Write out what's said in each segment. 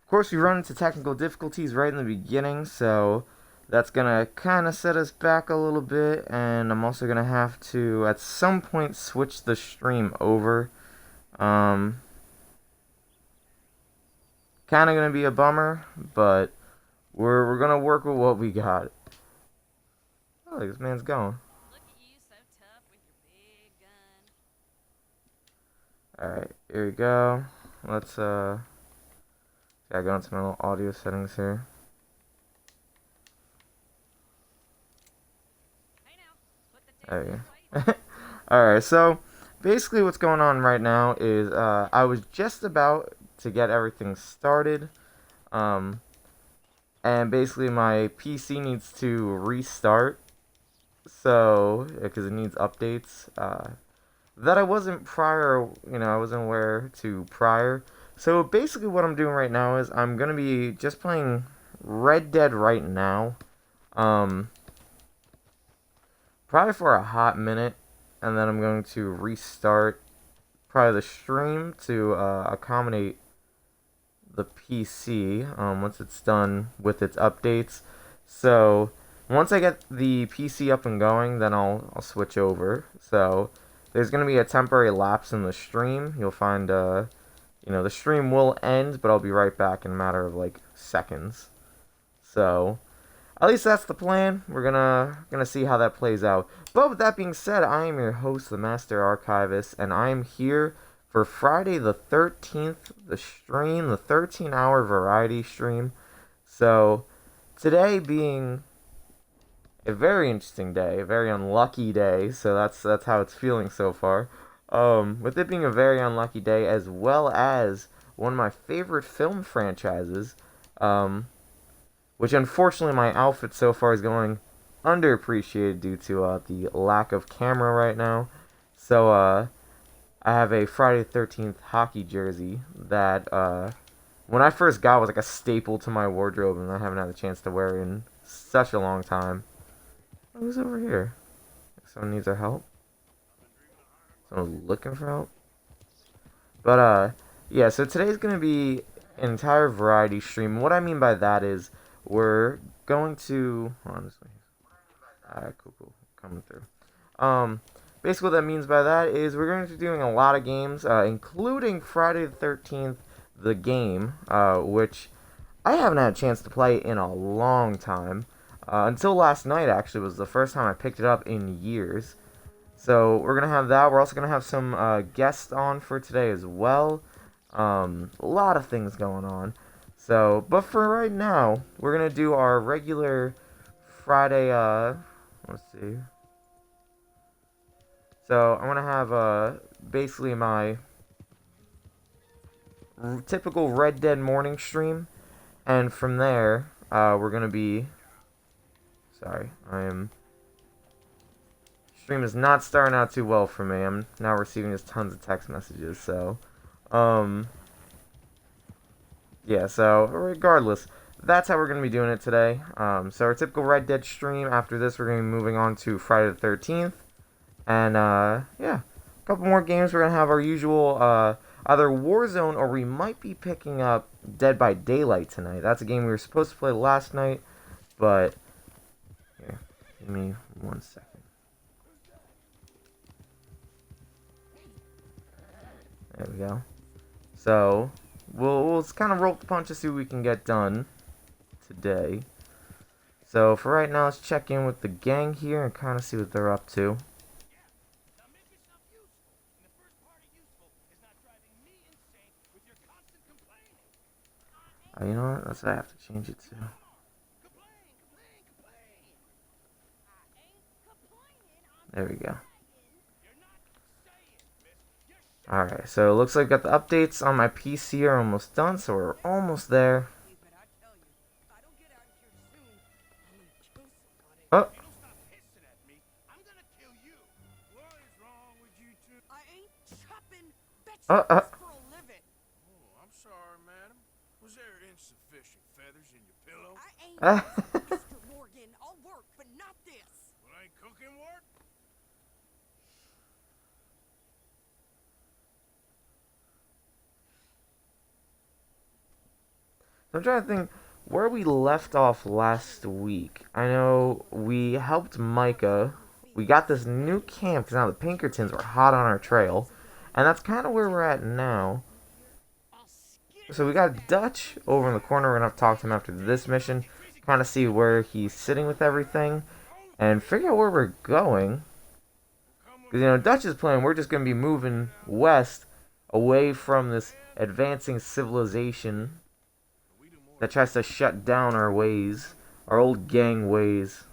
Of course, we run into technical difficulties right in the beginning, so that's gonna kind of set us back a little bit, and I'm also gonna have to, at some point, switch the stream over. Um, Kind of gonna be a bummer, but we're gonna work with what we got. Oh, this man's going. Look at you, so tough with your big gun. All right, here we go. Let's gotta go into my little audio settings here. Hey now, put the There table we straight. go. All right, so basically what's going on right now is I was just about to get everything started. Um, and basically my PC needs to restart, so because it needs updates that I wasn't prior, I wasn't aware to prior. So basically, what I'm doing right now is I'm gonna be just playing Red Dead right now, um, probably for a hot minute, and then I'm going to restart probably the stream to accommodate the PC once it's done with its updates. So once I get the PC up and going, then I'll switch over. So there's gonna be a temporary lapse in the stream. You'll find the stream will end, but I'll be right back in a matter of like seconds. So at least that's the plan. We're gonna see how that plays out. But with that being said, I am your host, the Master Archivist, and I am here for Friday the 13th, the stream, the 13-hour variety stream. So today being a very interesting day, a very unlucky day. So that's how it's feeling so far. With it being a very unlucky day, as well as one of my favorite film franchises, um, which unfortunately my outfit so far is going underappreciated due to the lack of camera right now. So I have a Friday the 13th hockey jersey that when I first got was like a staple to my wardrobe, and I haven't had a chance to wear it in such a long time. Who's over here? Someone needs our help. Someone's looking for help. But yeah. So today's gonna be an entire variety stream. What I mean by that is we're going to. Hold on this way. Alright, cool. Coming through. Um, Basically, what that means by that is we're going to be doing a lot of games, including Friday the 13th, the game, which I haven't had a chance to play in a long time. Until last night, actually, was the first time I picked it up in years. So we're going to have that. We're also going to have some guests on for today as well. A lot of things going on. So, but for right now, we're going to do our regular Friday, let's see. So I'm gonna have basically my typical Red Dead morning stream, and from there we're gonna be. Sorry, I am. Stream is not starting out too well for me. I'm now receiving just tons of text messages. So, um, yeah. So regardless, that's how we're gonna be doing it today. So our typical Red Dead stream. After this, we're gonna be moving on to Friday the 13th. And yeah, a couple more games. We're gonna have our usual either Warzone or we might be picking up Dead by Daylight tonight. That's a game we were supposed to play last night, but here, give me 1 second. There we go. So we'll kind of roll the punch to see what we can get done today. So for right now, let's check in with the gang here and kind of see what they're up to. You know what? That's what I have to change it to. There we go. Alright, so it looks like I got the updates on my PC are almost done, so we're almost there. Oh! Oh, I'm sorry, madam. Was there insufficient feathers in your pillow? I ain't uh, Mr. Morgan. I'll work, but not this. Well, ain't cooking work? I'm trying to think where we left off last week. I know we helped Micah. We got this new camp because now the Pinkertons were hot on our trail. And that's kind of where we're at now. So we got Dutch over in the corner. We're going to have to talk to him after this mission. Kind of see where he's sitting with everything. And figure out where we're going. Because, you know, Dutch's plan, we're just going to be moving west away from this advancing civilization that tries to shut down our ways, our old gang ways.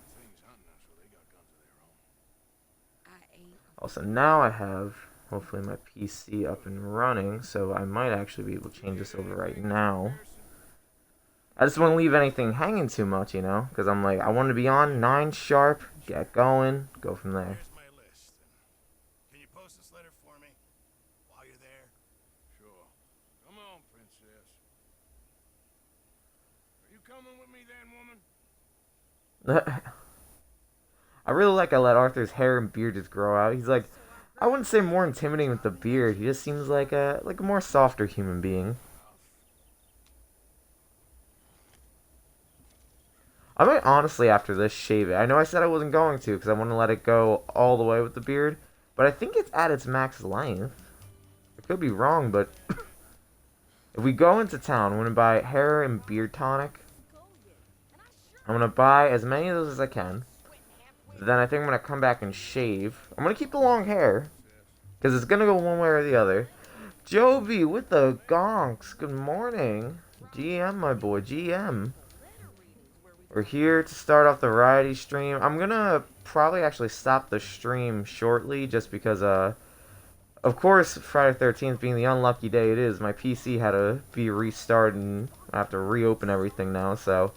Also, now I have, hopefully, my PC up and running, so I might actually be able to change this over right now. I just wouldn't leave anything hanging too much, you know, because I'm like, I want to be on 9 sharp, get going, go from there. Here's my list. Can you post this letter for me while you're there? Sure. Come on, princess. Are you coming with me then, woman? I really like I let Arthur's hair and beard just grow out. He's like, I wouldn't say more intimidating with the beard. He just seems like a more softer human being. I might honestly, after this, shave it. I know I said I wasn't going to because I want to let it go all the way with the beard, but I think it's at its max length. I could be wrong, but if we go into town, I'm going to buy hair and beard tonic. I'm going to buy as many of those as I can. Then I think I'm going to come back and shave. I'm going to keep the long hair because it's going to go one way or the other. Jovi with the gonks. Good morning. GM, my boy. GM. We're here to start off the variety stream. I'm gonna probably actually stop the stream shortly just because, of course, Friday 13th being the unlucky day it is, my PC had to be restarted and I have to reopen everything now, so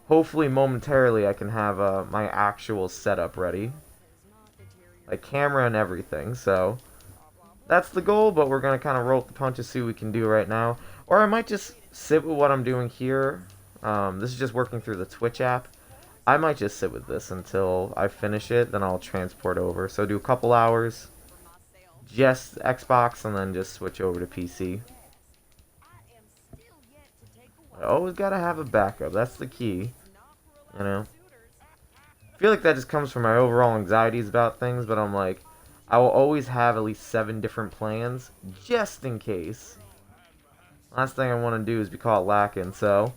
hopefully momentarily I can have my actual setup ready. Like camera and everything, so that's the goal, but we're gonna kind of roll the punches, see what we can do right now. Or I might just sit with what I'm doing here. This is just working through the Twitch app. I might just sit with this until I finish it, then I'll transport over. So do a couple hours, just Xbox, and then just switch over to PC. I always gotta have a backup, that's the key, you know. I feel like that just comes from my overall anxieties about things, but I'm like, I will always have at least 7 different plans, just in case. Last thing I want to do is be caught lacking, so...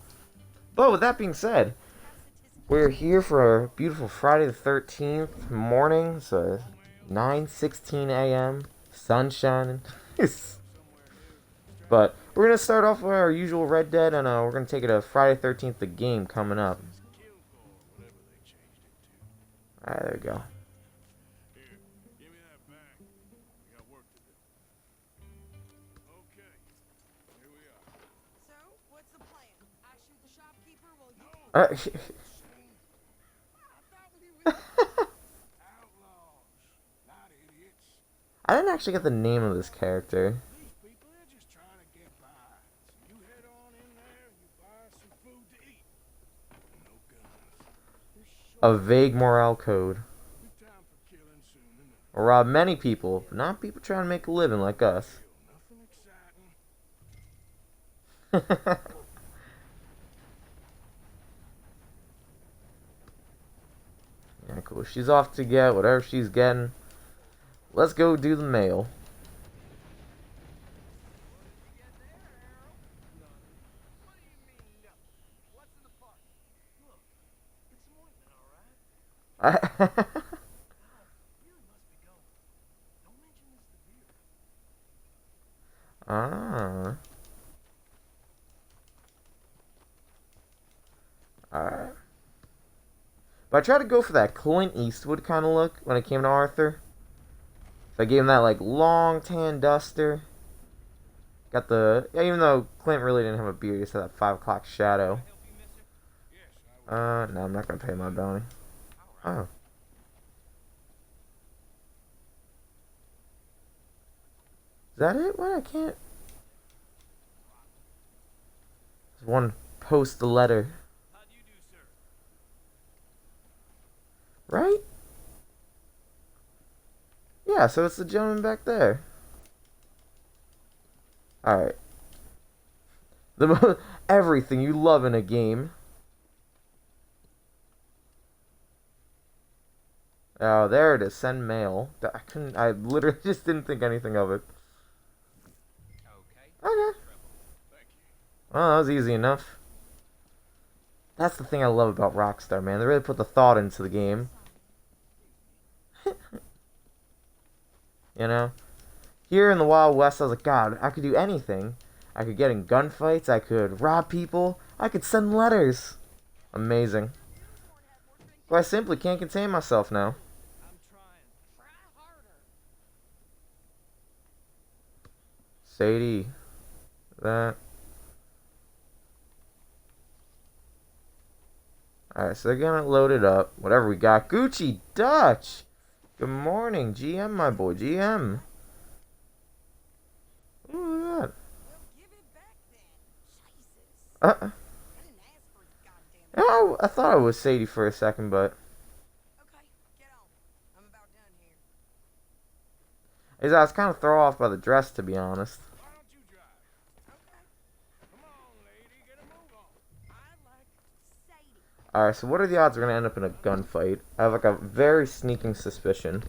But with that being said, we're here for a beautiful Friday the 13th morning. So 9:16 a.m. sun shining. But we're going to start off with our usual Red Dead, and we're going to take it to Friday 13th, the game coming up. Alright, there we go. I didn't actually get the name of this character. A vague morale code. Will rob many people, but not people trying to make a living like us. Yeah, cool. She's off to get whatever she's getting. Let's go do the mail. Ah. Alright. But I tried to go for that Clint Eastwood kind of look when it came to Arthur. So I gave him that like long tan duster. Got the... Yeah, even though Clint really didn't have a beard, he just had that 5 o'clock shadow. No, I'm not going to pay my bounty. Oh. Is that it? What? I can't... There's one post the letter. Right? Yeah, so it's the gentleman back there. Alright. Everything you love in a game. Oh, there it is. Send mail. I literally just didn't think anything of it. Okay. Well, that was easy enough. That's the thing I love about Rockstar, man. They really put the thought into the game. You know? Here in the Wild West, I was like, God, I could do anything. I could get in gunfights. I could rob people. I could send letters. Amazing. But I simply can't contain myself now. I'm trying. Try harder. Sadie. That. Alright, so they're gonna load it up. Whatever we got. Gucci Dutch! Good morning, GM, my boy. GM. Ooh, look at Well, give it back then. Jesus. that. I didn't ask for his goddamn. Oh, I thought it was Sadie for a second, but Okay, get on. I'm about done here. I was kind of thrown off by the dress, to be honest. Why don't you drive? Okay. Come on, lady, get a move on. I like Sadie. Alright, so what are the odds we're gonna end up in a gunfight? I have like a very sneaking suspicion.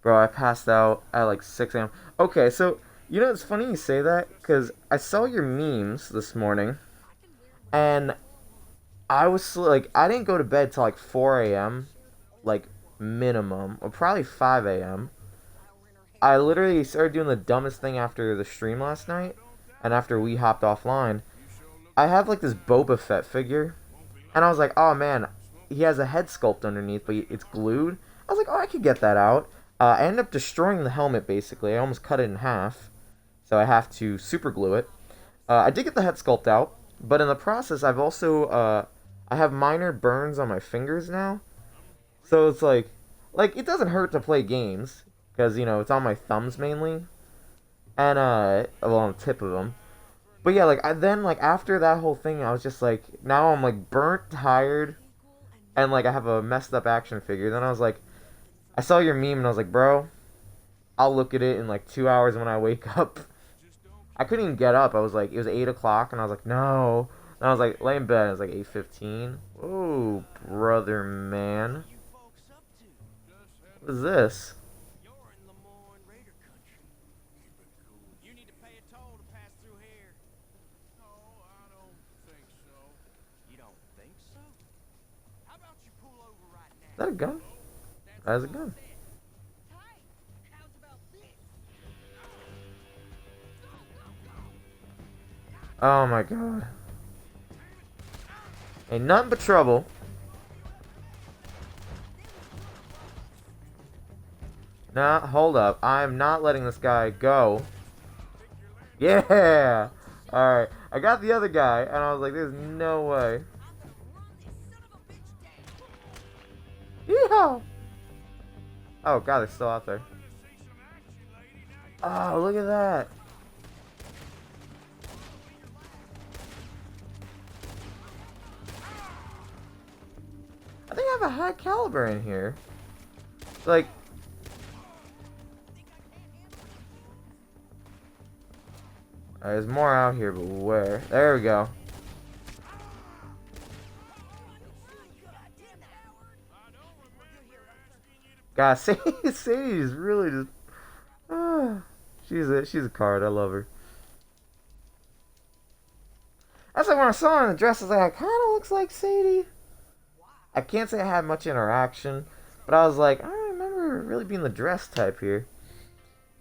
Bro, I passed out at like 6 a.m. Okay, so, you know, it's funny you say that, because I saw your memes this morning, and I was, like, I didn't go to bed till like 4 a.m., like, minimum, or probably 5 a.m. I literally started doing the dumbest thing after the stream last night, and after we hopped offline. I have, like, this Boba Fett figure, and I was like, oh, man, he has a head sculpt underneath, but it's glued. I was like, oh, I could get that out. I ended up destroying the helmet, basically. I almost cut it in half, so I have to super glue it. I did get the head sculpt out, but in the process, I've also, I have minor burns on my fingers now. So it's like, it doesn't hurt to play games, because, you know, it's on my thumbs mainly, and, well, on the tip of them. But yeah, after that whole thing, I was just like, now I'm, like, burnt, tired, and, like, I have a messed up action figure. Then I was like, I saw your meme and I was like, bro, I'll look at it in like 2 hours when I wake up. I couldn't even get up. I was like, it was 8 o'clock and I was like, no. And I was like, lay in bed. It was like 8:15. Oh, brother, man. You folks up to? What is this? You're in Lemoyne Raider country. Keep it cool. You need to pay a toll to pass through here. No, I don't think so. You don't think so? How about you pull over right Is now? that a gun? That is a gun. Hey, how's about this? Oh my god. Ain't nothing but trouble. Nah, hold up. I'm not letting this guy go. Yeah! Alright. I got the other guy, and I was like, there's no way. I'm gonna run this son of a bitch down. Yeehaw! Oh god, they're still out there. Oh, look at that. I think I have a high caliber in here. Like, there's more out here, but where? There we go. God, Sadie is really just. She's a card. I love her. That's like when I saw her in the dress, I was like, I kind of looks like Sadie. I can't say I had much interaction, but I was like, I don't remember really being the dress type here.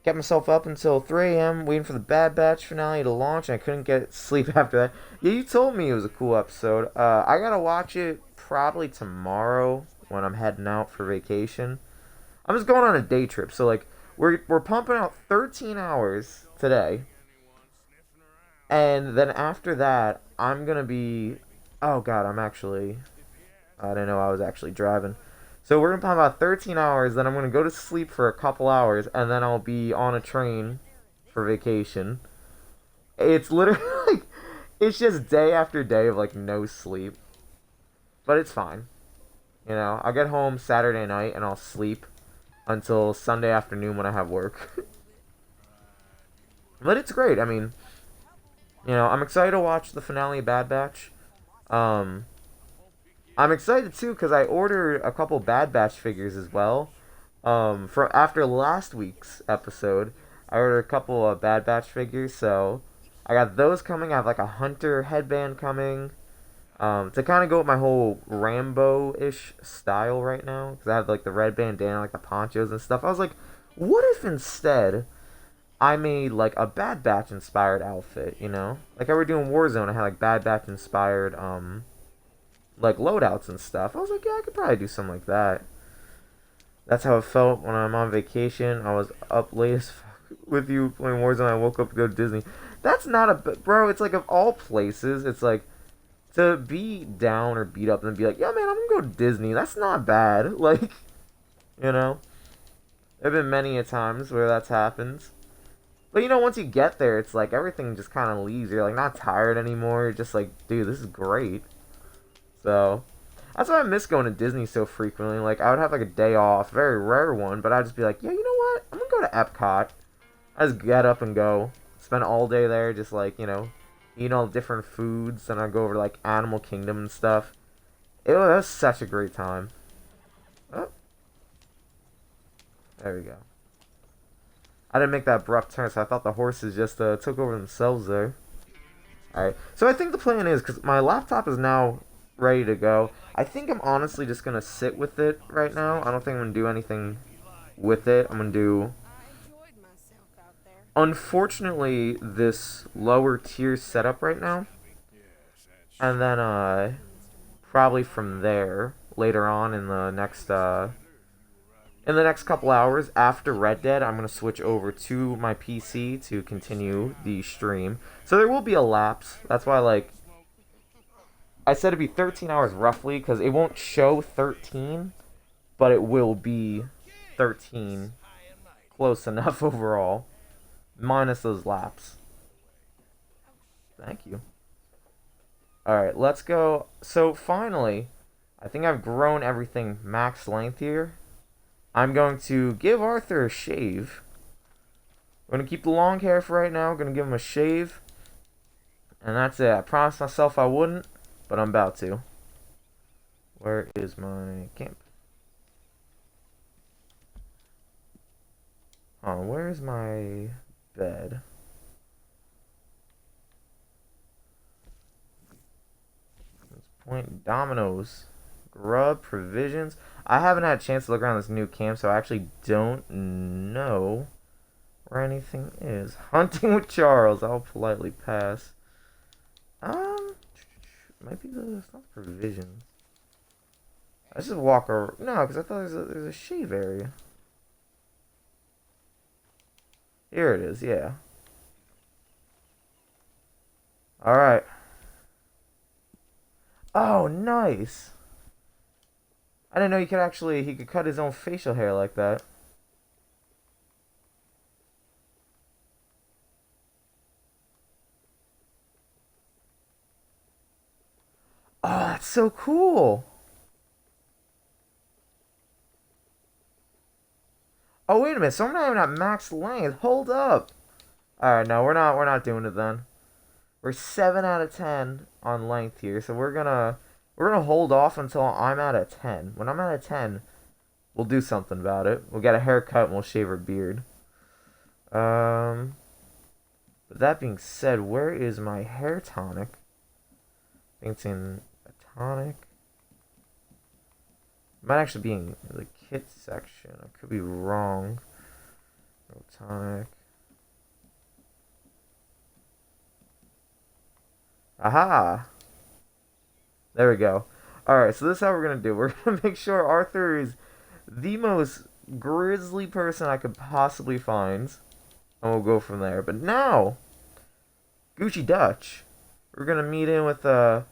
Kept myself up until 3 a.m. waiting for the Bad Batch finale to launch, and I couldn't get sleep after that. Yeah, you told me it was a cool episode. I gotta watch it probably tomorrow when I'm heading out for vacation. I'm just going on a day trip, so like we're pumping out 13 hours today, and then after that I'm gonna be. Oh God, I didn't know I was actually driving. So we're gonna pump out 13 hours, then I'm gonna go to sleep for a couple hours, and then I'll be on a train for vacation. It's literally like, it's just day after day of like no sleep, but it's fine. You know, I'll get home Saturday night and I'll sleep until Sunday afternoon when I have work. But it's great. I mean, You know, I'm excited to watch the finale of Bad Batch. Um, I'm excited too because I ordered a couple Bad Batch figures as well. For after last week's episode, I ordered a couple of Bad Batch figures, so I got those coming. I have like a Hunter headband coming. To kind of go with my whole Rambo-ish style right now, because I have like the red bandana, like the ponchos and stuff. I was like, what if instead I made like a Bad Batch inspired outfit? You know, like I were doing Warzone, I had like Bad Batch inspired like loadouts and stuff. I was like, yeah, I could probably do something like that. That's how it felt when I'm on vacation. I was up late as fuck with you playing Warzone. I woke up to go to Disney. That's not a bro. It's like of all places, it's like to be down or beat up and be like, yeah, man, I'm gonna go to Disney. That's not bad. Like, you know, there've been many a times where that's happened. But you know, once you get there, it's like everything just kind of leaves. You're like not tired anymore. You're just like, dude, this is great. So that's why I miss going to Disney so frequently. Like I would have like a day off, very rare one, but I'd just be like, yeah, you know what? I'm gonna go to Epcot. I just get up and go, spend all day there, just like eating all different foods, and I go over to like Animal Kingdom and stuff. That was such a great time. Oh, there we go. I didn't make that abrupt turn, so I thought the horses just took over themselves there. Alright, so I think the plan is, because my laptop is now ready to go, I think I'm honestly just going to sit with it right now. I don't think I'm going to do anything with it. I'm going to do... I enjoyed myself out there. Unfortunately, this lower tier setup right now. And then, probably from there, later on in the next couple hours after Red Dead, I'm going to switch over to my PC to continue the stream. So there will be a lapse. That's why, like, I said it'd be 13 hours roughly, because it won't show 13, but it will be 13 close enough overall, minus those laps. Thank you. Alright, let's go. So finally, I think I've grown everything max length here. I'm going to give Arthur a shave. I'm going to keep the long hair for right now. I'm going to give him a shave. And that's it. I promised myself I wouldn't, but I'm about to. Where is my camp? Oh, where is my bed? Let's point Dominoes. Grub, provisions. I haven't had a chance to look around this new camp, so I actually don't know where anything is. Hunting with Charles. I'll politely pass. Might be it's not provisions. Let's just walk over. No, because I thought there's a shave area. Here it is, yeah. Alright. Oh, nice. I didn't know he could cut his own facial hair like that. Oh, that's so cool. Oh, wait a minute. So I'm not even at max length. Hold up. Alright, no, we're not doing it then. We're 7 out of 10 on length here, so we're gonna hold off until I'm at a 10. When I'm at a 10, we'll do something about it. We'll get a haircut and we'll shave our beard. But that being said, where is my hair tonic? I think it's in a tonic. It might actually be in the kit section. I could be wrong. No tonic. Aha! There we go. Alright, so this is how we're going to do. We're going to make sure Arthur is the most grisly person I could possibly find. And we'll go from there. But now, Gucci Dutch. We're going to meet in with, I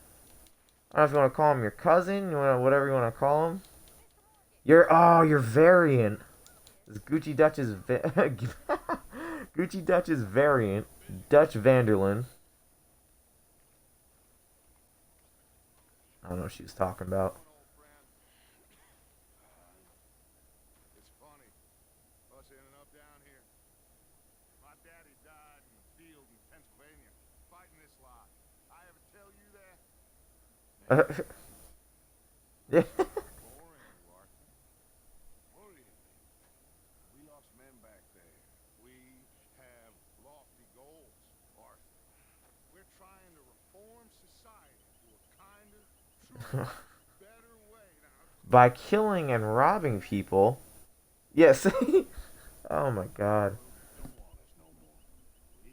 don't know if you want to call him your cousin, whatever you want to call him. Your variant. This Gucci Dutch's, Gucci Dutch's variant, Dutch Vanderlyn. I don't know what she was talking about. It's funny. Us ending up down here. My daddy died in the field in Pennsylvania, fighting this Yeah. Boring, you, Arthur. Worrying me. We lost men back there. We have lofty goals, Arthur. We're trying to reform society to a kinder, truer, better way. Now, By killing and robbing people. Yes. Oh my god. don't want us no more. We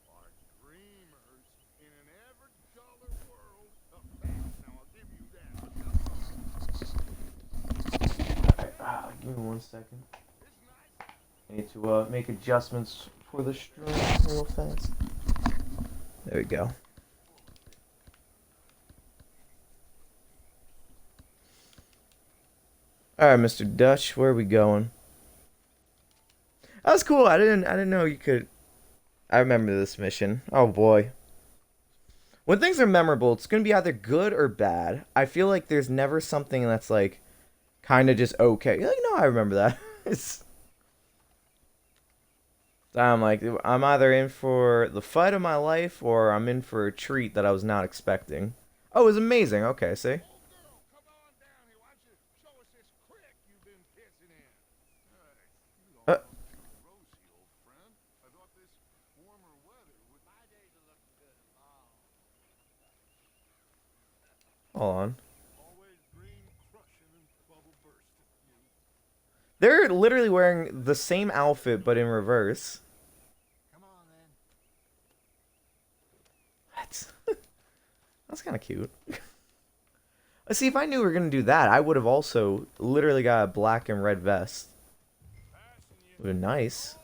are dreamers in an ever duller world of facts. Now, I'll give you that. Give me 1 second. It's nice. I need to make adjustments for the stream real fast. There we go. Alright, Mr. Dutch, where are we going? That was cool. I didn't know you could. I remember this mission. Oh boy. When things are memorable, it's gonna be either good or bad. I feel like there's never something that's like kind of just okay. You're like, no, I remember that. It's. I'm like, I'm either in for the fight of my life or I'm in for a treat that I was not expecting. Oh, it was amazing. Okay, see. Old girl, come on down here. Why don't you show us this crick you've been pissing in? You Uh. look rosy, old friend. I thought this warmer weather would. My days are looking good and long. Hold on. Always green crushing and bubble bursting. You. They're literally wearing the same outfit but in reverse. Come on then. What? That's kind of cute. See, if I knew we were gonna do that, I would have also literally got a black and red vest. Passing you. Would have been nice.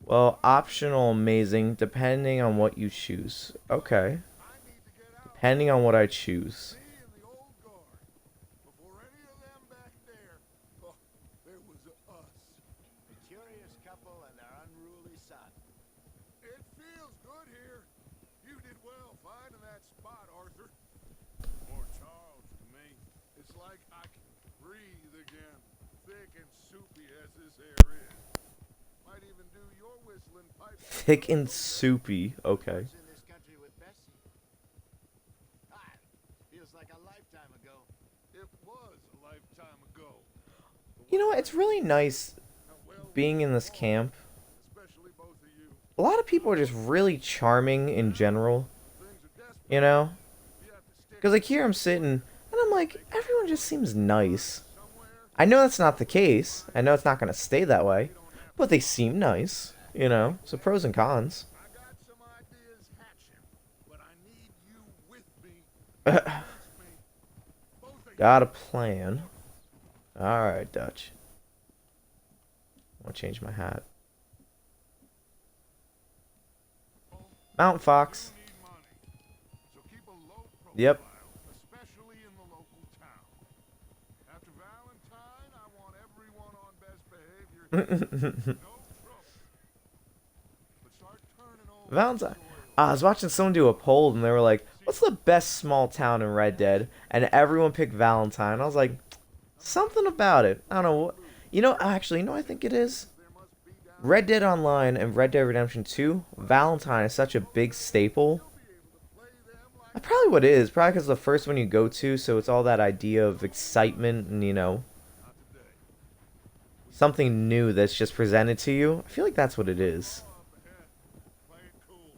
Well, optional amazing, depending on what you choose. Okay. I need to get out. Depending on what I choose. Me and the old guard. Before any of them back there, oh, there was us. A curious couple and their unruly son. It feels good here. You did well finding that spot, Arthur. More Charles to me. It's like I can breathe again. Thick and soupy as this air is. Might even do your whistling pipe. Thick and soupy. Okay. Was in this country with Bessie. Ah, feels like a lifetime ago. It was a lifetime ago. You know what? It's really nice How well being in this we camp. especially both of you. A lot of people are just really charming in general. Things are desperate. You know? You have to stick Because like here I'm sitting and I'm like, everyone just seems nice. somewhere. I know that's not the case. I know it's not going to stay that way. But they seem nice. You know? So pros and cons. I got some ideas hatching, but I need you with me. With me. Both of you. Got a plan. Alright, Dutch. I'll change my hat. Mountain Fox. You need money, so keep a low profile, Yep. especially in the local town. After Valentine, I want everyone on best behavior. No trouble. But start turning over Valentine. soil. I was watching someone do a poll and they were like, what's the best small town in Red Dead? And everyone picked Valentine. I was like, something about it. I don't know what. You know, actually, you know what I think it is? There must be down Red Dead Online and Red Dead Redemption 2, Valentine is such a big staple. be able to play them like That's probably what it is. Probably because it's the first one you go to, so it's all that idea of excitement and, you know, not today. something new that's just presented to you. I feel like that's what it is. Up ahead. Play it cool.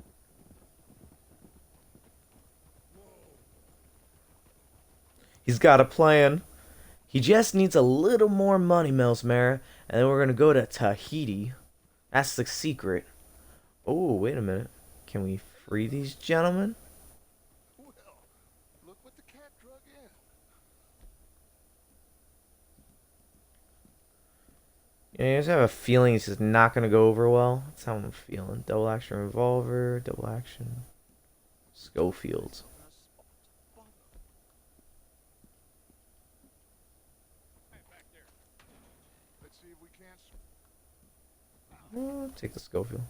Whoa. He's got a plan. He just needs a little more money, Melsmere, and then we're gonna go to Tahiti. That's the secret. Oh, wait a minute. Can we free these gentlemen? Well, look what the cat drug in. You know, I just have a feeling it's just not gonna go over well. That's how I'm feeling. Double action revolver, double action. Schofield. Hey, back there. Let's see if we can't. Take the Schofield.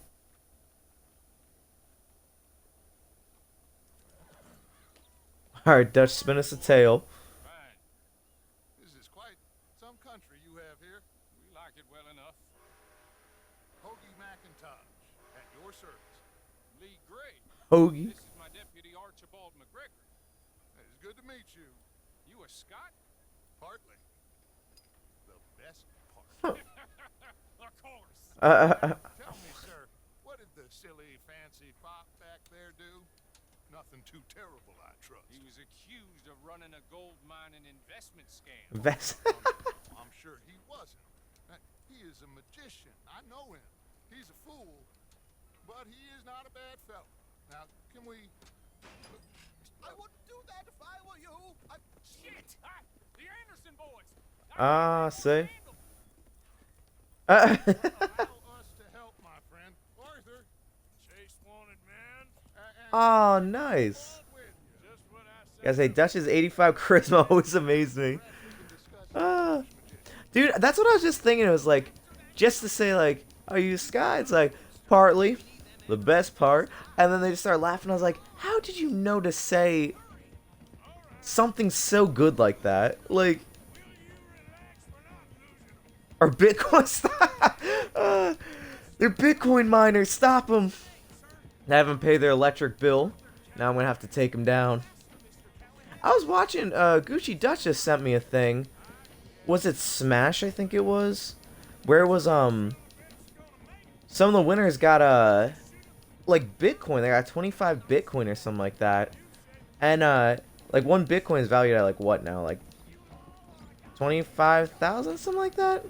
Alright, Dutch, spin us a tail. Right. This is quite some country you have here. We like it well enough. Hoagie McIntosh, at your service? Lee Gray. Hoagie. This is my deputy Archibald McGregor. It's good to meet you. You a Scot? Partly. The best part. Of course. Tell me, sir, what did the silly, fancy fop back there do? Nothing too terrible, I trust. He was accused of running a gold mine and investment scam. I'm sure he wasn't. He is a magician. I know him. He's a fool, but he is not a bad fellow. Now, can we... I wouldn't do that if I were you. Shit! The Anderson boys! See. Allow us to help, my friend. Arthur, Chase wanted man. Oh, nice. Just what I said. Gotta say, Dutch's 85 charisma always amazed me. Dude, that's what I was just thinking. It was like, just to say, like, are you Sky? It's like, partly, the best part. And then they just start laughing. I was like, how did you know to say something so good like that? Like, or Bitcoin, stop! They're Bitcoin miners, stop them! They haven't paid their electric bill. Now I'm gonna have to take them down. I was watching, Gucci Dutch just sent me a thing. Was it Smash, I think it was? Where it was, some of the winners got, like, Bitcoin. They got 25 Bitcoin or something like that. And, like, one Bitcoin is valued at, like, what now? Like, 25,000? Something like that?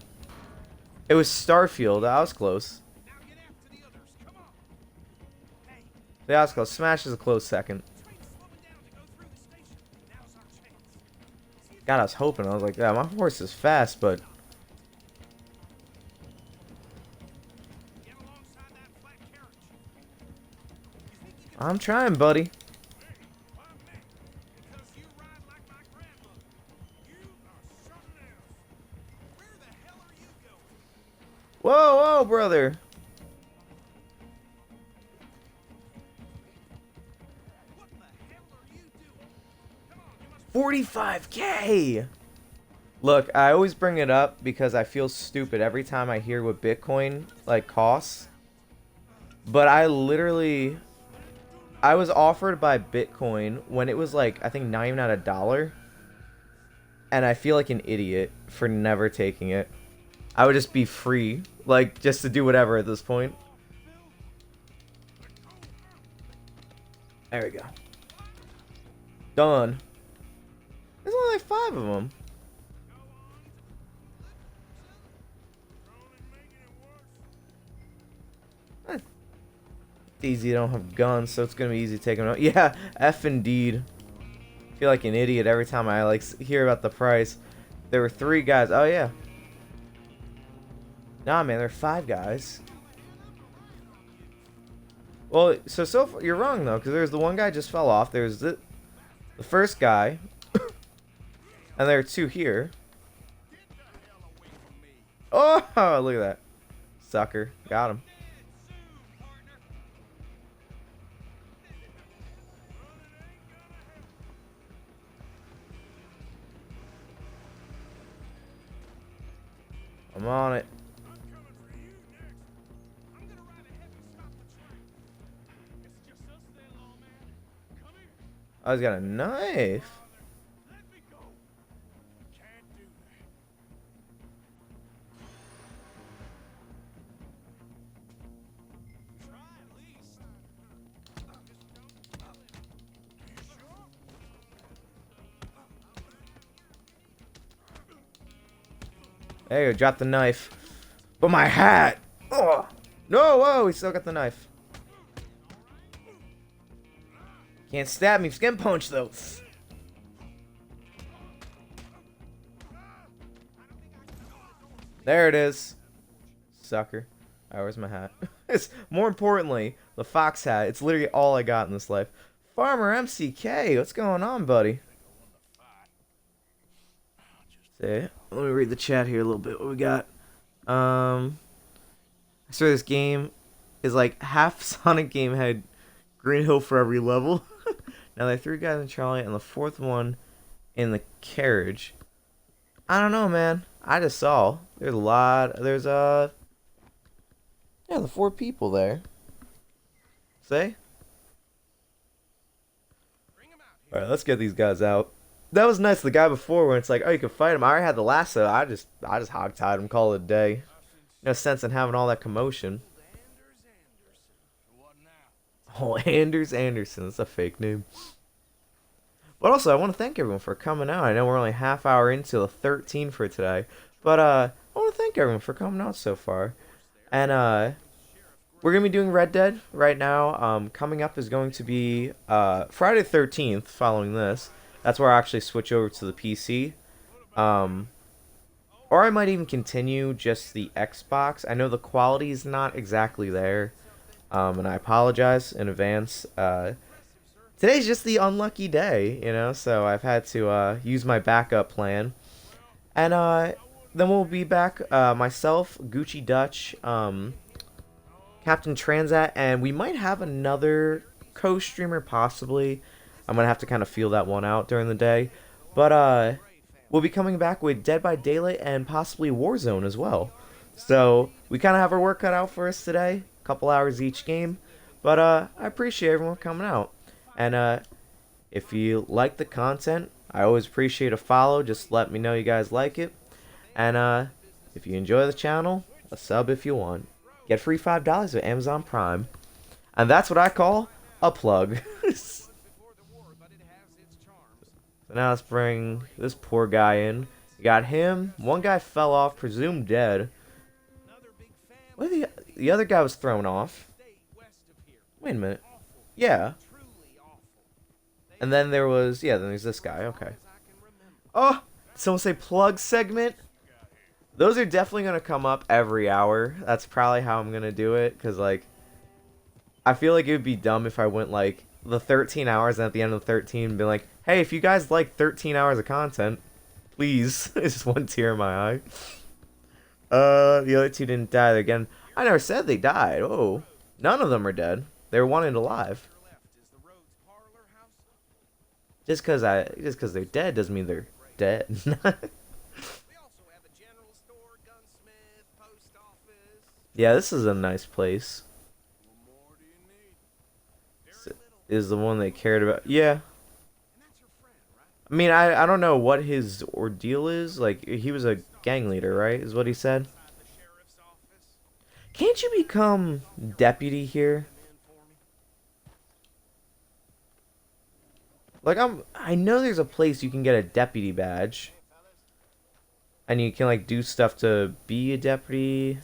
It was Starfield. I was close. Yeah, I was close. Smash is a close second. God, I was hoping. I was like, yeah, my horse is fast, but... I'm trying, buddy. Whoa, whoa, brother. What the hell are you doing? Come on, you must 45K! Look, I always bring it up because I feel stupid every time I hear what Bitcoin, like, costs. But I literally... I was offered by Bitcoin when it was, like, I think not even at $1. And I feel like an idiot for never taking it. I would just be free, like, just to do whatever at this point. There we go. Done. There's only like 5 of them. It's easy, I don't have guns, so it's gonna be easy to take them out. Yeah, F indeed. I feel like an idiot every time I like hear about the price. There were 3 guys. Oh yeah. Nah, man, there are 5 guys. Well, so far, you're wrong though, because there's the one guy just fell off. There's the first guy, and there are 2 here. Oh, look at that, sucker! Got him. I'm on it. Oh, he's got a knife. There you go, drop the knife. But my hat! Oh! No, whoa, he still got the knife. Can't stab me, skin punch though. There it is. Sucker. Alright, where's my hat? It's more importantly, the fox hat. It's literally all I got in this life. Farmer MCK, what's going on, buddy? See, let me read the chat here a little bit. What we got? I swear this game is like half Sonic game had Green Hill for every level. Now there are 3 guys in Charlie and the 4th one in the carriage. I don't know, man. I just saw there's a lot. There's yeah, the 4 people there. See? Bring him out here. Alright, let's get these guys out. That was nice. The guy before, when it's like, oh, you can fight him. I already had the lasso. I just hogtied him, call it a day. No sense in having all that commotion. Anders Anderson. What now? Oh, Anders Anderson. That's a fake name. But also, I want to thank everyone for coming out. I know we're only half hour into the 13 for today. But, I want to thank everyone for coming out so far. And, we're going to be doing Red Dead right now. Coming up is going to be, Friday the 13th following this. That's where I actually switch over to the PC. Or I might even continue just the Xbox. I know the quality is not exactly there. And I apologize in advance. Today's just the unlucky day, you know, so I've had to use my backup plan. And then we'll be back, myself, Gucci Dutch, Captain Transat, and we might have another co-streamer possibly. I'm going to have to kind of feel that one out during the day. But we'll be coming back with Dead by Daylight and possibly Warzone as well. So we kind of have our work cut out for us today. A couple hours each game. But I appreciate everyone coming out. And if you like the content, I always appreciate a follow. Just let me know you guys like it. And if you enjoy the channel, a sub if you want. Get free $5 with Amazon Prime. And that's what I call a plug. So now let's bring this poor guy in. You got him. One guy fell off, presumed dead. What the other guy was thrown off. Wait a minute. Yeah. And then there was, yeah, then there's this guy, okay. Oh, did someone say plug segment? Those are definitely going to come up every hour. That's probably how I'm going to do it, because, like, I feel like it would be dumb if I went, like, the 13 hours and at the end of the 13 be like, hey, if you guys like 13 hours of content, please. It's just one tear in my eye. The other two didn't die again. I never said they died. Oh, none of them are dead. They're one and alive. Just because they're dead doesn't mean they're dead. Yeah, this is a nice place. Is the one they cared about. Yeah. I mean, I don't know what his ordeal is. Like, he was a gang leader, right? Is what he said. Can't you become deputy here? Like, I know there's a place you can get a deputy badge. And you can, like, do stuff to be a deputy.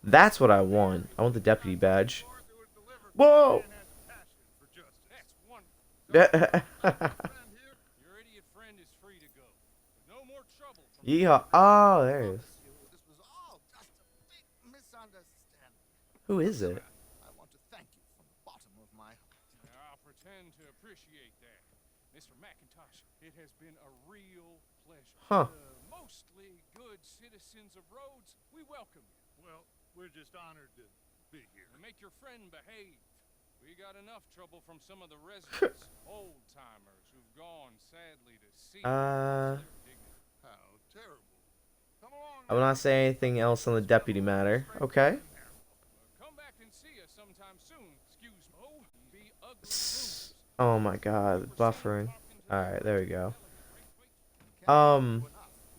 That's what I want. I want the deputy badge. Whoa! Your idiot friend is free to go. No more trouble from Yeehaw. Oh, there he is. This was all just a big misunderstanding. Who is it? I want to thank you from the bottom of my heart. I'll pretend to appreciate that. Mr. McIntosh, it has been a real pleasure. Huh. Mostly good citizens of Rhodes, we welcome you. Well, we're just honored to be here. And make your friend behave. We got enough trouble from some of the residents, old-timers, who've gone, sadly, to see How terrible. Come along. I will not say anything else on the deputy matter. Okay. Come back and see us sometime soon. Excuse me. Be ugly. Oh my god, buffering. Alright, there we go.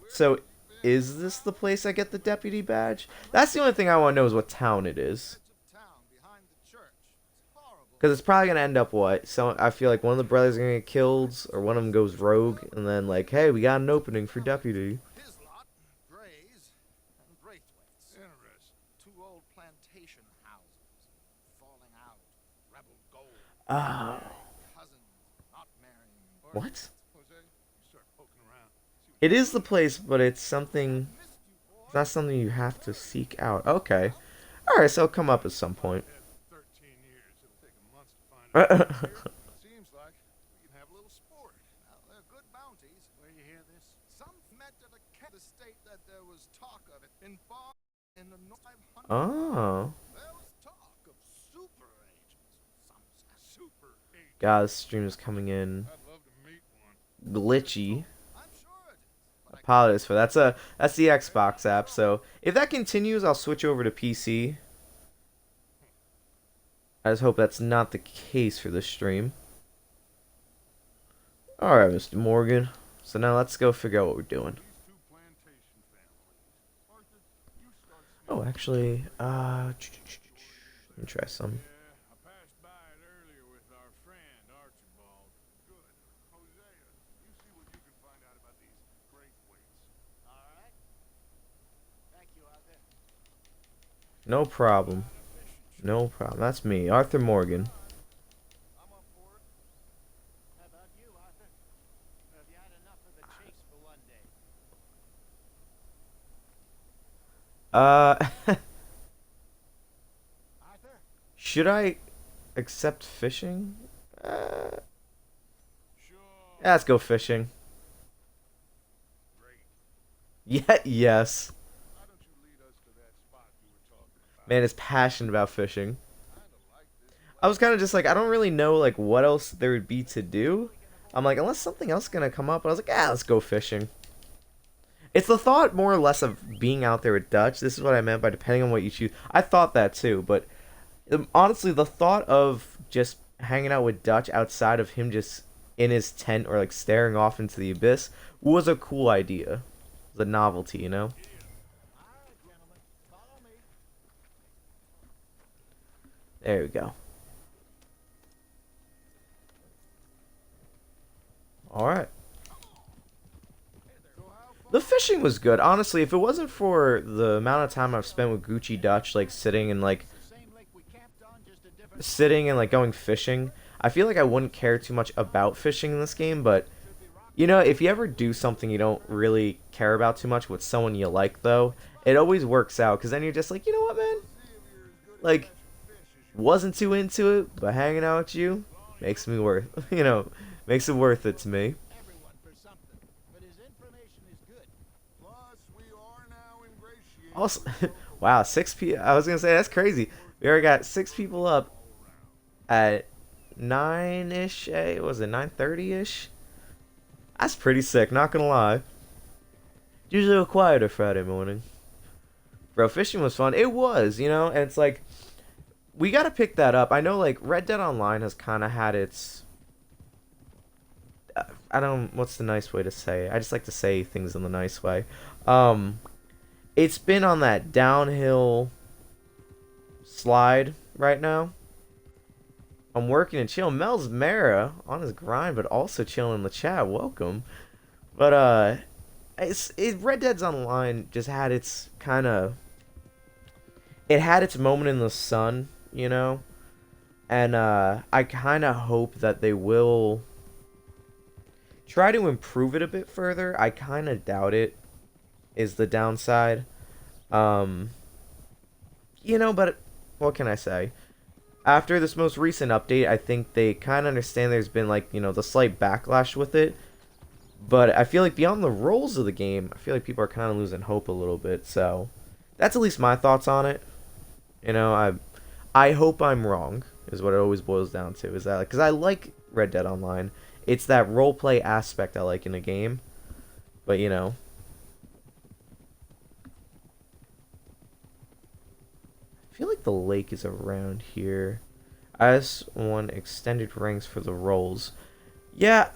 So is this the place I get the deputy badge? That's the only thing I want to know is what town it is. Town behind the church. It's horrible. Because it's probably going to end up what? So I feel like one of the brothers are going to get killed, or one of them goes rogue, and then like, hey, we got an opening for deputy. His lot, Grays and Braithwaite's. Interesting. Two old plantation houses. Falling out. Rebel gold. Oh. Cousins not marrying. What? Jose, you start poking around. See what It is the place, but it's something... It's not something you have to seek out. Okay. Alright, so it'll come up at some point. had 13 years. It'll take a month to find out. Seems like we can have a little sport. Well, they're good bounties. Where you hear this? Some met at a the state that there was talk of it in bar in the North 500. Oh. There was talk of super agents. Some Super 8. God, this stream is coming in I'd love to meet one. glitchy. I'm sure it is. But I Apologies for that. That's the Xbox app. So if that continues, I'll switch over to PC. I just hope that's not the case for this stream. Alright, Mr. Morgan. So now let's go figure out what we're doing. These two plantation families. Arthur, you start Oh, actually, let me try some. Yeah, I passed by it earlier with our friend Archibald. Good. Hosea, you see what you can find out about these Braithwaites. All right. Thank you, Arthur. No problem. No problem. That's me, Arthur Morgan. I'm up for it. How about you, Arthur? Or have you had enough of the chase for one day? Arthur? Should I accept fishing? Sure. Yeah, let's go fishing. Great. Yeah, yes. Why don't you lead us to that spot you were talking about? Man is passionate about fishing. Kinda like this. I was kind of just like, I don't really know like what else there would be to do. I'm like, unless something else is gonna come up, I was like, let's go fishing. It's the thought more or less of being out there with Dutch. This is what I meant by depending on what you choose. I thought that too, but honestly, the thought of just hanging out with Dutch outside of him just in his tent or like staring off into the abyss was a cool idea. It was a novelty, you know? All right, gentlemen. Follow me. There we go. Alright. The fishing was good. Honestly, if it wasn't for the amount of time I've spent with Gucci Dutch, like sitting and like It's the same lake we camped on, just a different. sitting and like going fishing, I feel like I wouldn't care too much about fishing in this game, but you know, if you ever do something you don't really care about too much with someone you like though, it always works out because then you're just like, you know what, man? Like, wasn't too into it, but hanging out with you makes me worth, you know, makes it worth it to me. Everyone for something, but his information is good. Plus, we are now ingratiated. Also, wow, 6 people. I was gonna say that's crazy. We already got 6 people up at 9-ish. Was it 9:30-ish? That's pretty sick. Not gonna lie. Usually a quieter Friday morning. Bro, fishing was fun. It was, you know, and it's like we gotta pick that up. I know, like Red Dead Online has kind of had its. I don't. What's the nice way to say it? I just like to say things in the nice way. It's been on that downhill slide right now. I'm working and chilling. Mel's Mara on his grind, but also chilling in the chat. Welcome. But Red Dead's Online just had its kind of. It had its moment in the sun, you know, and I kind of hope that they will try to improve it a bit further. I kind of doubt it is the downside. You know, but what can I say? After this most recent update, I think they kind of understand there's been, like, you know, the slight backlash with it. But I feel like beyond the roles of the game, I feel like people are kind of losing hope a little bit. So that's at least my thoughts on it. You know, I hope I'm wrong, is what it always boils down to. Is that, because I like Red Dead Online. It's that roleplay aspect I like in a game. But, you know. I feel like the lake is around here. I just want extended ranks for the roles. Yeah,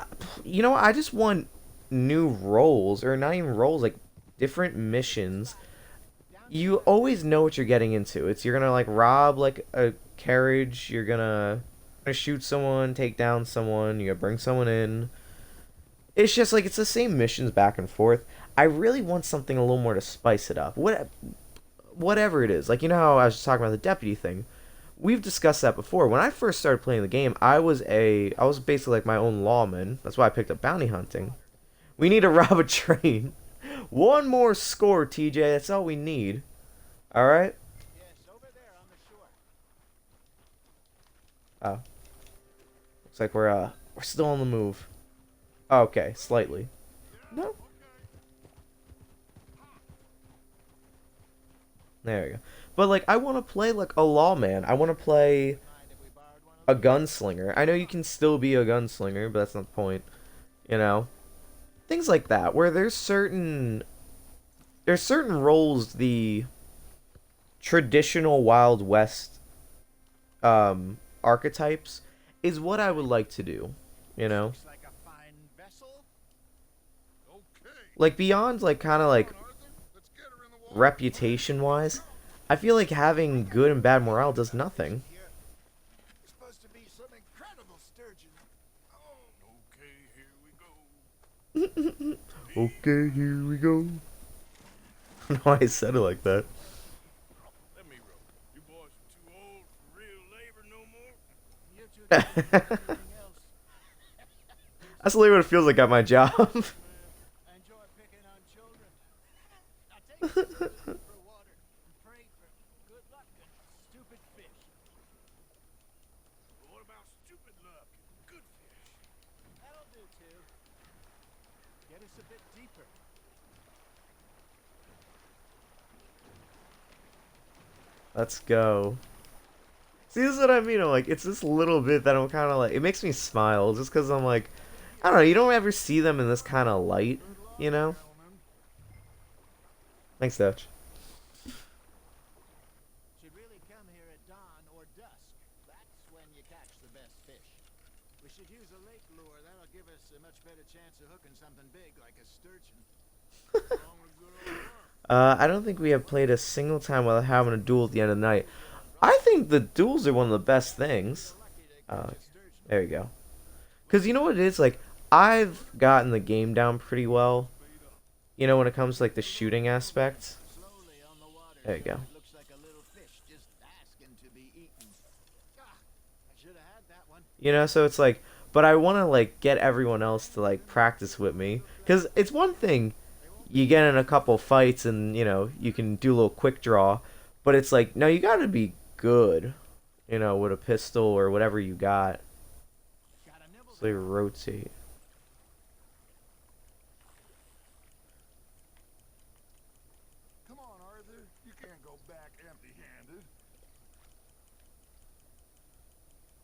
you know, I just want new roles, or not even roles, like different missions. You always know what you're getting into. You're gonna like rob like a carriage, you're gonna shoot someone, take down someone, you're gonna bring someone in. It's just like it's the same missions back and forth. I really want something a little more to spice it up. Whatever it is. Like, you know how I was just talking about the deputy thing. We've discussed that before. When I first started playing the game, I was basically like my own lawman. That's why I picked up bounty hunting. We need to rob a train. One more score, TJ. That's all we need. All right. Yes, over there on the shore. Oh. Looks like we're still on the move. Oh, okay, slightly. No. There we go. But like, I want to play like a lawman. I want to play Mind if we borrowed one of a gunslinger. I know you can still be a gunslinger, but that's not the point. You know, things like that where there's certain roles the traditional Wild West archetypes is what I would like to do. You know, Looks like a fine vessel. Okay. like beyond like kind of like Come on, Arthur. Let's get her in the water. reputation wise, I feel like having good and bad morale does nothing. Here. You're supposed to be some incredible sturgeon. Oh, okay, here we go. Okay, here we go. No, I said it like that. Let me roll. You boys are too old for real labor no more. You're too dumb for anything else. That's literally what it feels like at my job. I enjoy picking on children. Now take it for water and pray for good luck and stupid fish. But what about stupid luck and good fish? That'll do too. Get us a bit deeper. Let's go. See, this is what I mean. I'm like, it's this little bit that I'm kind of like, it makes me smile just because I'm like, I don't know, you don't ever see them in this kind of light, you know? Gentlemen, Thanks, Dutch. Should really come here at dawn or dusk. That's when you catch the best fish. We should use a lake lure. That'll give us a much better chance of hooking something big like a sturgeon. along with good old worm. I don't think we have played a single time without having a duel at the end of the night. I think the duels are one of the best things. Lucky to catch a sturgeon. There you go. Because you know what it is? Like, I've gotten the game down pretty well. You know, when it comes to, like, the shooting aspect. Slowly on the water. There you till go. It looks like a little fish just asking to be eaten. Ah, I should have had that one. You know, so it's like, but I want to, like, get everyone else to, like, practice with me. Because it's one thing, you get in a couple fights and, you know, you can do a little quick draw. But it's like, no, you got to be good, you know, with a pistol or whatever you got. Got a nibble So they rotate. Come on, Arthur. You can't go back empty-handed.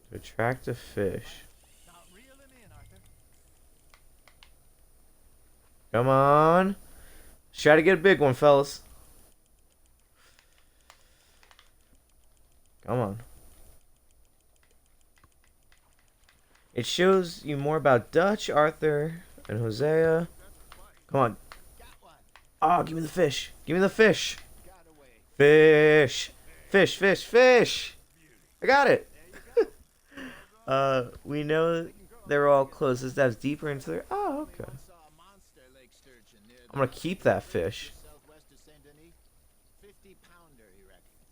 To attract a fish. Now reel him in, Arthur. Come on. Let's try to get a big one, fellas. Come on. It shows you more about Dutch, Arthur, and Hosea. Come on. Got one. Oh, give me the fish. Give me the fish. Got away. Fish. Fish, fish, fish. I got it. We know they're all close. This dives deeper into their... Oh, okay. Once saw a monster lake sturgeon near I'm gonna keep that fish. southwest of Saint Denis. 50-pounder, he reckoned.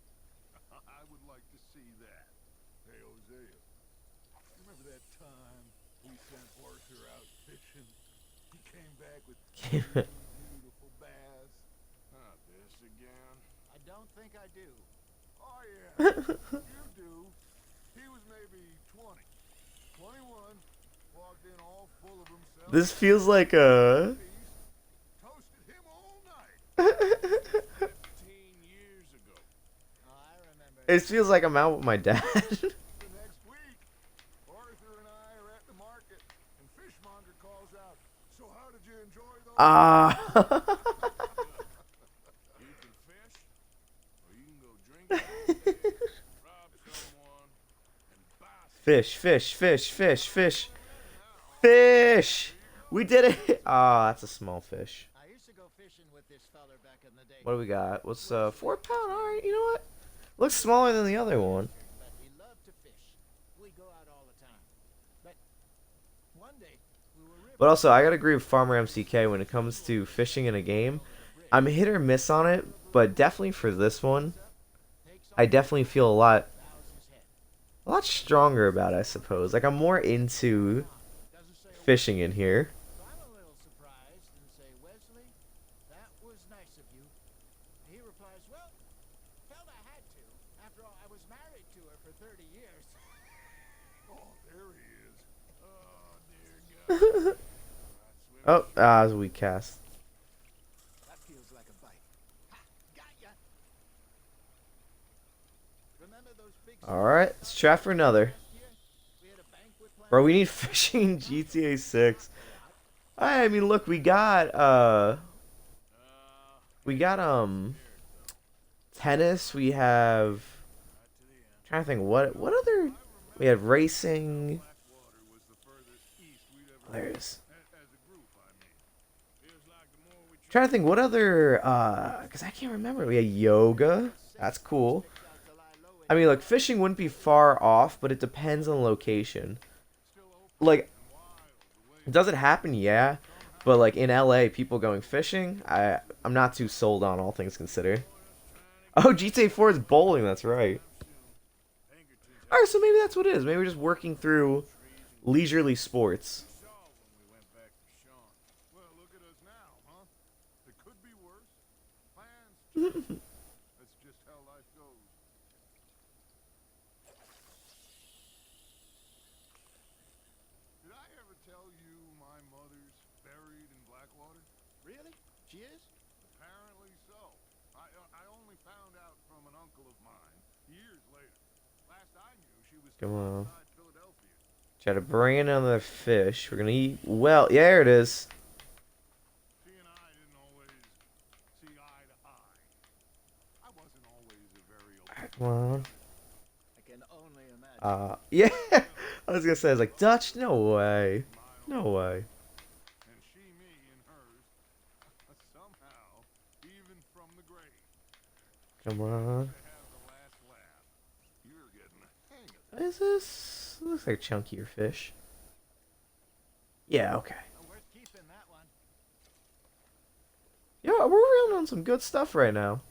I would like to see that. Hey, Hosea. Remember that time we sent Arthur out fishing? He came back with two beautiful bass. Not this again. I don't think I do. Oh, yeah. You do. He was maybe 20. 21. Walked in all full of himself. This feels like a... Toasted him all night. 15 years ago. Oh, I remember. It feels like I'm out with my dad. The next week, Arthur and I are at the market, and Fishmonger calls out, "So how did you enjoy those?" Ah. You can fish, or you can go drink, rob someone, and buy some. Fish, fish, fish, fish, fish. Fish! We did it! Ah, that's a small fish. I used to go fishing with this feller back in the day. What do we got? What's 4 pound? Alright, you know what? Looks smaller than the other one. But he loved to fish. We go out all the time. But one day we were river. But also, I gotta agree with Farmer MCK when it comes to fishing in a game. I'm hit or miss on it, but definitely for this one, I definitely feel Bows his head. a lot stronger about it, I suppose. Like, I'm more into Doesn't say a word. fishing in here. So I'm a little surprised and say, Wesley, that was nice of you. He replies, well, felt I had to. After all, I was married to her for 30 years. Oh, there he is. Oh, dear God. Oh, ah, it was a weak cast. That feels like a bite. Ha! Got ya! Remember those big Alright, let's try for another. last year? We had a banquet planned. Bro, we need fishing in GTA 6. I mean, look, we got, tennis, we have... trying to think what other we had racing. Blackwater was the furthest east we'd ever There's as a group, I mean. Feels like the more we trying to think what other because I can't remember. We had yoga. That's cool. I mean, like fishing wouldn't be far off, but it depends on location. Like, does it happen? Yeah, but like in LA, people going fishing, I'm not too sold on, all things considered. Oh, GTA 4 is bowling. That's right. All right, so maybe that's what it is. Maybe we're just working through leisurely sports. saw when we went back to Sean. Well, look at us now, huh? It could be worse. Plans change. That's just how life goes. Did I ever tell you my mother's buried in Blackwater? Really? She is? Apparently so. I only found out from an uncle of mine years later. Last I knew, she was Come on. outside Philadelphia. Try to bring in another fish. We're gonna eat. Well, yeah, there it is. She and I didn't always see eye to eye. I wasn't always a very open. Come on. I can only imagine. Yeah. I was gonna say, I was like, Dutch? No way. No way. And she, me, and hers. Somehow, even from the grave, Come on. they have the last laugh. You're getting the hang of it. What is this? Looks like chunkier fish. Yeah, okay. Oh, worth keeping that one. Yeah, we're reeling on some good stuff right now.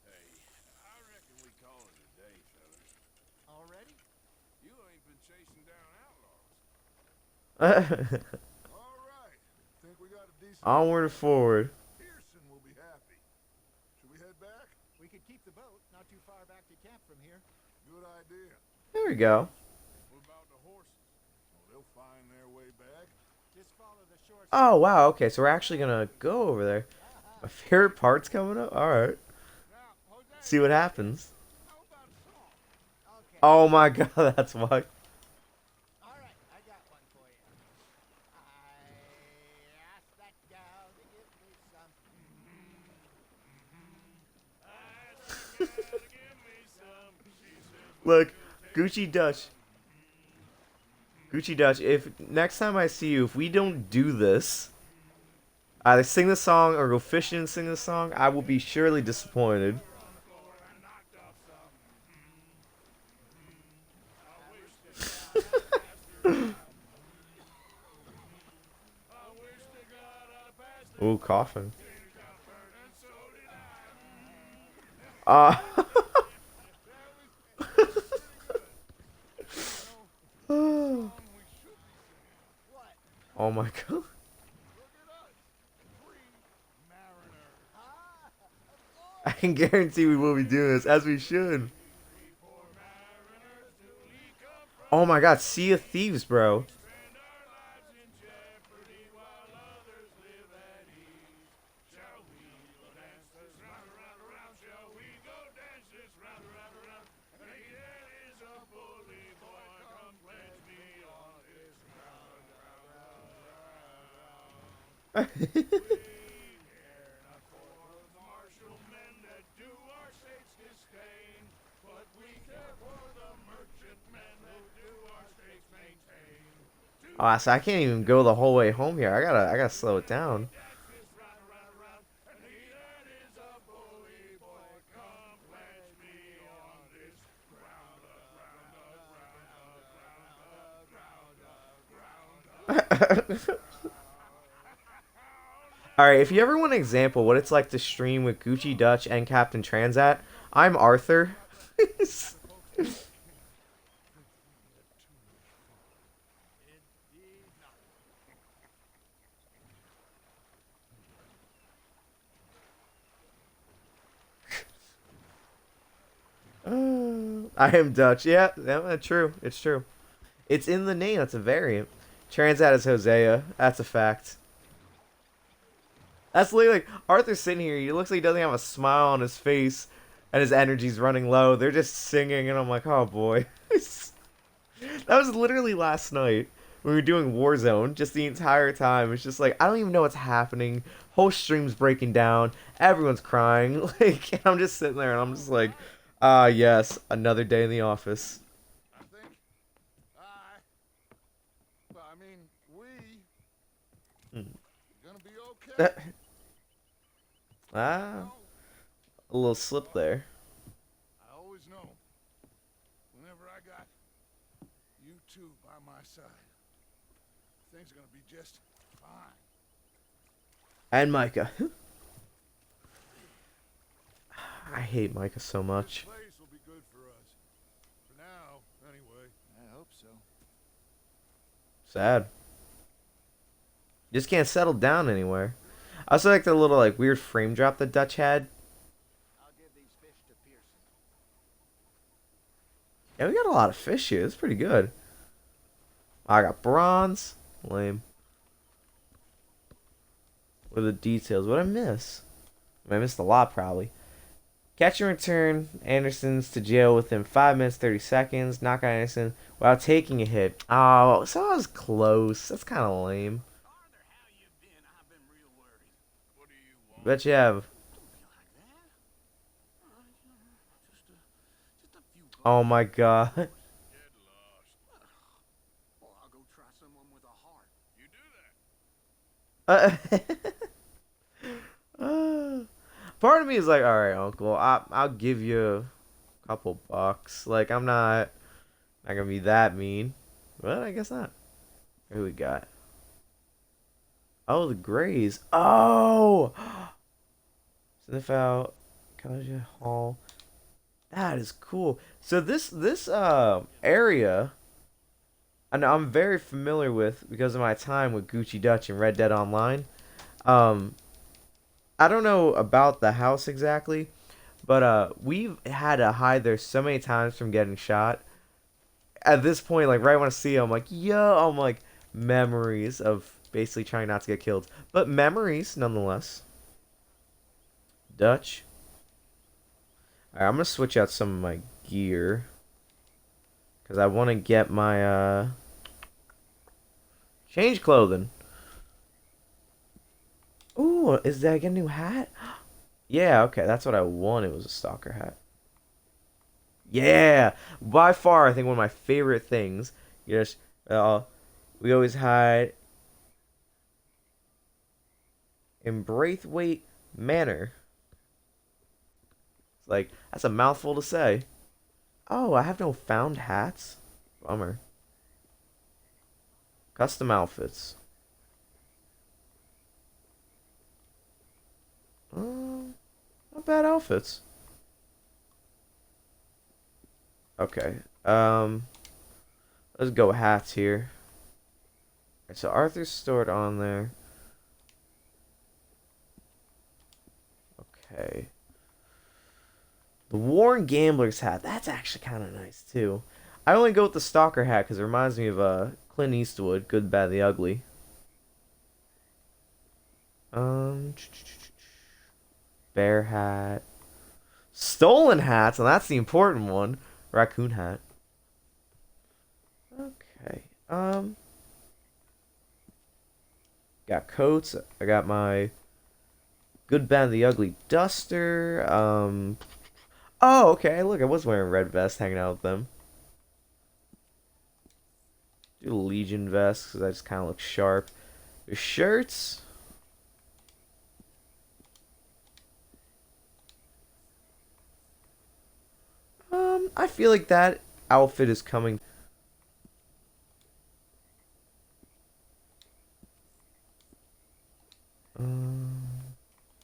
Hey, I reckon we call it a day, fellas. Already? You ain't been chasing down outlaws. All right. Think we got a decent. Onward and forward. Pearson will be happy. Should we head back? We could keep the boat not too far back to camp from here. Good idea. There we go. What about the horses? Well, they'll find their way back. Just follow the shore. Oh, wow. Okay, so we're actually gonna go over there. My favorite part's coming up? Alright. Now, Jose, See what happens. how about a song? Okay. Oh my god, that's why. All right, I got one for you. I asked that gal to give me some. Look, Gucci Dutch. Gucci Dutch, if next time I see you, if we don't do this, either sing the song or go fishing and sing the song, I will be surely disappointed. Ooh, coughing. Uh Oh my god. I can guarantee we will be doing this, as we should. Oh my god, Sea of Thieves, bro. Oh, so I can't even go the whole way home here. I gotta slow it down. Alright, if you ever want an example what it's like to stream with Gucci Dutch and Captain Transat, I'm Arthur. I am Dutch. Yeah, true. It's true. It's in the name. That's a variant. Transat is Hosea. That's a fact. That's literally like Arthur's sitting here. He looks like he doesn't have a smile on his face, and his energy's running low. They're just singing, and I'm like, oh boy. That was literally last night. when we were doing Warzone, just the entire time. It's just like I don't even know what's happening. Whole stream's breaking down. Everyone's crying. Like, and I'm just sitting there and I'm just like, ah, yes, another day in the office. I think well, I mean, we gonna be okay. Ah, No, a little slip there. I always know. Whenever I got you two by my side, things are gonna be just fine. And Micah. I hate Micah so much. This place will be good for us. For now, anyway. I hope so. Sad. Just can't settle down anywhere. I also like the little like weird frame drop that Dutch had. I'll give these fish to Pearson. Yeah, we got a lot of fish here. It's pretty good. I got bronze. Lame. What are the details? What did I miss? I missed a lot, probably. Catch and return Anderson's to jail within 5 minutes 30 seconds. Knock out Anderson without taking a hit. Oh, so I was close. That's kind of lame. Arthur, how you been? I've been real worried. What do you want? Bet you have. Don't be like that. Just a few bucks. Oh my god. Get lost. Well, I'll go try someone with a heart. You do that. Part of me is like, all right, Uncle, I'll give you a couple bucks. Like, I'm not gonna be that mean, but I guess not. Who we got? Oh, the Grays. Oh, sniff out, College Hall. That is cool. So this area, and I'm very familiar with because of my time with Gucci Dutch and Red Dead Online. I don't know about the house exactly, but we've had to hide there so many times from getting shot. At this point, like right when I see it, I'm like, yo, I'm like memories of basically trying not to get killed, but memories nonetheless. Dutch. Alright, I'm gonna switch out some of my gear because I want to get my change clothing. Ooh, is that a new hat? Yeah, okay, that's what I wanted was a stalker hat. Yeah, by far I think one of my favorite things. Yes, we always hide in Braithwaite Manor. It's like that's a mouthful to say. Oh, I have no found hats. Bummer. Custom outfits. Not bad outfits. Okay. Let's go hats here. Alright, so Arthur's stored on there. Okay. The Warren Gambler's hat. That's actually kind of nice too. I only go with the Stalker hat because it reminds me of Clint Eastwood, Good, Bad, the Ugly. Bear hat. Stolen hats, and that's the important one. Raccoon hat. Okay. Got coats. I got my Good, Bad, the Ugly duster. Oh, okay. Look, I was wearing red vest, hanging out with them. Do the Legion vest because I just kind of look sharp. The shirts. I feel like that outfit is coming.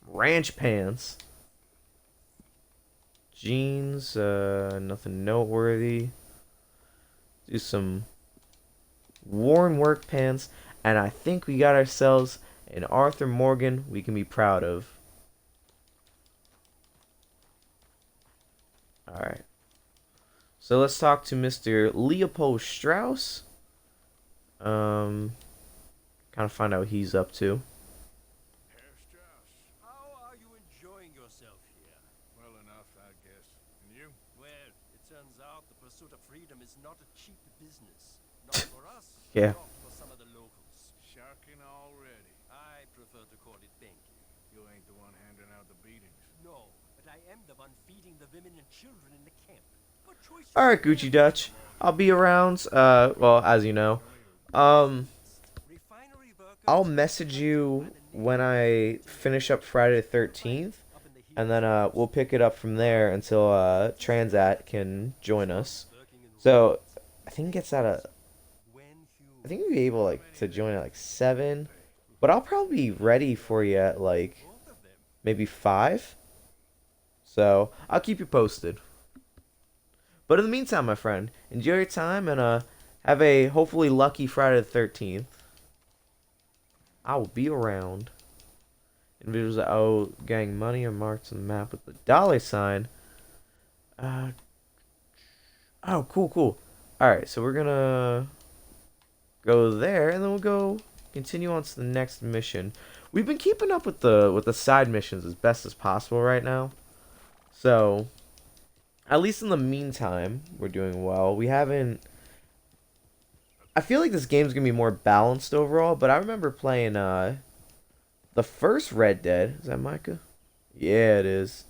Ranch pants. Jeans, nothing noteworthy. Do some worn work pants. And I think we got ourselves an Arthur Morgan we can be proud of. Alright. So let's talk to Mr. Leopold Strauss. Kind of find out what he's up to. Herr Strauss. How are you enjoying yourself here? Well enough, I guess. And you? Well, it turns out the pursuit of freedom is not a cheap business. Not for us. Yeah. Not for some of the locals. Sharking already. I prefer to call it banking. You ain't the one handing out the beatings. No, but I am the one feeding the women and children in the camp. For choice. All right, Gucci Dutch. I'll be around. Well, as you know, Refinery workers I'll message you when I finish up Friday the 13th, up in the hills and then we'll pick it up from there until Transat can join us. working in So I think it gets out of. when I think we'll be able to join at like 7, but I'll probably be ready for you at like both of them. maybe 5. So I'll keep you posted. But in the meantime, my friend, enjoy your time and have a hopefully lucky Friday the 13th. I will be around. Individuals that owe gang money are marked on the map with the $sign. Oh, cool. Alright, so we're gonna go there, and then we'll go continue on to the next mission. We've been keeping up with the side missions as best as possible right now. So, at least in the meantime, we're doing well. We haven't... I feel like this game's gonna be more balanced overall, but I remember playing the first Red Dead. Is that Micah? Yeah, it is.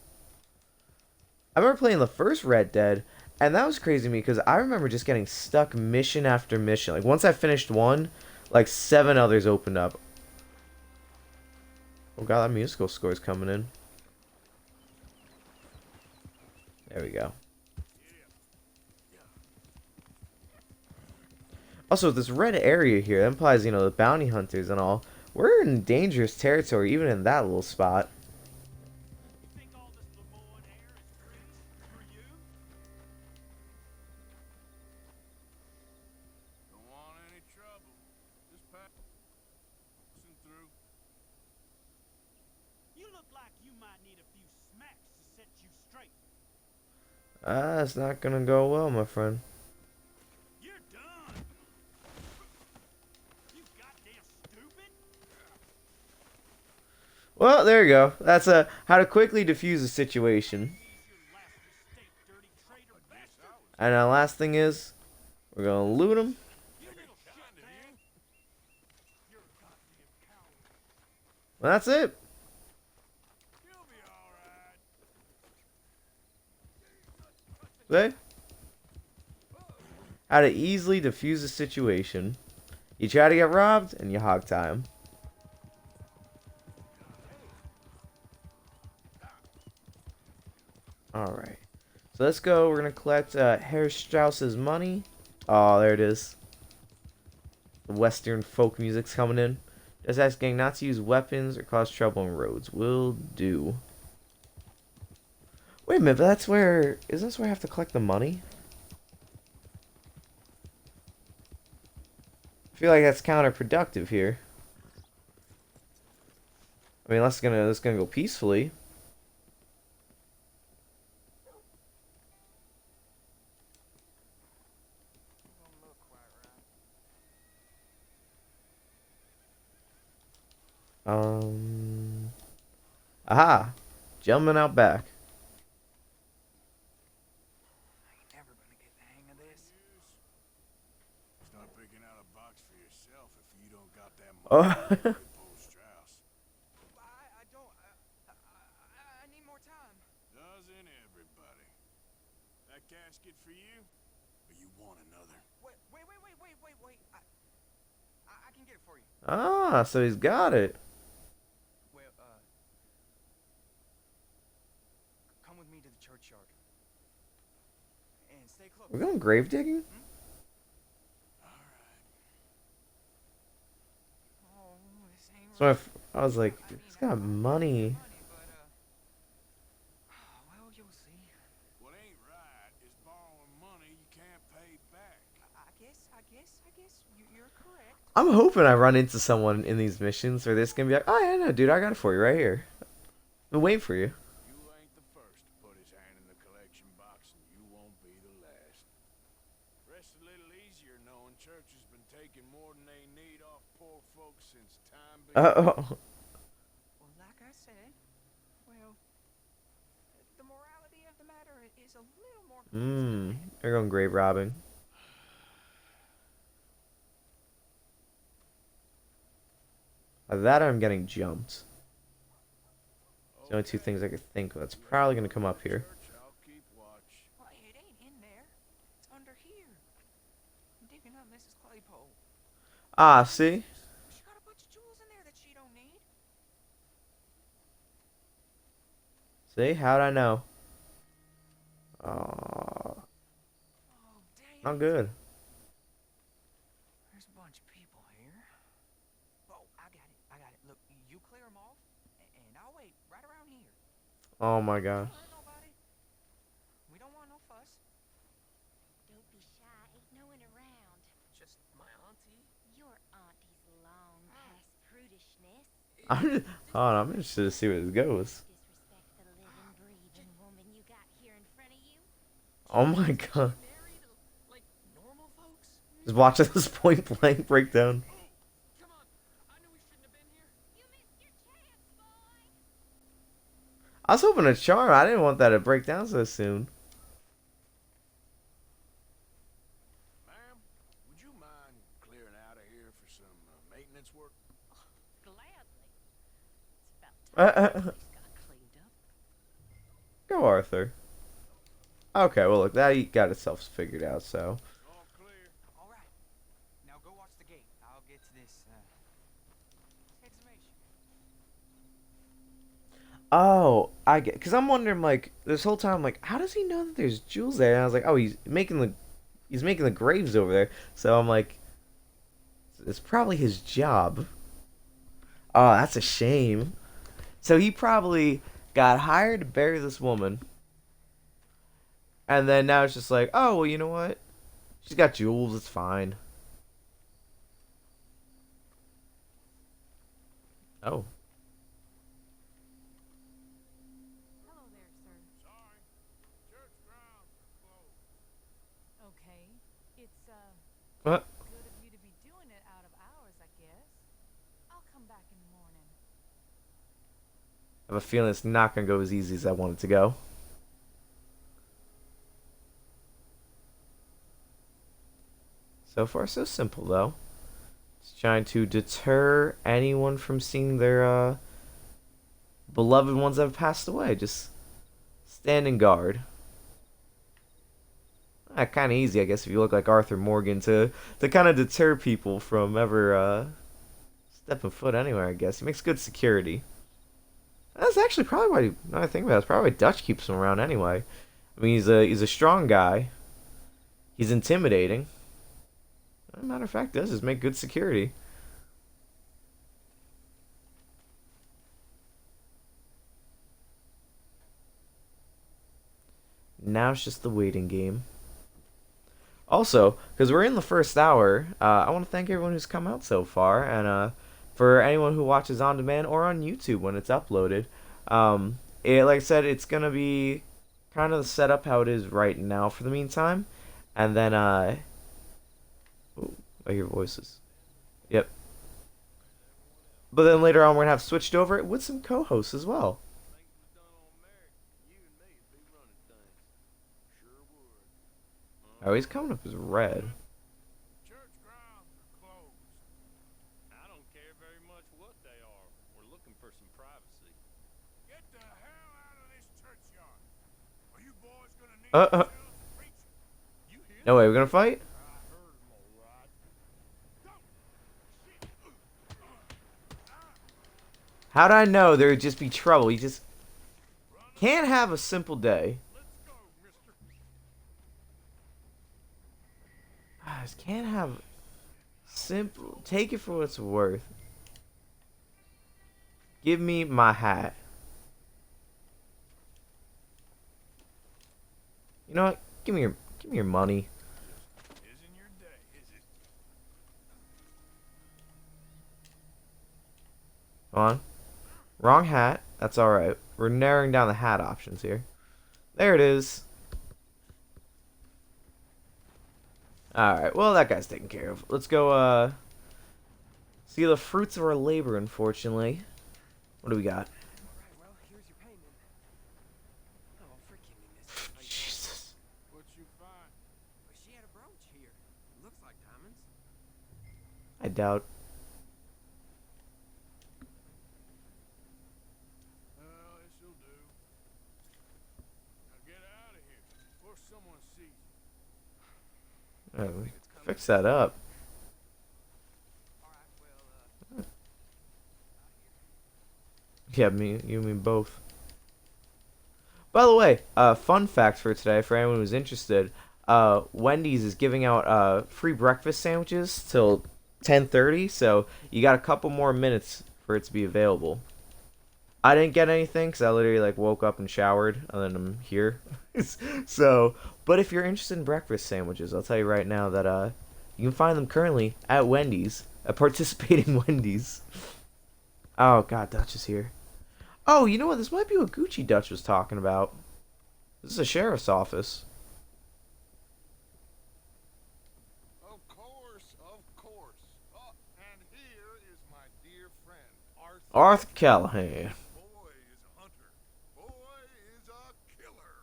I remember playing the first Red Dead, and that was crazy to me because I remember just getting stuck mission after mission. Like once I finished one, like 7 others opened up. Oh god, that musical score's coming in. There we go. Also, this red area here, that implies, you know, the bounty hunters and all. We're in dangerous territory, even in that little spot. Think all this Lemoyne air is rich for you? Don't want any trouble. Just passing through. You look like you might need a few smacks to set you straight. It's not gonna go well, my friend. You're done. You goddamn stupid. Well, there you go. That's how to quickly defuse a situation. He's your last mistake, dirty traitor bastard. And the last thing is, we're gonna loot them. You little shitbag. You're a goddamn coward. Well, that's it. You'll be alright. See? How to easily defuse a situation. You try to get robbed, and you hog tie 'em. Alright. So let's go. We're going to collect Herr Strauss's money. Oh, there it is. The Western folk music's coming in. Just ask gang not to use weapons or cause trouble on roads. Will do. Wait a minute, but that's where... Isn't this where I have to collect the money? I feel like that's counterproductive here. I mean, that's gonna go peacefully. Aha! Gentleman out back. Never gonna get the hang of this. Start picking out a box for yourself if you don't got that Oh. money. Paul Strauss. I don't. I need more time. Doesn't everybody? That casket for you? Or you want another? Wait. I can get it for you. Ah, so he's got it. Well, come with me to the churchyard. And stay close. We're going grave digging? Oh, this ain't So right. I was like, he's got money. Well, you'll see. What ain't right is borrowing money you can't pay back. I guess you're correct. I'm hoping I run into someone in these missions where they're just gonna be like, oh yeah, no, dude, I got it for you right here. I've been waiting for you. You ain't the first to put his hand in the collection box, and you won't be the last. Rest a little easier knowing church has been taking more than they need off poor folks since time began. Oh. Well, like I said, the morality of the matter is a little more. They're going grave robbing. Either that or I'm getting jumped. It's the only two things I could think of. That's probably gonna come up here. Church, I'll keep watch. Well, it ain't in there. It's under here. I'm digging up Mrs. Claypole. Ah, see? She got a bunch of jewels in there that she don't need. See? How'd I know? Oh, Oh, damn. not good. There's a bunch of people here. Oh, I got it. I got it. Look, you clear them off, and I'll wait right around here. Oh my god. Don't hurt nobody. We don't want no fuss. Don't be shy, ain't no one around. Just my auntie. Your auntie's long past prudishness. Hold on, I'm interested to see where this goes. Disrespect the living, breathing woman you got here in front of you. Oh my god. Married like normal folks? Just watching this point blank breakdown. Come on. I knew we shouldn't have been here. You missed your chance, boy. I was hoping to charm. I didn't want that to break down so soon. Ma'am, would you mind clearing out of here for some maintenance work? Gladly. It's about time Uh, the place got cleaned up. Go, Arthur. Okay, well, look, that got itself figured out, so. All clear. All right. Now go watch the gate. I'll get to this exhumation. Oh, I get. Because I'm wondering, like, this whole time, like, how does he know that there's jewels there? And I was like, oh, he's making the graves over there. So I'm like, it's probably his job. Oh, that's a shame. So he probably got hired to bury this woman. And then now it's just like, oh, well, you know what? She's got jewels, it's fine. Oh. Hello there, sir. Sorry. Church grounds are closed. Okay. It's, What? good of you to be doing it out of hours, I guess. I'll come back in the morning. I have a feeling it's not going to go as easy as I want it to go. So far, so simple, though. It's trying to deter anyone from seeing their beloved ones that have passed away. Just standing guard. Kind of easy, I guess, if you look like Arthur Morgan, to kind of deter people from ever stepping foot anywhere, I guess. He makes good security. That's actually probably why, now that I think about it, it's probably why Dutch keeps him around anyway. I mean, he's a strong guy. He's intimidating. As a matter of fact, does is make good security. Now it's just the waiting game. Also, because we're in the first hour, I want to thank everyone who's come out so far, and for anyone who watches on demand or on YouTube when it's uploaded. Like I said, it's gonna be kind of set up how it is right now for the meantime, and then ooh, I hear voices. Yep. But then later on, we're gonna have switched over it with some co-hosts as well. Think it was done on America. You and me would be running things. Sure would. Oh, he's coming up as red. Church grounds are closed. I don't care very much what they are. We're looking for some privacy. Get the hell out of this churchyard. Are you boys gonna need Uh, uh. yourselves preaching? You hear No way, we're gonna fight? I heard him all right. Go! Shit! How'd I know there would just be trouble? You just can't have a simple day. Let's go, mister. I just can't have simple. Take it for what it's worth. Give me my hat. You know what? Give me your money. Isn't your day, is it? Come on. Wrong hat. That's alright. We're narrowing down the hat options here. There it is. Alright, well that guy's taken care of. Let's go see the fruits of our labor, unfortunately. What do we got? All right, well, here's your payment. Oh, forgive me, Miss Claypole. Jesus. What you find? Well, she had a brooch here. Looks like diamonds. I doubt. someone sees Oh, fix that up. All right, well, Yeah, me, you, and me both. By the way, fun fact for today, for anyone who's interested, Wendy's is giving out free breakfast sandwiches till 10:30, so you got a couple more minutes for it to be available. I didn't get anything because I literally like woke up and showered, and then I'm here. So, but if you're interested in breakfast sandwiches, I'll tell you right now that you can find them currently at Wendy's, at participating Wendy's. Oh God, Dutch is here. Oh, you know what? This might be what Gucci Dutch was talking about. This is a sheriff's office. Of course, of course. Oh, and here is my dear friend, Arthur. Arthur Callahan. Boy is a hunter. Boy is a killer.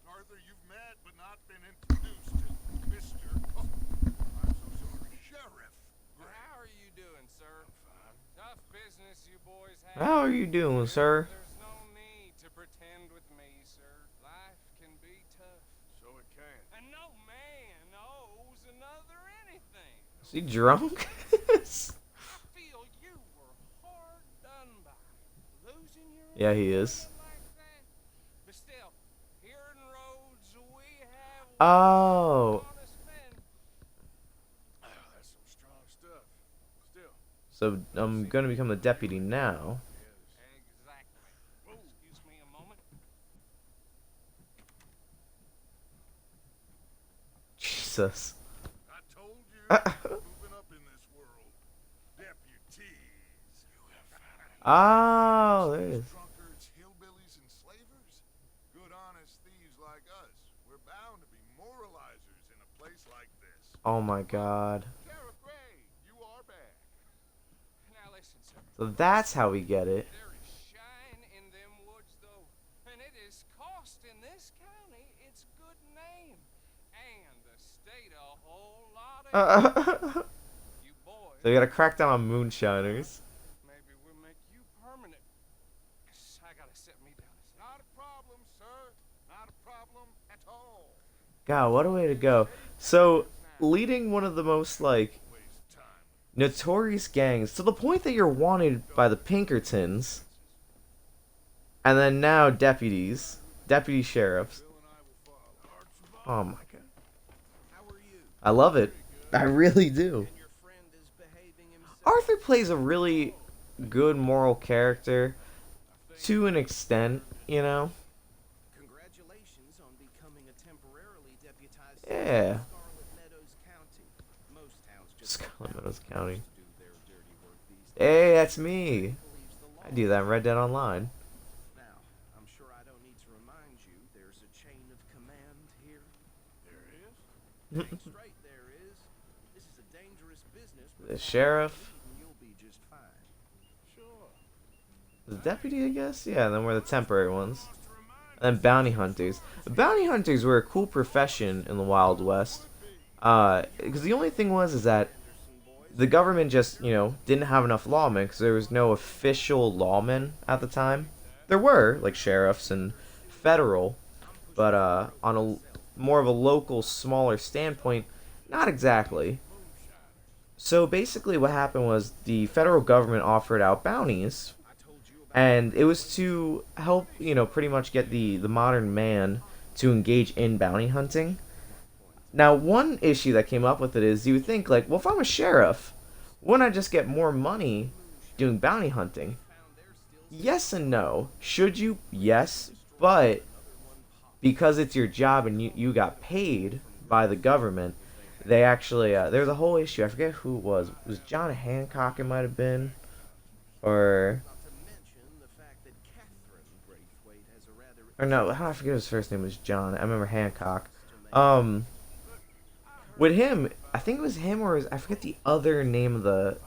Arthur, you've met but not been introduced to Mr. Oh, I'm so sorry. Sheriff Gray. How are you doing, sir? Fine. Tough business you boys have. How are you doing, sir? There's no need to pretend with me, sir. Life can be tough. So it can. And no man owes another anything. Is he drunk? I feel you were hard done by. Losing your Yeah, he is. man like that. But still, here in Rhodes, we have Oh. honest men. Ah, that's some strong stuff. Still. So I'm gonna become the deputy now. Exactly. Excuse me a moment. Jesus. I told you. Moving up in this world. Deputies. You have found Oh, there it is. drunkards, hillbillies, and slavers? Good honest thieves like us. We're bound to be moralizers in a place like this. Oh my God. Sheriff Gray, you are back. Now listen, sir. So that's how we get it. There is shine in them woods, though, and it is costing this county its good name and the state a whole lot of you boys. So we gotta crack down on moonshiners. Maybe we'll make you permanent. 'Cause I gotta sit me down. Not a problem, sir. Not a problem at all. God, what a way to go. So, leading one of the most, like, Waste time. notorious gangs to the point that you're wanted by the Pinkertons. And then now deputies. Deputy sheriffs. Bill and I will follow. Oh my God. How are you? I love it. I really do. And your friend is behaving himself. Arthur plays a really good moral character to an extent, you know? Congratulations on becoming a temporarily deputized Yeah. Scarlet Meadows County. Most towns just Scarlet Meadows County. do their dirty work these days. Hey, that's me. Believes the law. I do that in Red Dead Online. Now, I'm sure I don't need to remind you there's a chain of command here. There is? Dang straight there is. This is a dangerous business. but The follow sheriff. me and you'll be just fine. Sure. The deputy, I guess? Yeah, and then we're the temporary ones. And then bounty hunters. Bounty hunters were a cool profession in the Wild West. Because the only thing was is that the government just, you know, didn't have enough lawmen because there was no official lawmen at the time. There were, like sheriffs and federal, but on a more of a local, smaller standpoint, not exactly. So basically what happened was the federal government offered out bounties, and it was to help, you know, pretty much get the modern man to engage in bounty hunting. Now, one issue that came up with it is you would think, like, well, if I'm a sheriff, wouldn't I just get more money doing bounty hunting? Yes and no. Should you? Yes. But because it's your job and you got paid by the government, they actually, there's a whole issue. I forget who it was. Was John Hancock it might have been? Or... Not to mention the fact that Catherine Braithwaite has a rather Or no, I forget his first name was John. I remember Hancock. With him, I think it was him or I forget the other name of the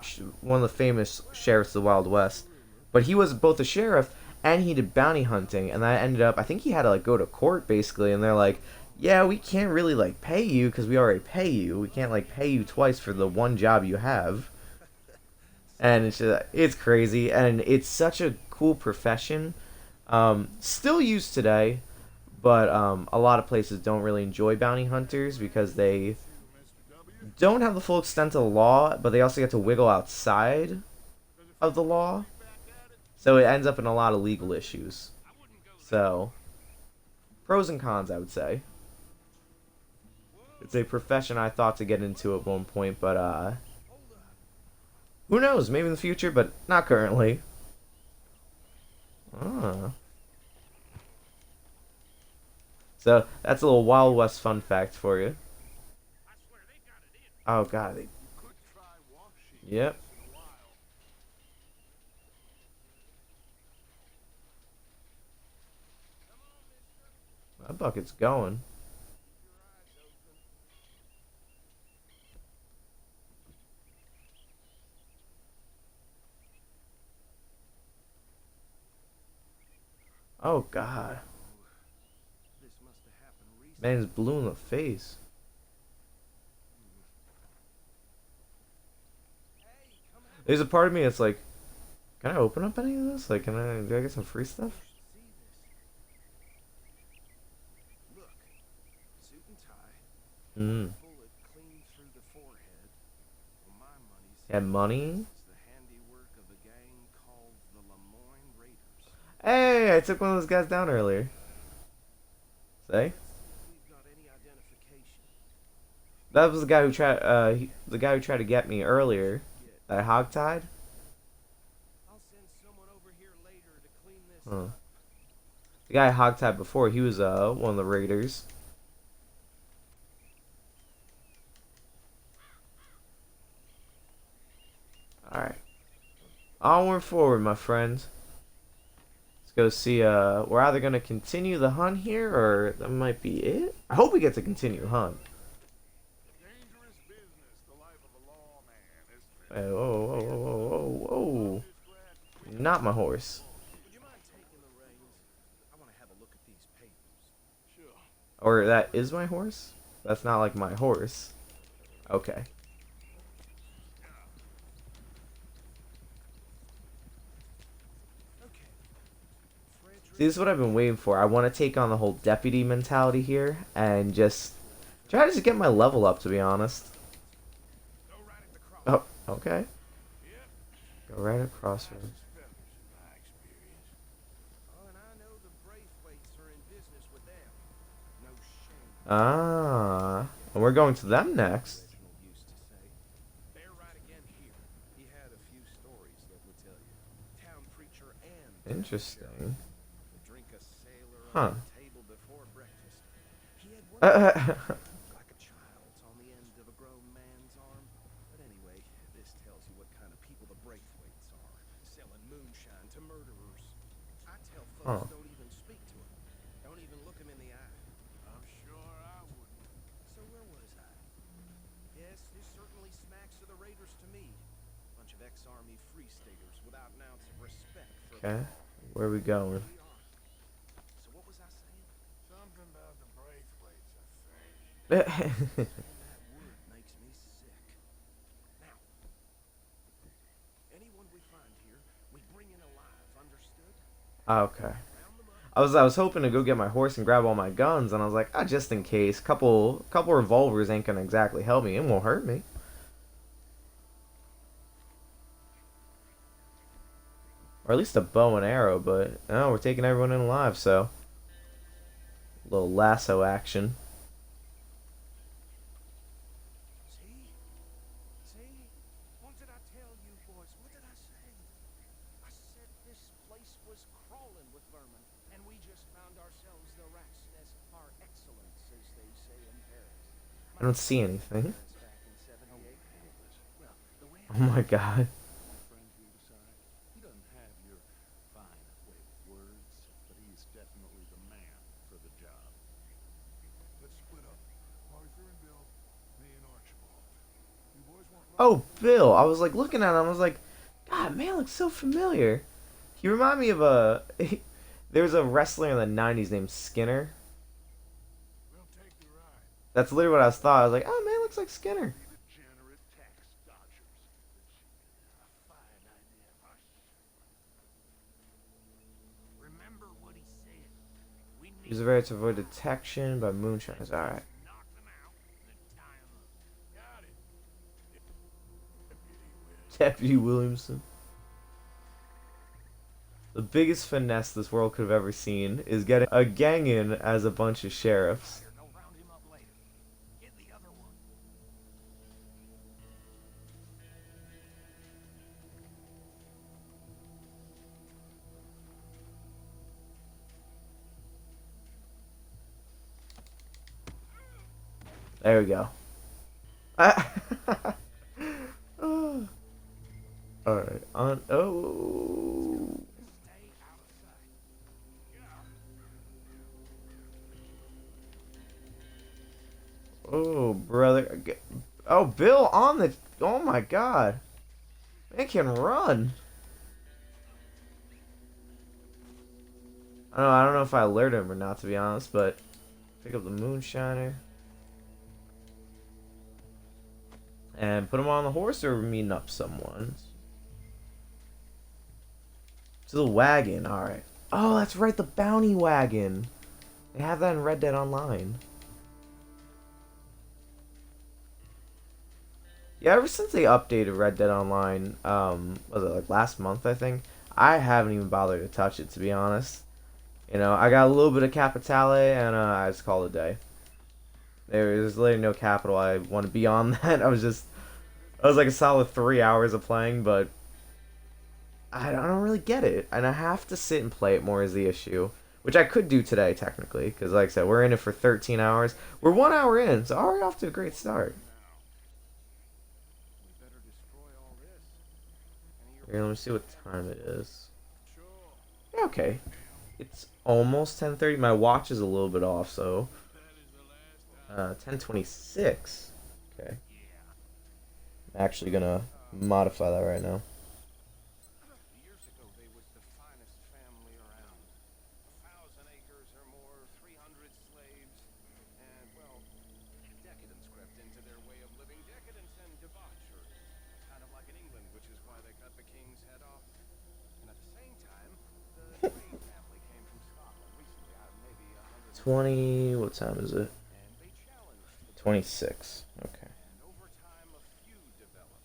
one of the famous sheriffs of the Wild West. But he was both a sheriff and he did bounty hunting, and that ended up, I think he had to like go to court basically, and they're like, yeah, we can't really like pay you because we already pay you. We can't like pay you twice for the one job you have. And it's crazy, and it's such a cool profession. Still used today, but a lot of places don't really enjoy bounty hunters because they don't have the full extent of the law, but they also get to wiggle outside of the law. So it ends up in a lot of legal issues. So, pros and cons, I would say. It's a profession I thought to get into at one point, but who knows? Maybe in the future, but not currently. Ah. So that's a little Wild West fun fact for you. Oh god. Yep. That bucket's going. Oh god. Man's blue in the face. There's a part of me that's like, can I open up any of this? Like, do I get some free stuff? Look, suit and tie. Hmm. Bullet clean through the forehead. Well, my money's Had money? it's the handiwork of a gang called the Lemoyne Raiders. Hey, I took one of those guys down earlier. Say? We've got any identification. That was the guy who tried to get me earlier. That hogtied? I'll send someone over here later to clean this Huh. up. The guy I hogtied before, he was one of the raiders. Alright. Onward forward, my friends. Let's go see, we're either gonna continue the hunt here, or that might be it. I hope we get to continue the hunt. Dangerous business, the life of a lawman, isn't it? Hey, whoa, whoa, whoa, whoa, whoa, whoa. Not my horse. Would you mind taking the reins? I want to have a look at these papers. Sure. Or that is my horse? That's not like my horse. Okay. Okay. See, this is what I've been waiting for. I want to take on the whole deputy mentality here and just try to just get my level up, to be honest. Go right at the cross. Oh, okay. Yep. Go right across from. Feathers, in my experience. Oh, and I know the Braithwaites are in business with them. No shame. Ah. And we're going to them next. Reginald used to say. Bear right again here. He had a few stories, let me tell you. Town preacher and Interesting. would drink a sailor Huh. on the table before breakfast. He had one like a child's on the end of a grown man's arm. But anyway, this tells you what kind of people the Braithwaites are. Selling moonshine to murderers. I tell folks Huh. don't even speak to him. Don't even look him in the eye. I'm sure I wouldn't. So where was I? Yes, this certainly smacks of the Raiders to me. Bunch of ex-army free staters without an ounce of respect for Okay. Where are we going? we are. So what was I saying? Something about the Braithwaites, I think. Saying that word makes me sick. Now, anyone we find here, we bring in alive, understood? Okay. Round them up. I was hoping to go get my horse and grab all my guns, and I was like, ah, just in case. Couple revolvers ain't gonna exactly help me. It won't hurt me. Or at least a bow and arrow, but no, we're taking everyone in alive, so a little lasso action. See? See? What did I tell you boys? What did I say? I said this place was crawling with vermin, and we just found ourselves the rat's nest par excellence, as they say in Paris. I don't see anything. That's back in 78. Well, the way Oh my god. My friend here decide. He doesn't have your fine way with words, but he's definitely the man for the job. Let's split up. Arthur and Bill, me and Archibald. You boys want Oh, Bill. I was like looking at him. I was like, God, man, looks so familiar. He reminded me of a. There was a wrestler in the '90s named Skinner. We'll take the ride. That's literally what I was thought. I was like, oh man, looks like Skinner. Degenerate tax dodgers. A fine idea. Remember what he said. We Use the radar to avoid detection by moonshiners. Alright. Knock them out, then tie them up. Got it. Deputy Williamson. The biggest finesse this world could have ever seen is getting a gang in as a bunch of sheriffs. Here, no, round him up later. Get the other one. There we go. Alright, on. Oh. Stay out of sight. Oh, brother. Oh, Bill on the. Oh my god. Man can run. I don't know if I alerted him or not, to be honest, but pick up the moonshiner. And put him on the horse, or we're meeting up someone. To the wagon, alright. Oh, that's right, the bounty wagon. They have that in Red Dead Online. Yeah, ever since they updated Red Dead Online, was it like last month, I think? I haven't even bothered to touch it, to be honest. You know, I got a little bit of Capitale, and I just called it a day. There's literally no capital I want to be on that. I was like a solid 3 hours of playing, but I don't really get it. And I have to sit and play it more is the issue. Which I could do today, technically, because like I said, we're in it for 13 hours. We're 1 hour in, so already off to a great start. We better destroy all this. Here, let me see what time it is. Sure. Yeah, okay. It's almost 10:30. My watch is a little bit off, so 10:26. Okay. I'm actually gonna modify that right now. Years ago, they was the finest family around. 1,000 acres or more, 300 slaves, and, well, decadence crept into their way of living. Decadence and debauchery. Kind of like in England, which is why they cut the king's head off. And at the same time, the Grey family came from Scotland recently, maybe 100. 20. What time is it? And they challenged the 26. Okay. and over time a feud developed.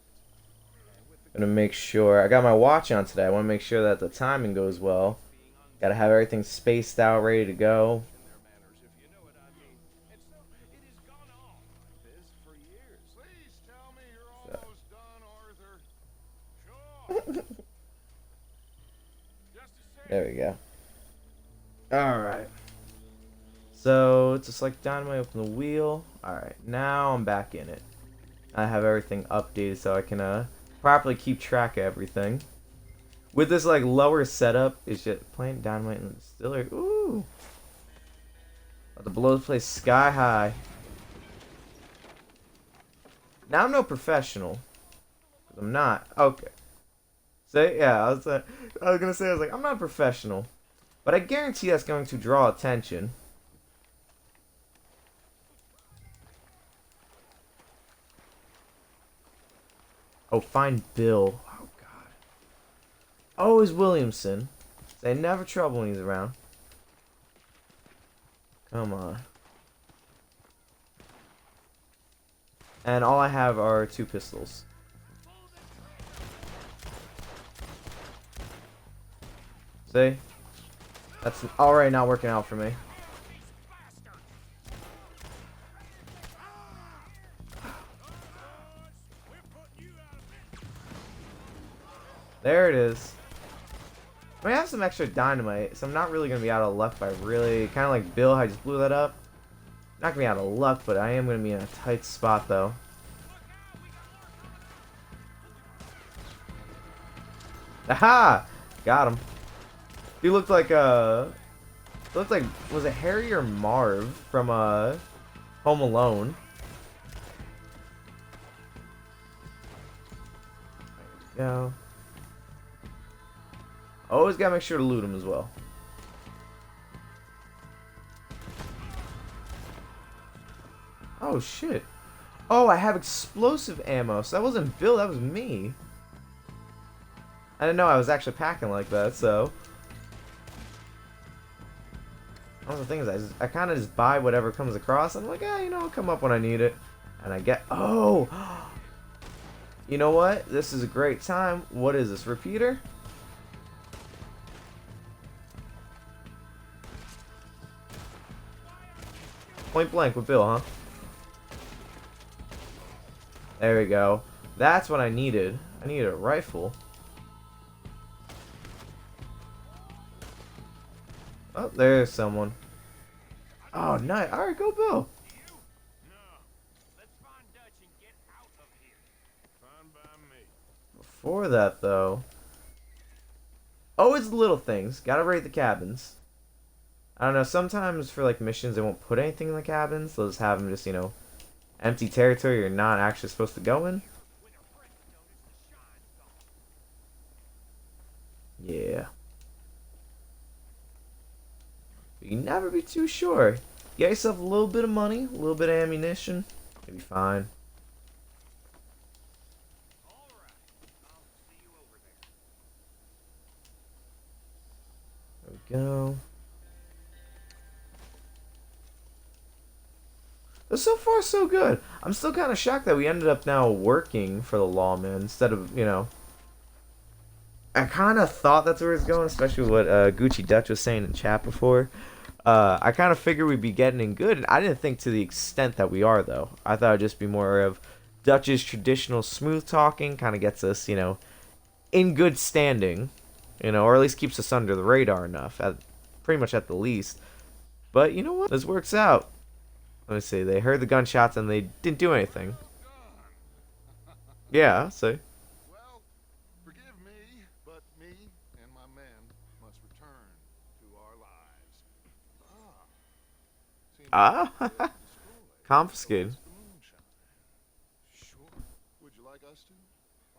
And with the Gonna make sure I got my watch on today. I want to make sure that the timing goes well. being Gotta have everything spaced out, ready to go. in their manners, if you know what I mean. And so it has gone on like this for years. Please tell me you're almost done, Arthur. Sure. Just a second. There we go. Alright. So, just like Dynamite, open the wheel. Alright, now I'm back in it. I have everything updated so I can properly keep track of everything. With this like lower setup, it's just playing Dynamite in the distillery. Ooh. About to blow the place sky high. Now I'm no professional. 'Cause I'm not. Okay. Say, yeah, I was gonna say, I was like, I'm not a professional. But I guarantee that's going to draw attention. Oh, find Bill. Oh, God. Always Williamson. They never trouble when he's around. Come on. And all I have are 2 pistols. See? That's already not working out for me. There it is. I have some extra dynamite, so I'm not really going to be out of luck by really... Kind of like Bill, I just blew that up. Not going to be out of luck, but I am going to be in a tight spot, though. Aha! Got him. He looked like, was it Harry or Marv from, Home Alone? There we go. Always gotta make sure to loot him as well. Oh shit. Oh, I have explosive ammo. So that wasn't Bill, that was me. I didn't know I was actually packing like that, so. One of the things I kind of just buy whatever comes across. I'm like, you know, I'll come up when I need it. And I get, oh! You know what? This is a great time. What is this, repeater? Point blank with Bill, huh? There we go. That's what I needed. I needed a rifle. Oh, there's someone. Oh, nice. Alright, go Bill. Let's find Dutch and get out of here. Fine by me. Before that, though. Oh, it's little things. Gotta raid the cabins. I don't know, sometimes for like missions they won't put anything in the cabins. They'll just have them just, you know, empty territory you're not actually supposed to go in. Yeah. But you can never be too sure. Get yourself a little bit of money, a little bit of ammunition, you'll be fine. There we go. So far, so good. I'm still kind of shocked that we ended up now working for the lawman instead of, you know. I kind of thought that's where it's going, especially what Gucci Dutch was saying in chat before. I kind of figured we'd be getting in good, and I didn't think to the extent that we are, though. I thought it'd just be more of Dutch's traditional smooth talking, kind of gets us, you know, in good standing, you know, or at least keeps us under the radar enough, pretty much at the least. But you know what? This works out. Let me see. They heard the gunshots and they didn't do anything. Yeah, see. Well, forgive me, but me and my men must return to our lives. Ah, confiscated. Sure. Would you like us to?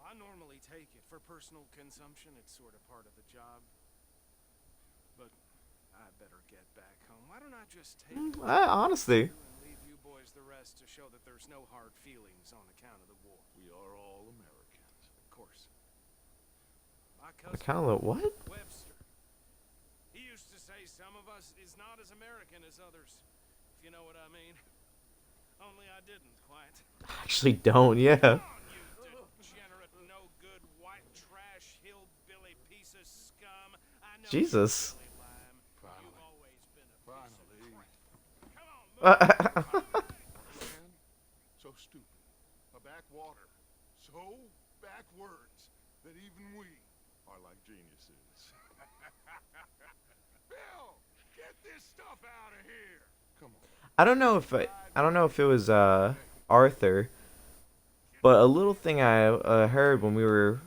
I normally take it for personal consumption. It's sort of part of the job. But I better get back home. Why don't I just take Honestly. and leave you boys the rest to show that there's no hard feelings on account of the war? We are all Americans. Of course. My I cousin kind of what? Webster. He used to say some of us is not as American as others, if you know what I mean. Only I didn't quite. Actually, don't. Yeah. Come on, you degenerate, no good, white trash, hillbilly piece of scum. I know Jesus. you, Billy Lime. You've always been a piece of Finally. crap. Come on, move. Man, so stupid. A backwater. So backwards that even we are like geniuses. Bill, get this stuff out of here. Come on. I don't know if it was Arthur, but a little thing I heard when we were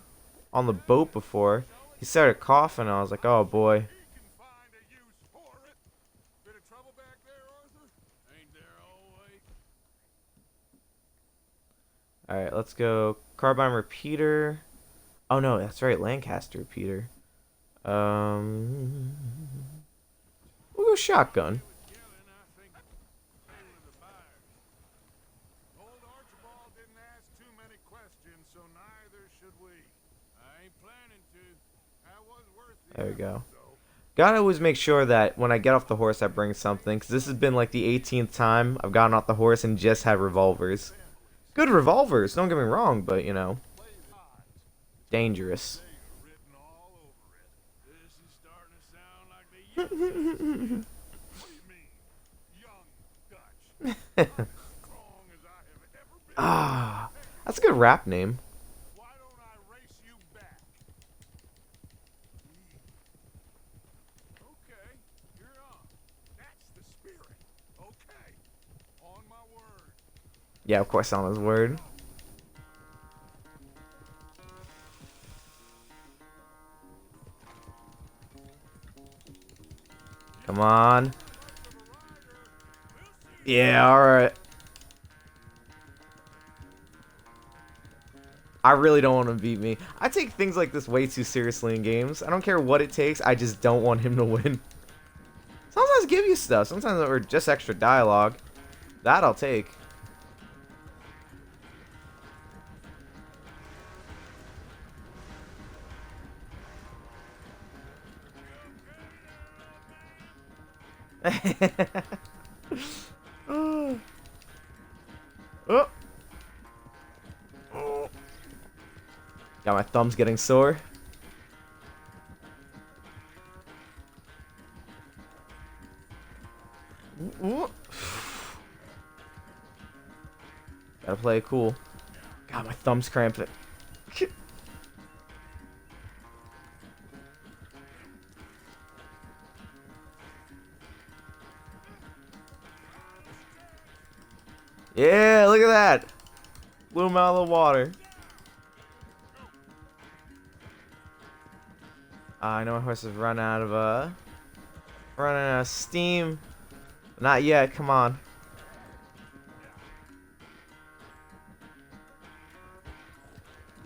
on the boat before, he started coughing. And I was like, oh boy. He can find a use for it. Bit of trouble back there, Arthur? Ain't there always? All right, let's go. Carbine repeater. Oh no, that's right, Lancaster repeater. We'll go shotgun. Yelling, I think they were the buyers. Old Archibald didn't ask too many questions, so neither should we. I ain't planning to. That was worth the There we go. effort, though. Gotta always make sure that when I get off the horse, I bring something, because this has been like the 18th time I've gotten off the horse and just had revolvers. Good revolvers, don't get me wrong, but you know, Play the odds. dangerous. They are written all over it. This is starting to sound like the youth. What do you mean? Young Dutch. I'm strong as I have ever been. Ah, that's a good rap name. Why don't I race you back? Okay, you're on. That's the spirit. Okay, on my word. Yeah, of course, on his word. Come on. Yeah, alright. I really don't want him to beat me. I take things like this way too seriously in games. I don't care what it takes, I just don't want him to win. Sometimes give you stuff, sometimes or just extra dialogue. That I'll take. Oh. Oh. Oh. Got my thumbs getting sore. Ooh. Gotta play it cool. God, my thumb's cramping. Yeah, look at that. Blew him out of the water. I know my horse is running out of steam. Not yet, come on.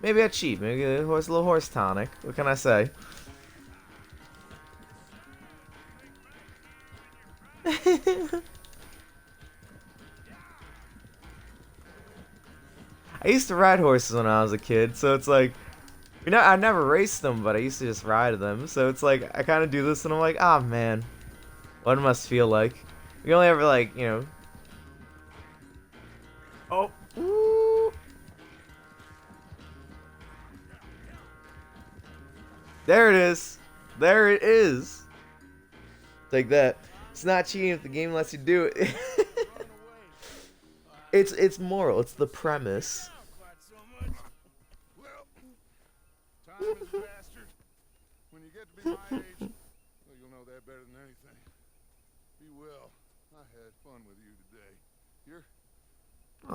Maybe I cheat. Maybe a little horse tonic. What can I say? I used to ride horses when I was a kid, so it's like, you know, I never raced them, but I used to just ride them. So it's like, I kind of do this and I'm like, ah, man, what it must feel like. We only ever, like, you know. Oh, ooh. There it is. There it is. Take that. It's not cheating if the game lets you do it. It's moral. It's the premise. Well, time is a bastard. When you get to be my age, well, you'll know that better than anything. Be well. I had fun with you today. You're.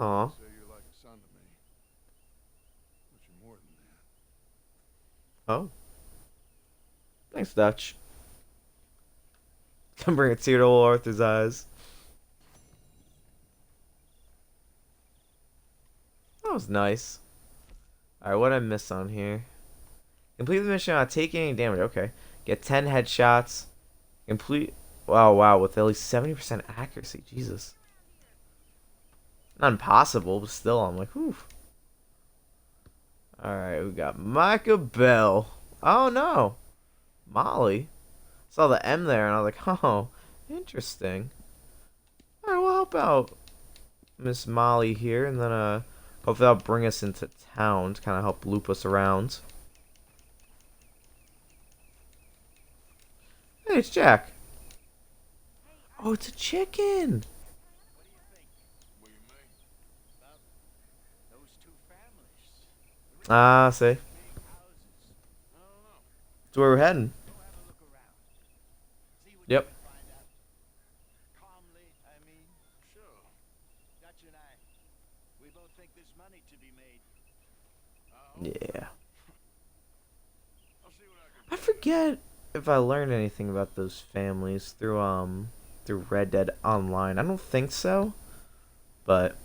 Aw. Say you're like a son to me, but you're more than that. Oh. Thanks, Dutch. Can bring a tear to old Arthur's eyes. That was nice. Alright, what did I miss on here? Complete the mission without taking any damage. Okay. Get 10 headshots. Complete. Wow, with at least 70% accuracy. Jesus. Not impossible, but still, I'm like, whew. Alright, we got Micah Bell. Oh, no. Molly. Saw the M there, and I was like, oh, interesting. Alright, we'll help out Miss Molly here, and then, hopefully that'll bring us into town to kind of help loop us around. Hey, it's Jack. Oh, it's a chicken. What do you mean? Those two families. Ah, see. Big houses. I don't know. That's where we're heading. Go have a look around. See what Yep. you can find out. Calmly, I mean. Sure. Dutch and I, we both think there's money to be made. Yeah. I'll see what I can I forget if I learned anything about those families through Red Dead Online. I don't think so, but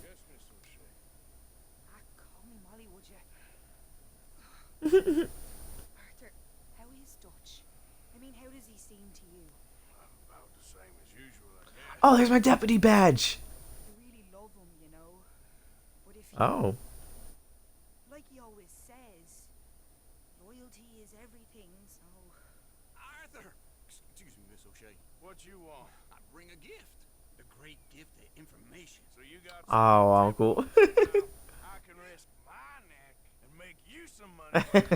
Yes, Miss O'Shea. Ah, call me Molly, would you? Arthur, how is Dutch? I mean, how does he seem to you? About the same as usual, I guess. oh, there's my deputy badge. I really love him, you know. But if you, Oh, like he always says, loyalty is everything, so... Arthur! Excuse me, Miss O'Shea. What you want? I bring a gift. The great gift of information. So you got oh, uncle. I can risk my neck and make you some money. Sound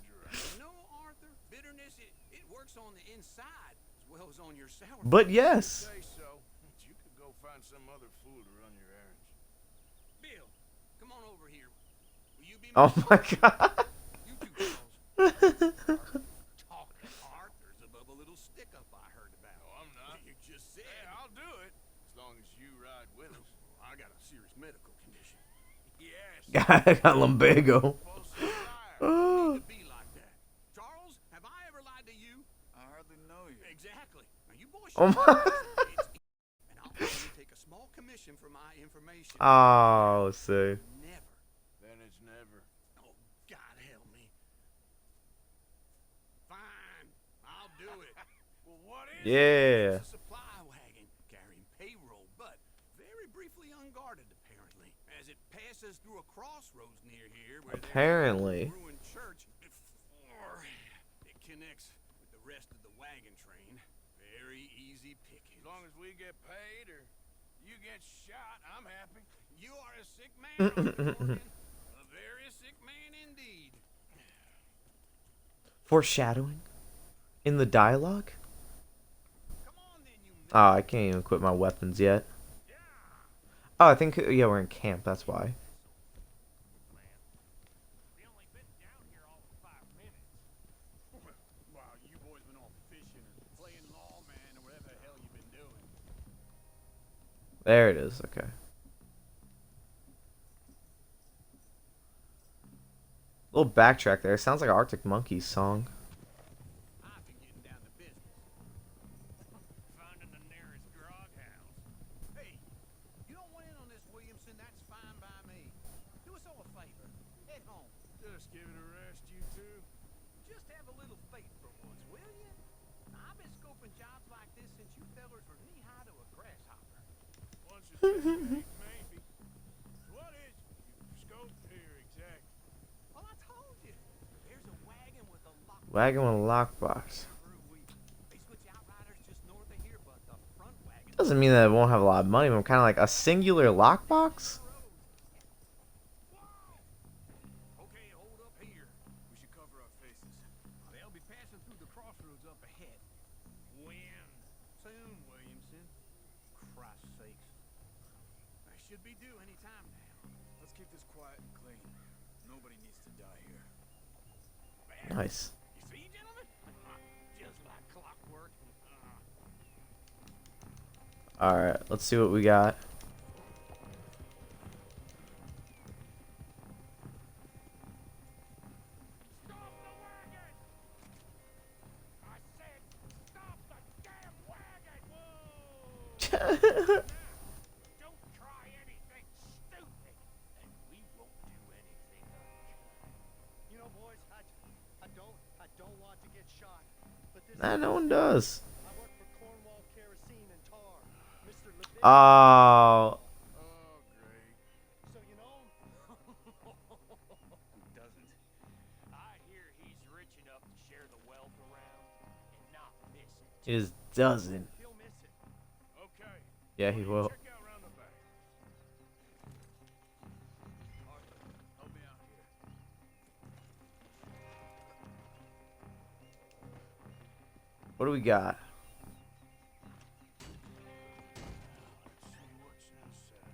you're right. No, Arthur. Bitterness, it works on the inside as well as on your sour. But yes. Say so. But you could go find some other fool to run your errands. Bill, come on over here. Will you be Oh my God. You two girls. Talking Arthur's above a little stick-up I heard about. No, I'm not. You just said. Hey, I'll do it. As long as you ride with us. I got a serious medical condition. Yes. I got lumbago. Close to fire. Oh. To be like that. Charles, have I ever lied to you? I hardly know you. Exactly. Now you boys Oh should my. and I'll probably take a small commission for my information. Oh, see. Never. Then it's never. Oh, God help me. Fine. I'll do it. Well, what is Yeah. It's a supply wagon carrying payroll, but very briefly unguarded, apparently, as it passes through a crossroads near here where Apparently. there's a ruined church before it connects with the rest of the wagon train. Very easy Easy pickings. As long as we get paid or you get shot, I'm happy. You are a sick man, Arthur Morgan. A very sick man indeed. Foreshadowing in the dialogue. Come on then, you Oh, I can't even equip my weapons yet. Oh, I think, yeah, we're in camp, that's why. We only been down here all of 5 minutes. Wow, you boys been off fishing or playing lawman or whatever the hell you've been doing. There it is, okay. Little backtrack there. Sounds like an Arctic Monkeys song. I've been getting down to business. Finding the nearest grog house. Hey, you don't want in on this, Williamson, that's fine by me. Do us all a favor. Head home. Just give it a rest, you two. Just have a little faith for once, will you? I've been scoping jobs like this since you fellers were knee-high to a grasshopper. Once or twice, maybe. What is it you scoped here exactly? Well, I told you. There's a wagon with a lock. Wagon with a lockbox. They switch outriders just north of here, but the front wagon. Doesn't mean that it won't have a lot of money, but I'm kind of like a singular lockbox? Okay, hold up here. We should cover our faces. They'll be passing through the crossroads up ahead. When? Soon, Williamson. Christ's sakes. I should be due any time now. Let's keep this quiet and clean. Nobody needs to die here. Nice. You see, gentlemen? Just like clockwork. Alright, let's see what we got. Stop the wagon! I said, stop the damn wagon! Whoa! Don't try anything stupid, and we won't do anything unkind. You know, boys, I don't want to get shot, but this Nah, no one does. I work for Cornwall Kerosene and Tar. Mr. Levin. Oh, Oh, great. So you know him? Who doesn't? I hear he's rich enough to share the wealth around and not miss it. he just doesn't. He'll miss it. Okay. Yeah, he will. Check out round the back. Arthur, help me out here. What do we got? Let's see what's inside.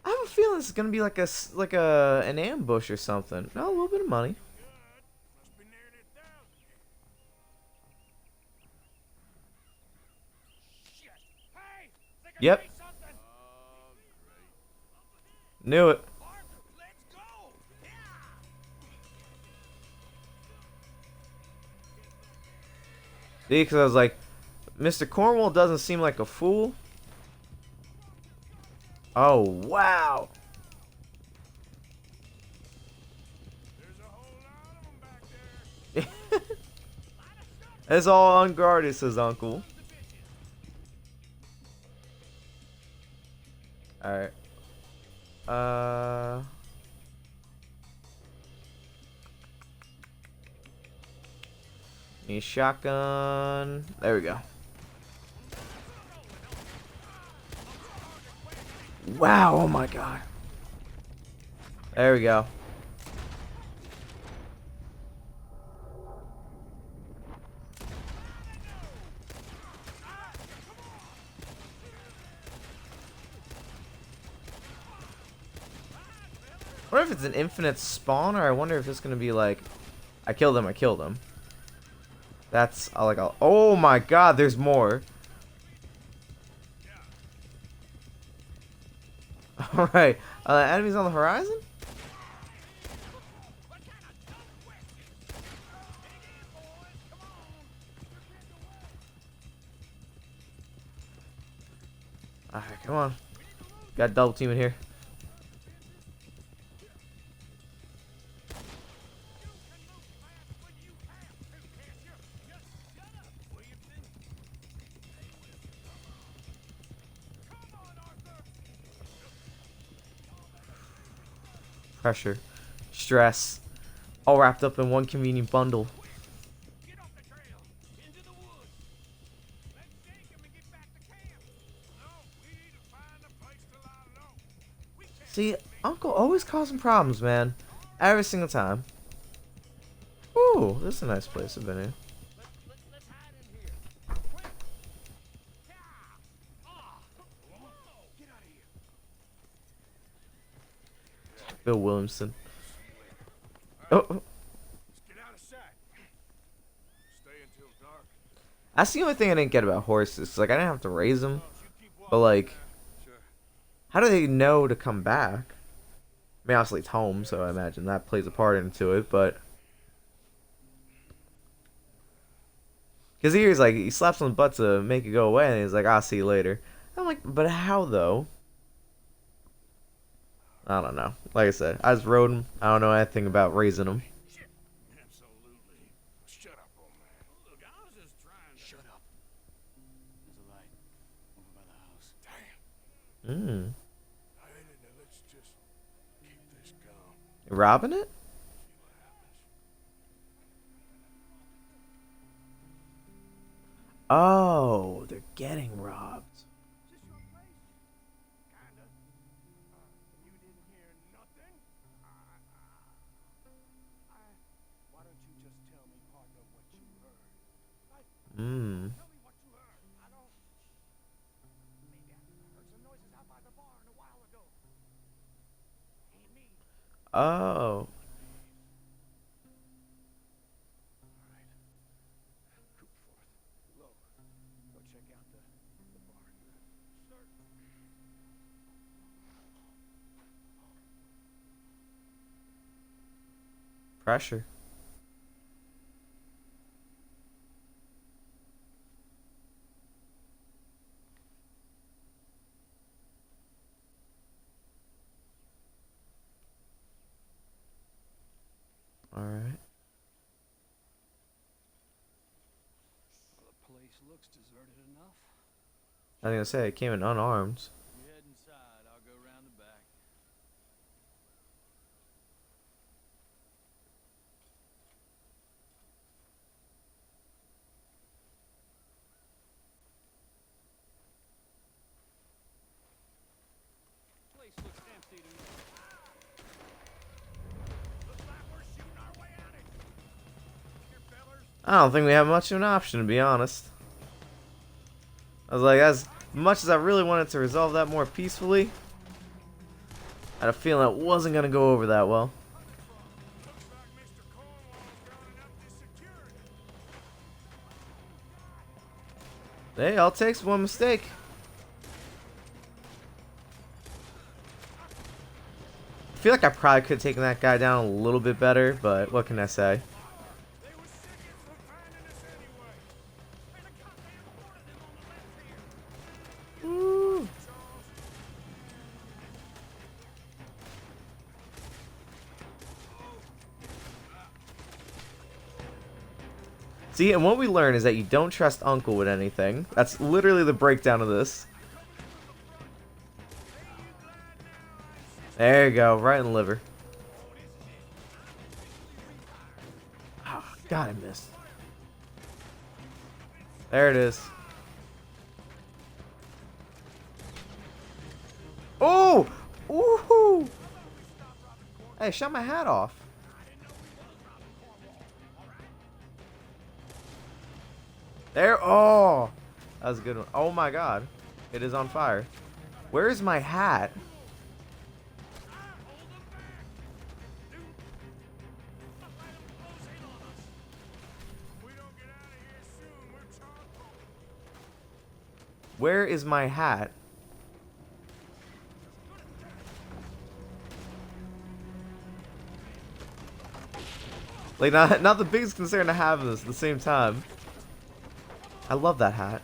I have a feeling this is gonna be like an ambush or something. No, a little bit of money. Good. Must be nearly 1,000 here. Shit! Hey! Think I Yep. see something? Oh, great. Knew it. Arthur, let's go! Yeah! See, because I was like, Mr. Cornwall doesn't seem like a fool. Oh, wow. There's a whole lot of them back there. It's all unguarded, says Uncle. Alright. Need a shotgun. There we go. Wow, oh my god. There we go. I wonder if it's an infinite spawn, or I wonder if it's gonna be like, I killed him, I killed him. That's like, oh my god, there's more. Alright, enemies on the horizon? Alright, come on. Got double team in here. Pressure, stress, all wrapped up in one convenient bundle. Get off the trail! Into the woods! See, Uncle always causing problems, man. Every single time. Ooh, this is a nice place I've been in. Let's hide in here. Quick. Yeah. Get out of here. Bill Williamson. Oh, Let's get out of sight. Stay until dark. that's the only thing I didn't get about horses. Like, I didn't have to raise them. You keep But, like, Sure. how do they know to come back? I mean, obviously it's home, so I imagine that plays a part into it, but... Because he's like, he slaps on the butt to make it go away, and he's like, I'll see you later. I'm like, but how, though? I don't know. Like I said, I just rode him. I don't know anything about raising them. Absolutely. Shut up, old man. Look, I was just trying to... Shut up. There's a light over by the house. Damn. Mm. Let's just keep this calm. Robbing it? See what happens. Oh, they're getting robbed. Is this your place? Kinda. You didn't hear nothing? Why don't you just tell me part of what you heard? Like, Hmm. tell me what you heard. I don't... Maybe I heard some noises out by the barn a while ago. Ain't me. Oh. Look, go check out the barn. Sir. Pressure. Alright. The place looks deserted enough. I was gonna say, it came in unarmed. You head inside, I'll go round the back. Place looks empty to me. Looks like we're shooting our way out of here, fellers. I don't think we have much of an option, to be honest. I was like, as much as I really wanted to resolve that more peacefully, I had a feeling it wasn't gonna go over that well. Looks like Mr. Cornwall's rounding up this security. Hey, all it takes is one mistake. I feel like I probably could have taken that guy down a little bit better, but what can I say? They were sick from finding us anyway. There's a goddamn horde of them on the left here. Woo. See, and what we learn is that you don't trust Uncle with anything. That's literally the breakdown of this. There you go, right in the liver. Oh, God, I missed. There it is. Oh! Woohoo! Hey, shut my hat off. There. Oh! That was a good one. Oh my God. It is on fire. Where is my hat? Where is my hat? Like, not the biggest concern to have this at the same time. I love that hat.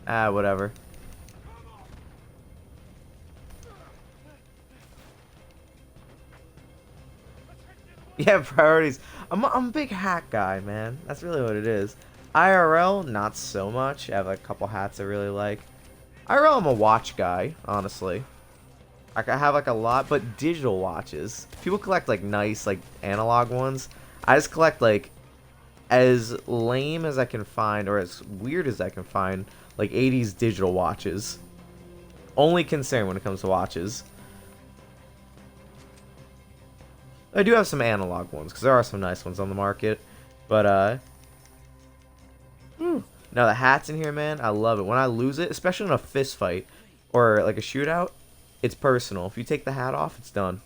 Ah, whatever. Yeah, priorities. I'm a big hat guy, man. That's really what it is. IRL, not so much. I have like, a couple hats I really like. IRL, I'm a watch guy, honestly. Like, I have like a lot, but digital watches. People collect like nice, like analog ones. I just collect like as lame as I can find, or as weird as I can find, like 80s digital watches. Only concern when it comes to watches. I do have some analog ones, because there are some nice ones on the market. But, now the hat's in here, man. I love it. When I lose it, especially in a fist fight or like a shootout, it's personal. If you take the hat off, it's done.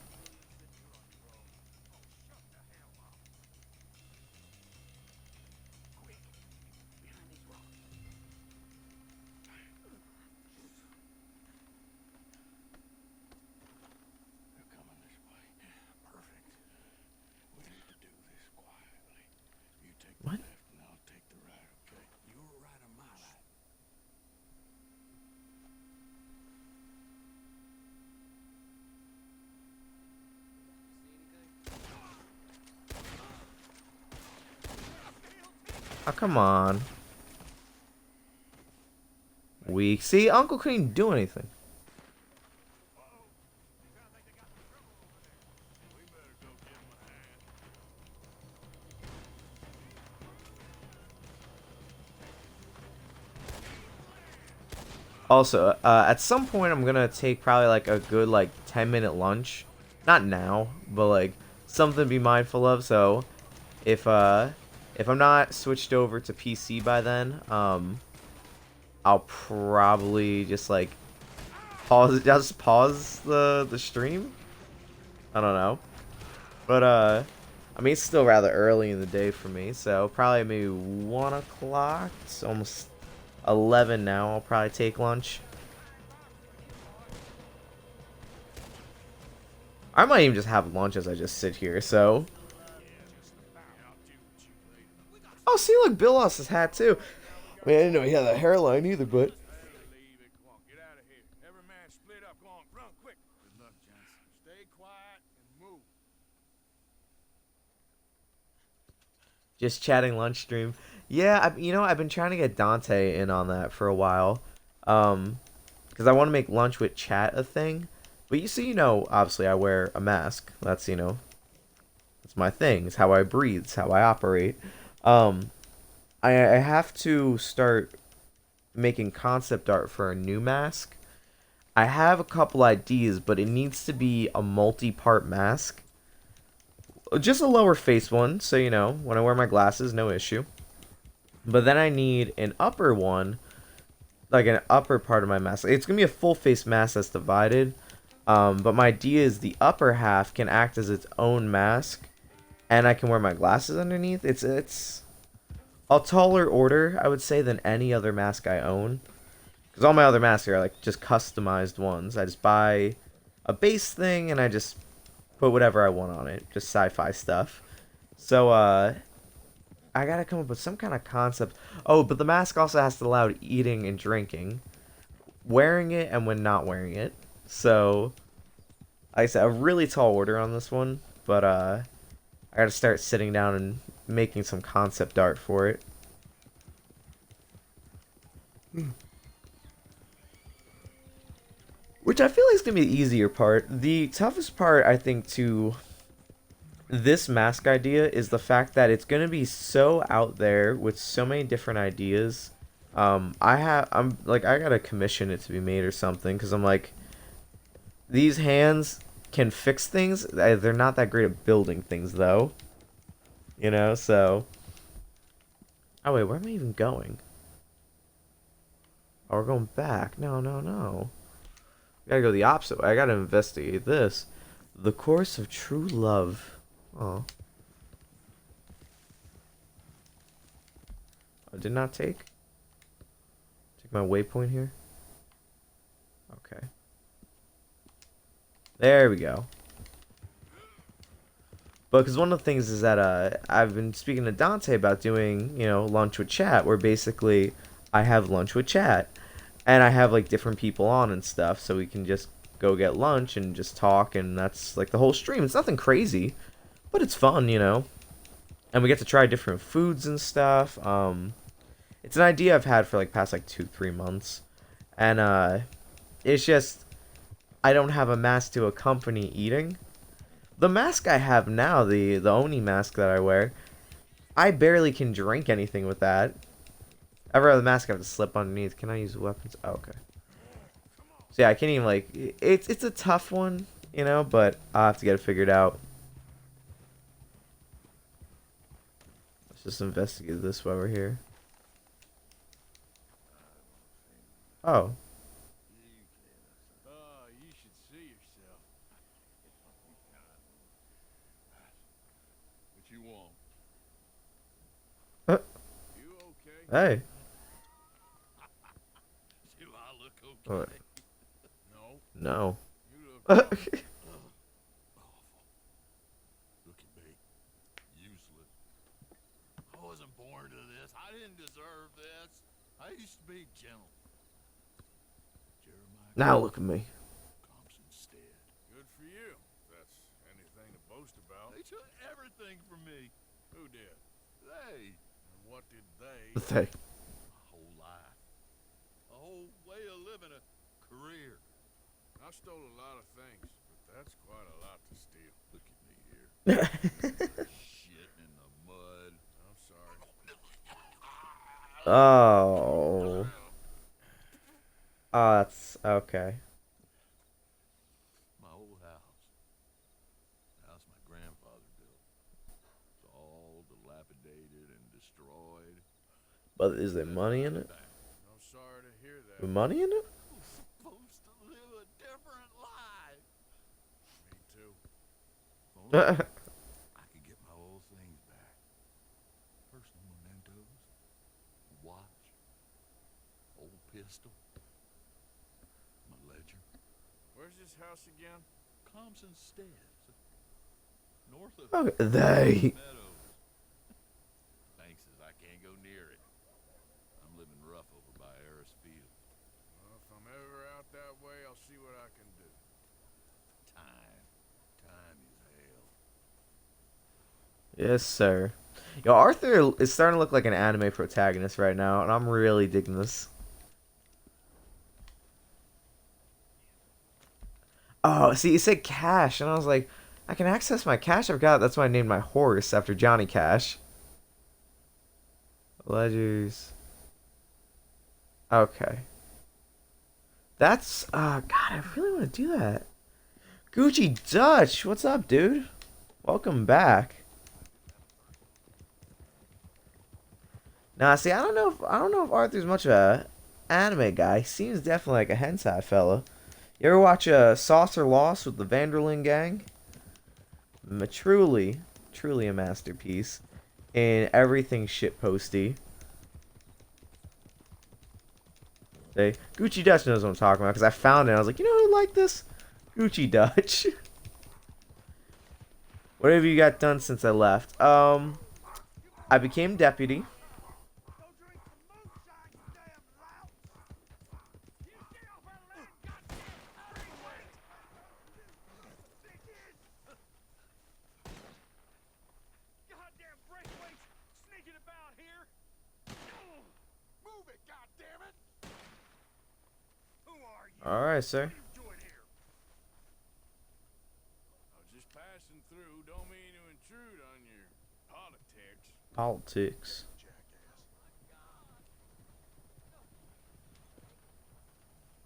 They're coming this way. Perfect. We need to do this quietly. You take the What? left and I'll take the right, okay? Your right or my right? Oh, come on. Weak. See, Uncle couldn't even do anything. Also, at some point I'm gonna take probably like a good like 10-minute lunch. Not now, but like something to be mindful of. So if I'm not switched over to PC by then, I'll probably just like pause it. Just pause the stream. I don't know, but I mean it's still rather early in the day for me, so probably maybe 1 o'clock. It's almost 11 now. I'll probably take lunch. I might even just have lunch as I just sit here. So, oh, see, look, Bill lost his hat too. I mean, I didn't know he had a hairline either, but Leave it. Come on, get out of here. Every man split up. Go on, run quick. Good luck, Johnson. Stay quiet and move. just chatting lunch stream. Yeah, I've been trying to get Dante in on that for a while, because I want to make lunch with chat a thing. But obviously I wear a mask. That's it's my thing. It's how I breathe. It's how I operate. I have to start making concept art for a new mask. I have a couple ideas, but it needs to be a multi-part mask. Just a lower face one, so when I wear my glasses, no issue. But then I need an upper one, like an upper part of my mask. It's going to be a full face mask that's divided. But my idea is the upper half can act as its own mask, and I can wear my glasses underneath. It's a taller order, I would say, than any other mask I own. Because all my other masks are like just customized ones. I just buy a base thing and I just put whatever I want on it. Just sci-fi stuff. So, I gotta come up with some kind of concept. Oh, but the mask also has to allow eating and drinking. Wearing it and when not wearing it. So, like I said, a really tall order on this one. But, I gotta start sitting down and making some concept art for it. Which I feel like is going to be the easier part. The toughest part, I think, to this mask idea is the fact that it's going to be so out there with so many different ideas. I gotta commission it to be made or something, because I'm like, these hands can fix things. They're not that great at building things, though. So. Oh, wait, where am I even going? Oh, we're going back. No. I gotta go the opposite way. I gotta investigate this. The course of true love. Oh. I did not take my waypoint here. Okay. There we go. But because one of the things is that I've been speaking to Dante about doing, lunch with chat, where basically I have lunch with chat. And I have like different people on and stuff, so we can just go get lunch and just talk, and that's like the whole stream. It's nothing crazy, but it's fun, And we get to try different foods and stuff. It's an idea I've had for like past like 2-3 months, and it's just I don't have a mask to accompany eating. The mask I have now, the Oni mask that I wear, I barely can drink anything with that. I'd rather the mask have to slip underneath. Can I use weapons? Oh, okay. So yeah, I can't even like. It's a tough one, you know, but I'll have to get it figured out. Let's just investigate this while we're here. Oh. You should see yourself. What you want? You okay? Hey. Do I look okay? What? No. No. You look awful. Look at me. Useless. I wasn't born to this. I didn't deserve this. I used to be gentle. Jeremiah Now look at me. comes instead. Good for you. That's anything to boast about. They took everything from me. Who did? They. And what did they? Hey. My whole life. A whole way of living, a career. I stole a lot of things, but that's quite a lot to steal. Look at me here. Shitting in the mud. I'm sorry. Oh. Oh, that's okay. My old house. The house my grandfather built. It's all dilapidated and destroyed. But is there money in it? I'm sorry to hear that. With money in it? I was supposed to live a different life. Me too. If only I could get my old things back. Personal mementos. Watch. Old pistol. My ledger. Where's this house again? Compson Steads. North of Okay, they. Meadows. Bank says I can't go near it. I'm living rough over by Harris Field. Well, if I'm ever out that way, I'll see what I can do. Time is hell. Yes, sir. Yo, Arthur is starting to look like an anime protagonist right now, and I'm really digging this. Oh, see, you said Cash, and I was like, I can access my Cash. I forgot that's why I named my horse after Johnny Cash. Ledgers. Okay. That's, God, I really want to do that. Gucci Dutch, what's up, dude? Welcome back. Nah, see, I don't know if Arthur's much of a anime guy. He seems definitely like a hentai fella. You ever watch Saucer Lost with the Vanderlyn gang? Truly a masterpiece. And everything shitposty. Hey, Gucci Dutch knows what I'm talking about because I found it. I was like, you know who liked this? Gucci Dutch. What have you got done since I left? I became deputy. Goddamn breakaways sneaking about here. Move it, goddammit! Who are you? All right, sir. What are you doing here? I was just passing through. Don't mean to intrude on your politics. Politics.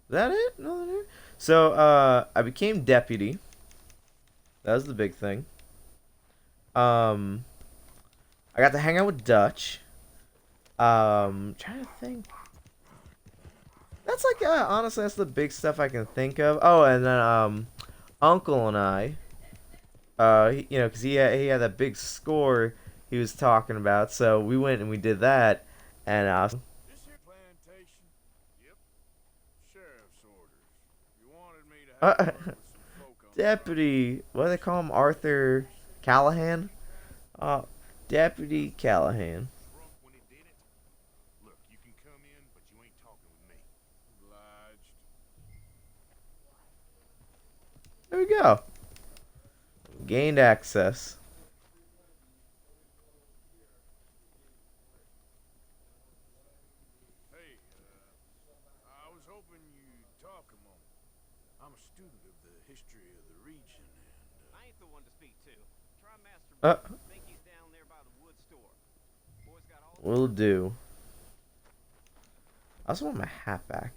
Is that it? Nothing here? So, I became deputy. That was the big thing. I got to hang out with Dutch. Trying to think. That's like, honestly, that's the big stuff I can think of. Oh, and then, Uncle and I, you know, because he had that big score he was talking about. So we went and we did that. And, This here plantation? Yep. Sheriff's orders. You wanted me to have a word with some folk on the Deputy, what do they call him? Arthur Callahan? Deputy Callahan. drunk when he did it. Look, you can come in, but you ain't talking with me. Obliged. There we go. Gained access. Hey, I was hoping you'd talk a moment. I'm a student of the history of the region, and I ain't the one to speak to. Try Master Uh. Think he's down there by the wood store. Boy's got all Will do. I also want my hat back.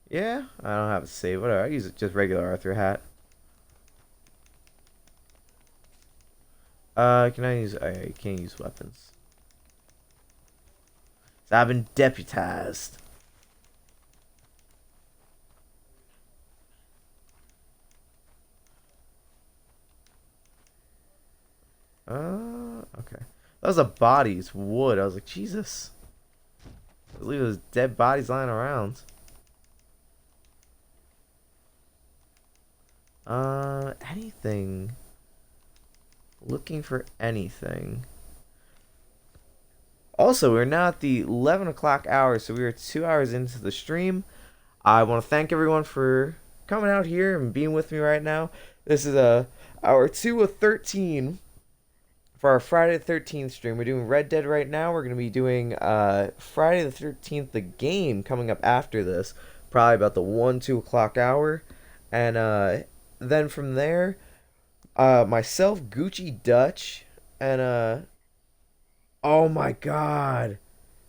Yeah, I don't have a save. Whatever. I use it just regular Arthur hat. Can I use? I can't use weapons. So I've been deputized. Okay. That was a body. It's wood. I was like, Jesus. Leave those dead bodies lying around. Anything. Looking for anything. Also, we're now at the 11 o'clock hour, so we are 2 hours into the stream. I want to thank everyone for coming out here and being with me right now. This is hour 2 of 13 for our Friday the 13th stream. We're doing Red Dead right now. We're going to be doing Friday the 13th, the game, coming up after this. Probably about the 1, 2 o'clock hour. And then from there, myself, Gucci Dutch, and oh my god.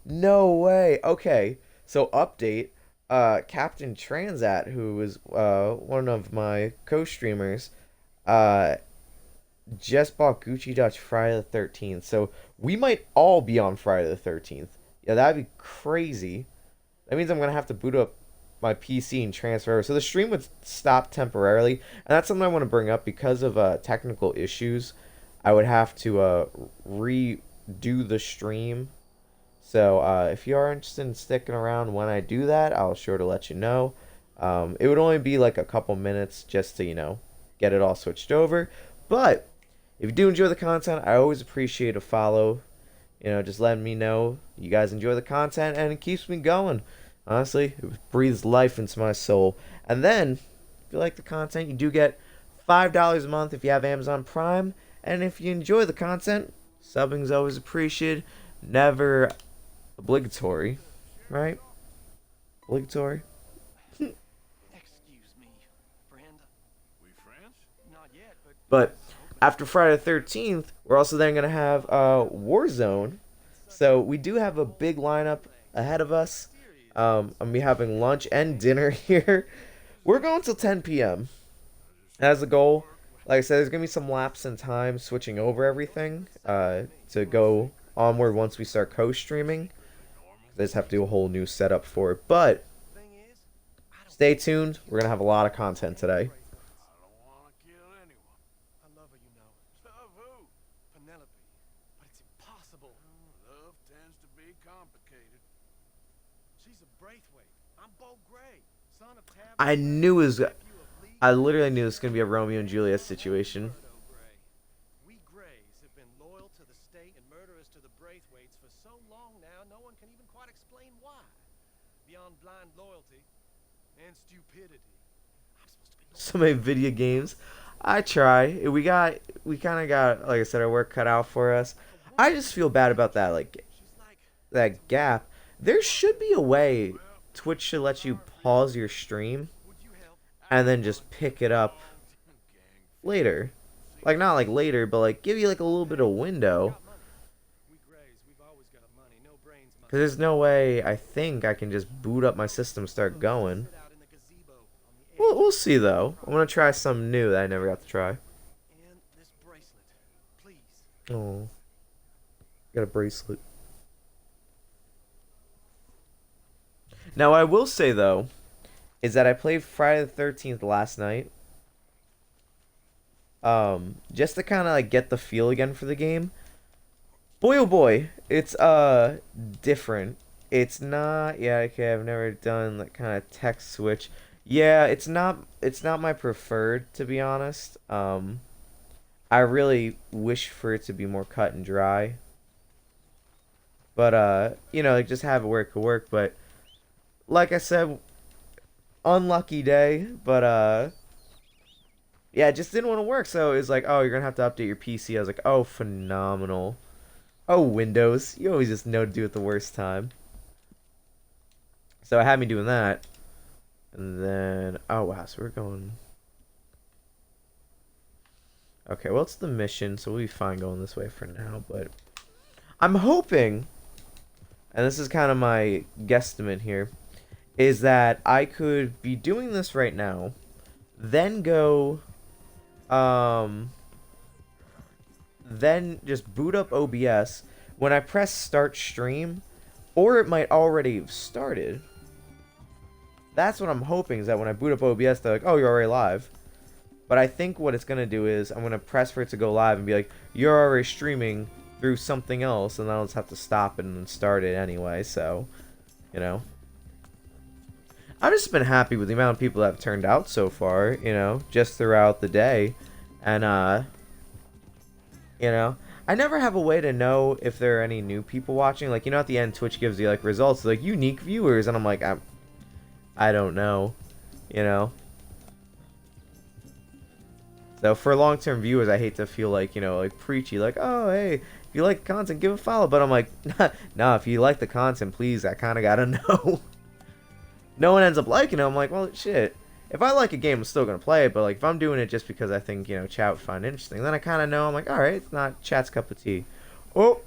No way. Okay. So update, Captain Transat, who was one of my co-streamers, just bought Gucci Dutch Friday the 13th. So we might all be on Friday the 13th. Yeah, that'd be crazy. That means I'm going to have to boot up my PC and transfer over. So the stream would stop temporarily. And that's something I want to bring up because of technical issues. I would have to redo the stream. So if you are interested in sticking around when I do that, I'll sure to let you know. It would only be like a couple minutes just to, you know, get it all switched over. But if you do enjoy the content, I always appreciate a follow. You know, just letting me know you guys enjoy the content, and it keeps me going. Honestly, it breathes life into my soul. And then, if you like the content, you do get $5 a month if you have Amazon Prime. And if you enjoy the content, subbing is always appreciated. Never obligatory, right? Obligatory. Excuse me, friend. We friends? Not yet, But after Friday the 13th, we're also then going to have Warzone. So we do have a big lineup ahead of us. I'm going to be having lunch and dinner here. We're going till 10 p.m. as a goal. Like I said, there's going to be some lapse in time switching over everything to go onward once we start co-streaming. I just have to do a whole new setup for it. But stay tuned. We're going to have a lot of content today. I don't want to kill anyone. I love her, you know. Love who? Penelope. But it's impossible. Love tends to be complicated. She's a Braithwaite. I'm Bo Gray, son of Tab. I knew it was... I literally knew this was going to be a Romeo and Juliet situation. We Grays have been loyal to the state and murderers to the Braithwaites for so long now, no one can even quite explain why. Beyond blind loyalty and stupidity. I'm supposed to be So many video games. I try. We kind of got, like I said, our work cut out for us. I just feel bad about that, like, that gap. There should be a way Twitch should let you pause your stream and then just pick it up later. Like, not like later, but like give you like a little bit of window. We Grays, we've always got money, no brains. Because there's no way I think I can just boot up my system and start going. Out in the gazebo on the We'll see though. I'm going to try something new that I never got to try. and this bracelet. Please. Oh. Got a bracelet. Now, I will say, though, is that I played Friday the 13th last night. Just to kind of, like, get the feel again for the game. Boy, oh boy, it's, different. It's not, yeah, okay, I've never done that kind of text switch. Yeah, it's not my preferred, to be honest. I really wish for it to be more cut and dry. But, you know, like, just have it where it could work, but... Like I said, unlucky day, but yeah, it just didn't want to work. So it was like, oh, you're gonna have to update your PC. I was like, oh, phenomenal. Oh, Windows, you always just know to do it the worst time. So it had me doing that, and then oh wow, so we're going. Okay, well it's the mission, so we'll be fine going this way for now. But I'm hoping, and this is kind of my guesstimate here, is that I could be doing this right now, then go, then just boot up OBS. When I press start stream, or it might already have started. That's what I'm hoping, is that when I boot up OBS, they're like, oh, you're already live. But I think what it's going to do is I'm going to press for it to go live and be like, you're already streaming through something else, and then I'll just have to stop it and then start it anyway, so, you know. I've just been happy with the amount of people that have turned out so far, you know, just throughout the day. And, you know, I never have a way to know if there are any new people watching. Like, you know, at the end, Twitch gives you, like, results, like, unique viewers, and I'm like, I don't know, you know. So for long-term viewers, I hate to feel like, you know, like preachy, like, oh, hey, if you like the content, give a follow. But I'm like, nah, if you like the content, please, I kind of gotta know. No one ends up liking it. I'm like, well, shit. If I like a game, I'm still gonna play it. But like, if I'm doing it just because I think, you know, chat would find it interesting, then I kind of know. I'm like, all right, it's not chat's cup of tea. Oh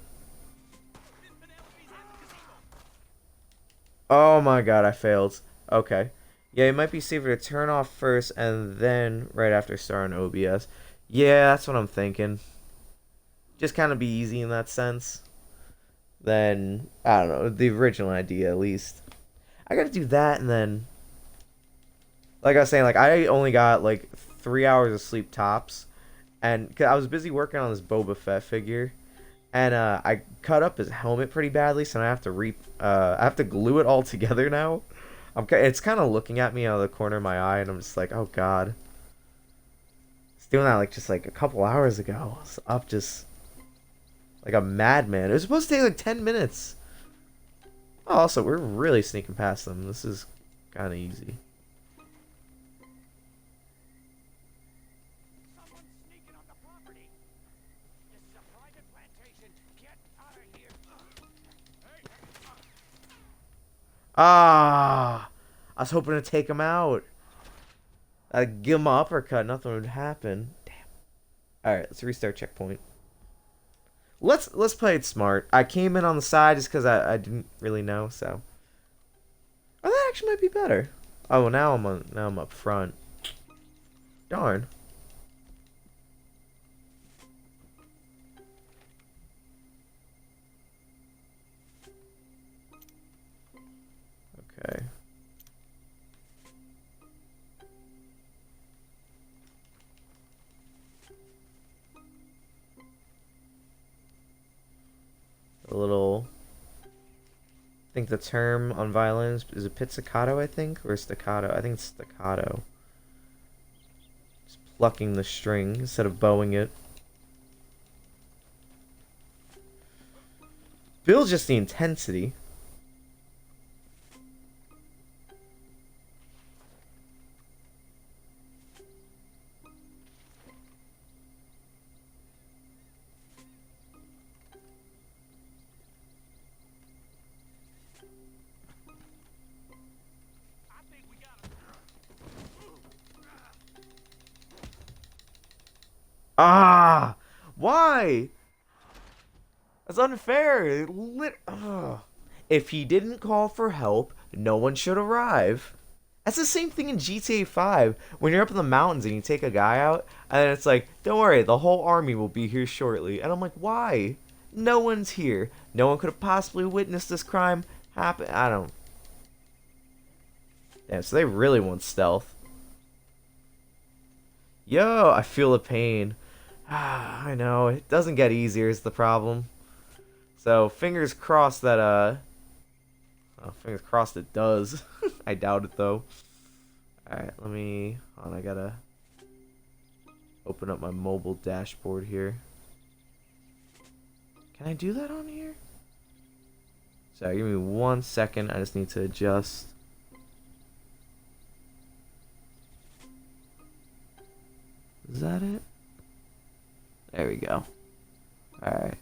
my god, I failed. Okay. Yeah, it might be safer to turn off first and then right after starting OBS. Yeah, that's what I'm thinking. Just kind of be easy in that sense. Then, I don't know, the original idea at least. I gotta do that, and then, like I was saying, like, I only got like 3 hours of sleep tops. And 'cause I was busy working on this Boba Fett figure. And I cut up his helmet pretty badly, so I have to I have to glue it all together now. It's kind of looking at me out of the corner of my eye, and I'm just like, oh god. It's doing that like just like a couple hours ago. I was up just like a madman. It was supposed to take like 10 minutes. Oh, also, we're really sneaking past them. This is kind of easy. Someone's sneaking on the property. This is a private plantation. Get out of here. Ah, I was hoping to take him out. I'd give him an uppercut, nothing would happen. Damn. Alright, let's restart checkpoint. Let's play it smart. I came in on the side just because I didn't really know, so. Oh, that actually might be better. Oh, well, now I'm up front. Darn. Okay. A little. I think the term on violin is a pizzicato, I think, or staccato. I think it's staccato. Just plucking the string instead of bowing it. Feels just the intensity. Ah! Why? That's unfair. If he didn't call for help, no one should arrive. That's the same thing in GTA 5. When you're up in the mountains and you take a guy out, and then it's like, don't worry, the whole army will be here shortly. And I'm like, why? No one's here. No one could have possibly witnessed this crime happen. I don't. Damn, so they really want stealth. Yo, I feel the pain. I know, it doesn't get easier is the problem. So, fingers crossed that, oh, fingers crossed it does. I doubt it, though. Alright, let me, hold on, I gotta open up my mobile dashboard here. Can I do that on here? Sorry, give me 1 second, I just need to adjust. Is that it? There we go. Alright.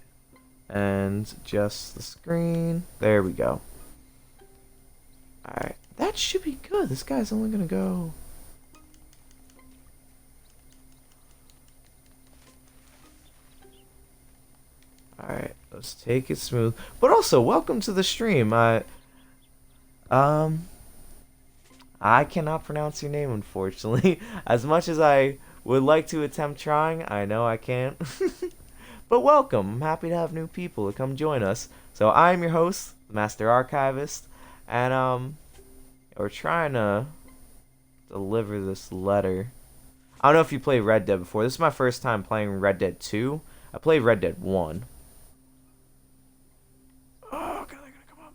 And just the screen. There we go. Alright. That should be good. This guy's only gonna go. Alright. Let's take it smooth. But also, welcome to the stream. Um, I cannot pronounce your name, unfortunately. As much as I would like to attempt trying, I know I can't. But welcome. I'm happy to have new people to come join us. So I'm your host, the Master Archivist, and we're trying to deliver this letter. I don't know if you played Red Dead before. This is my first time playing Red Dead 2. I played Red Dead 1. Oh, God, they're gonna come up.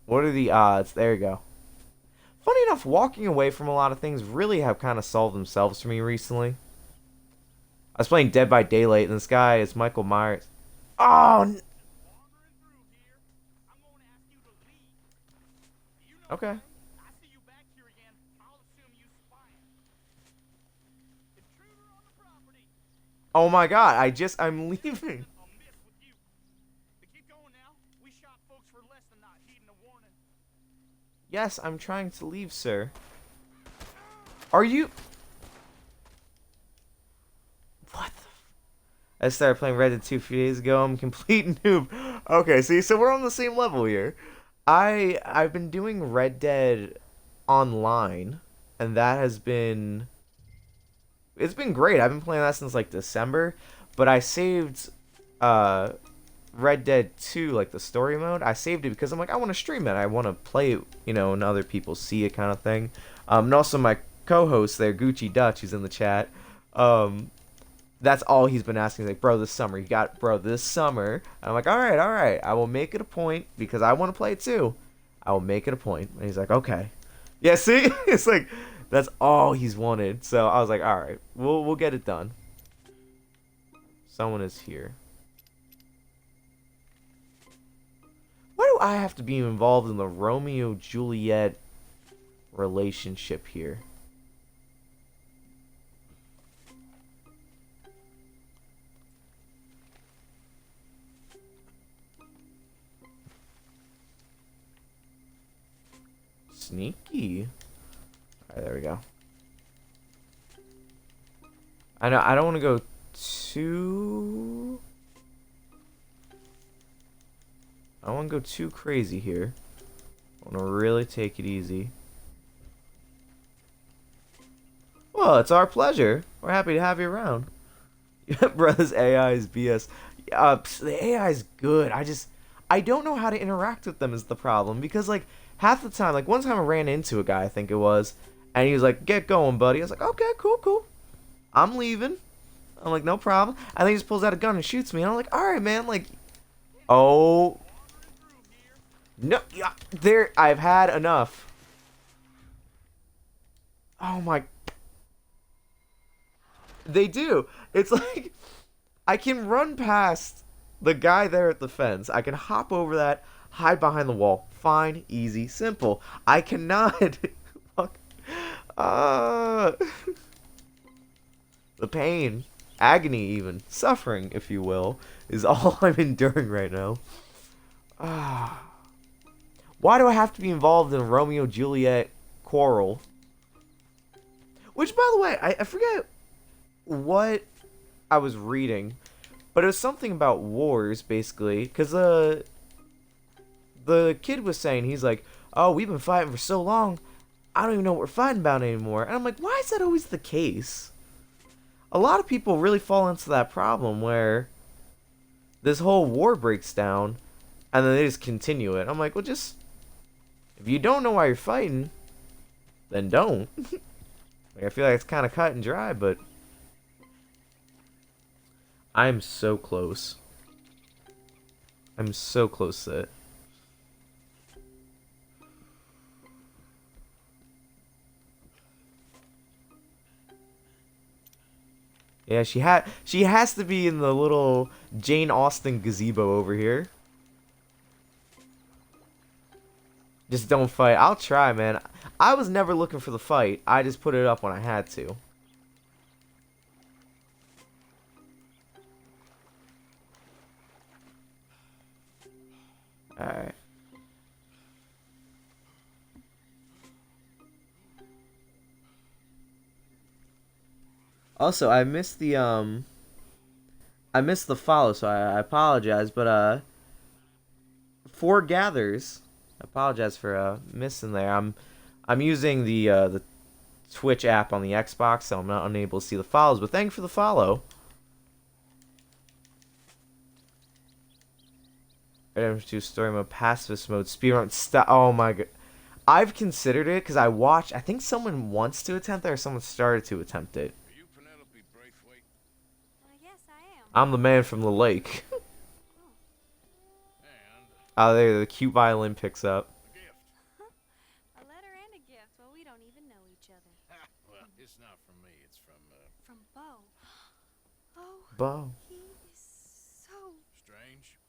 What are the odds? There you go. Funny enough, walking away from a lot of things really have kind of solved themselves for me recently. I was playing Dead by Daylight, and this guy is Michael Myers. Oh! Okay. Oh my god, I'm leaving. Yes, I'm trying to leave, sir. Are you... What the... I started playing Red Dead 2 a few days ago. I'm a complete noob. Okay, see, so we're on the same level here. I've been doing Red Dead online, and that has been... It's been great. I've been playing that since, like, December, but I saved, Red Dead 2, like, the story mode. I saved it because I'm like, I want to stream it. I want to play it, you know, and other people see it kind of thing. And also my co-host there, Gucci Dutch, who's in the chat. That's all he's been asking. He's like, bro, this summer. This summer. And I'm like, all right. I will make it a point because I want to play it too. I will make it a point. And he's like, okay. Yeah, see? It's like, that's all he's wanted. So I was like, all right, we'll get it done. Someone is here. Why do I have to be involved in the Romeo-Juliet relationship here? Sneaky. Alright, there we go. I know, I don't want to go too... I don't want to go too crazy here. I want to really take it easy. Well, it's our pleasure. We're happy to have you around. Bro, this AI is BS. The AI is good. I don't know how to interact with them is the problem. Because, like, half the time, like, one time I ran into a guy, I think it was, and he was like, get going, buddy. I was like, okay, cool. I'm leaving. I'm like, no problem. And then he just pulls out a gun and shoots me. And I'm like, alright, man, like, oh... No, yeah, I've had enough. Oh my... They do. It's like, I can run past the guy there at the fence. I can hop over that, hide behind the wall. Fine, easy, simple. I cannot... Fuck. The pain, agony even, suffering, if you will, is all I'm enduring right now. Why do I have to be involved in a Romeo-Juliet quarrel? Which, by the way, I forget what I was reading, but it was something about wars, basically, because the kid was saying, he's like, oh, we've been fighting for so long, I don't even know what we're fighting about anymore. And I'm like, why is that always the case? A lot of people really fall into that problem where this whole war breaks down, and then they just continue it. I'm like, well, just... If you don't know why you're fighting, then don't. Like, I feel like it's kind of cut and dry, but... I'm so close. I'm so close to it. Yeah, she has to be in the little Jane Austen gazebo over here. Just don't fight. I'll try, man. I was never looking for the fight. I just put it up when I had to. Alright. Also, I missed the I missed the follow, so I apologize. But Four Gathers. I apologize for missing there. I'm using the Twitch app on the Xbox, so I'm not unable to see the follows. But thank you for the follow. Items to story mode, pacifist mode, speedrun. Oh my god. I've considered it because I watched. I think someone wants to attempt it or someone started to attempt it. Are you Penelope Braithwaite? Well, yes, I am. I'm the man from the lake. And Oh, there, the cute violin picks up. a gift. A letter and a gift. Well, we don't even know each other. Ha, well, it's not from me. It's from, From Bo. Oh, Bo. he is so... Strange.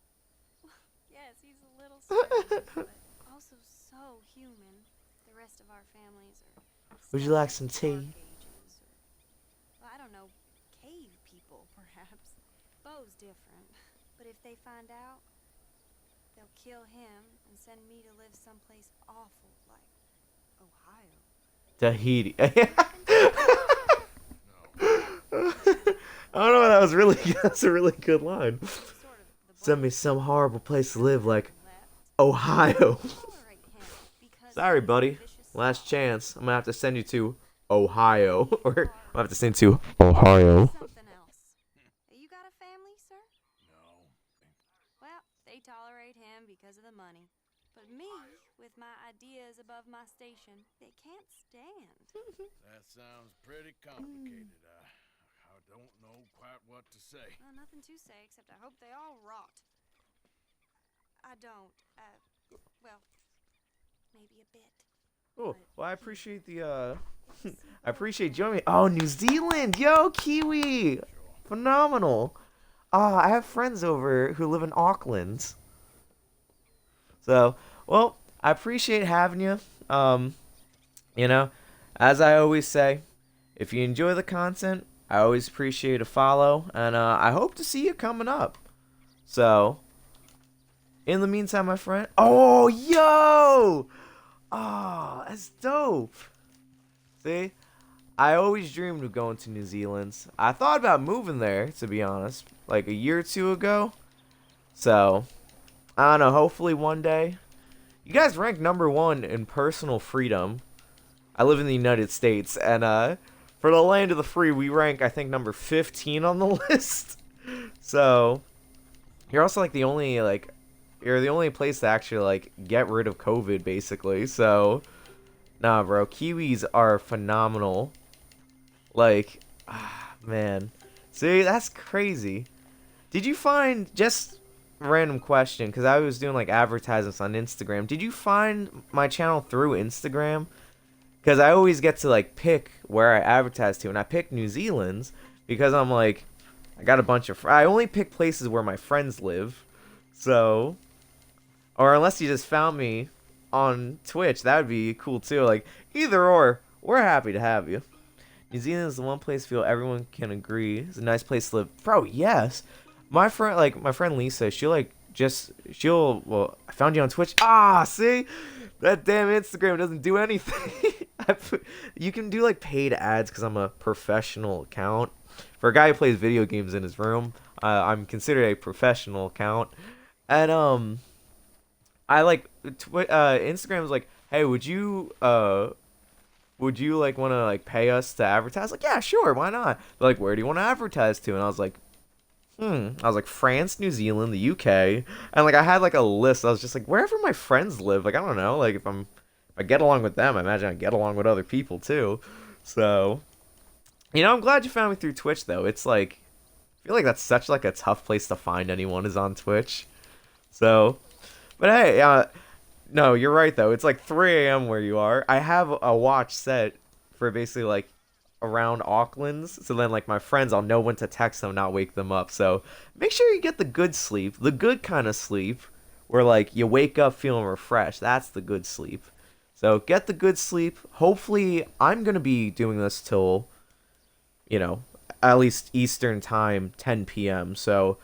Yes, he's a little strange, but also so human. The rest of our families are... Would you stuck like in some the tea? Dark Ages or, well, I don't know, cave people, perhaps. Bo's different. But if they find out, they'll kill him and send me to live someplace awful like Ohio. Tahiti. No. I don't know. That was really. That's a really good line. Sort of the Send me book some horrible place to live, like left. Ohio. Tolerate him because Sorry, he's a buddy. vicious Last dog. chance. I'm gonna have to send you to Ohio, or I'm gonna have to send you to Ohio. Something else. You got a family, sir? No. Well, they tolerate him because of the money. But me, with my ideas above my station, they can't stand. That sounds pretty complicated. I don't know quite what to say. Well, nothing to say except I hope they all rot. I don't. Well, maybe a bit. Cool. Well, I appreciate the I appreciate joining me. Oh, New Zealand, yo, Kiwi, phenomenal. I have friends over who live in Auckland. So, well, I appreciate having you. You know, as I always say, if you enjoy the content, I always appreciate a follow, and I hope to see you coming up. So, in the meantime, my friend. Oh, yo! Oh, that's dope. See, I always dreamed of going to New Zealand. I thought about moving there, to be honest, like a year or two ago. So, I don't know, hopefully one day. You guys rank #1 in personal freedom. I live in the United States, and for the land of the free, we rank, I think, number 15 on the list. So, you're also like the only, like, you're the only place to actually, like, get rid of COVID, basically. So, nah, bro, Kiwis are phenomenal. Like, man. See, that's crazy. Did you find, just random question, because I was doing, like, advertisements on Instagram. Did you find my channel through Instagram? Because I always get to, like, pick where I advertise to, and I picked New Zealand's because I'm, like, I got a bunch of... I only pick places where my friends live, so... Or unless you just found me on Twitch, that would be cool, too. Like, either or, we're happy to have you. New Zealand is the one place I feel everyone can agree. It's a nice place to live. Bro, yes. My friend Lisa, well, I found you on Twitch. Ah, see? That damn Instagram doesn't do anything. You can do, like, paid ads because I'm a professional account. For a guy who plays video games in his room, I'm considered a professional account. And, I, like, Instagram's like, hey, would you, like, want to, like, pay us to advertise? Like, yeah, sure, why not? They're like, where do you want to advertise to? And I was like, France, New Zealand, the UK, and, like, I had, like, a list. I was just like, wherever my friends live, like, I don't know, like, if I get along with them, I imagine I get along with other people, too. So, you know, I'm glad you found me through Twitch, though. It's, like, I feel like that's such, like, a tough place to find anyone is on Twitch. So, but hey, no, you're right, though. It's, like, 3 a.m. where you are. I have a watch set for basically, like, around Auckland's, so then, like, my friends, I'll know when to text them, not wake them up. So make sure you get the good sleep, the good kind of sleep, where, like, you wake up feeling refreshed. That's the good sleep. So get the good sleep. Hopefully, I'm gonna be doing this till, you know, at least Eastern time, 10 p.m. So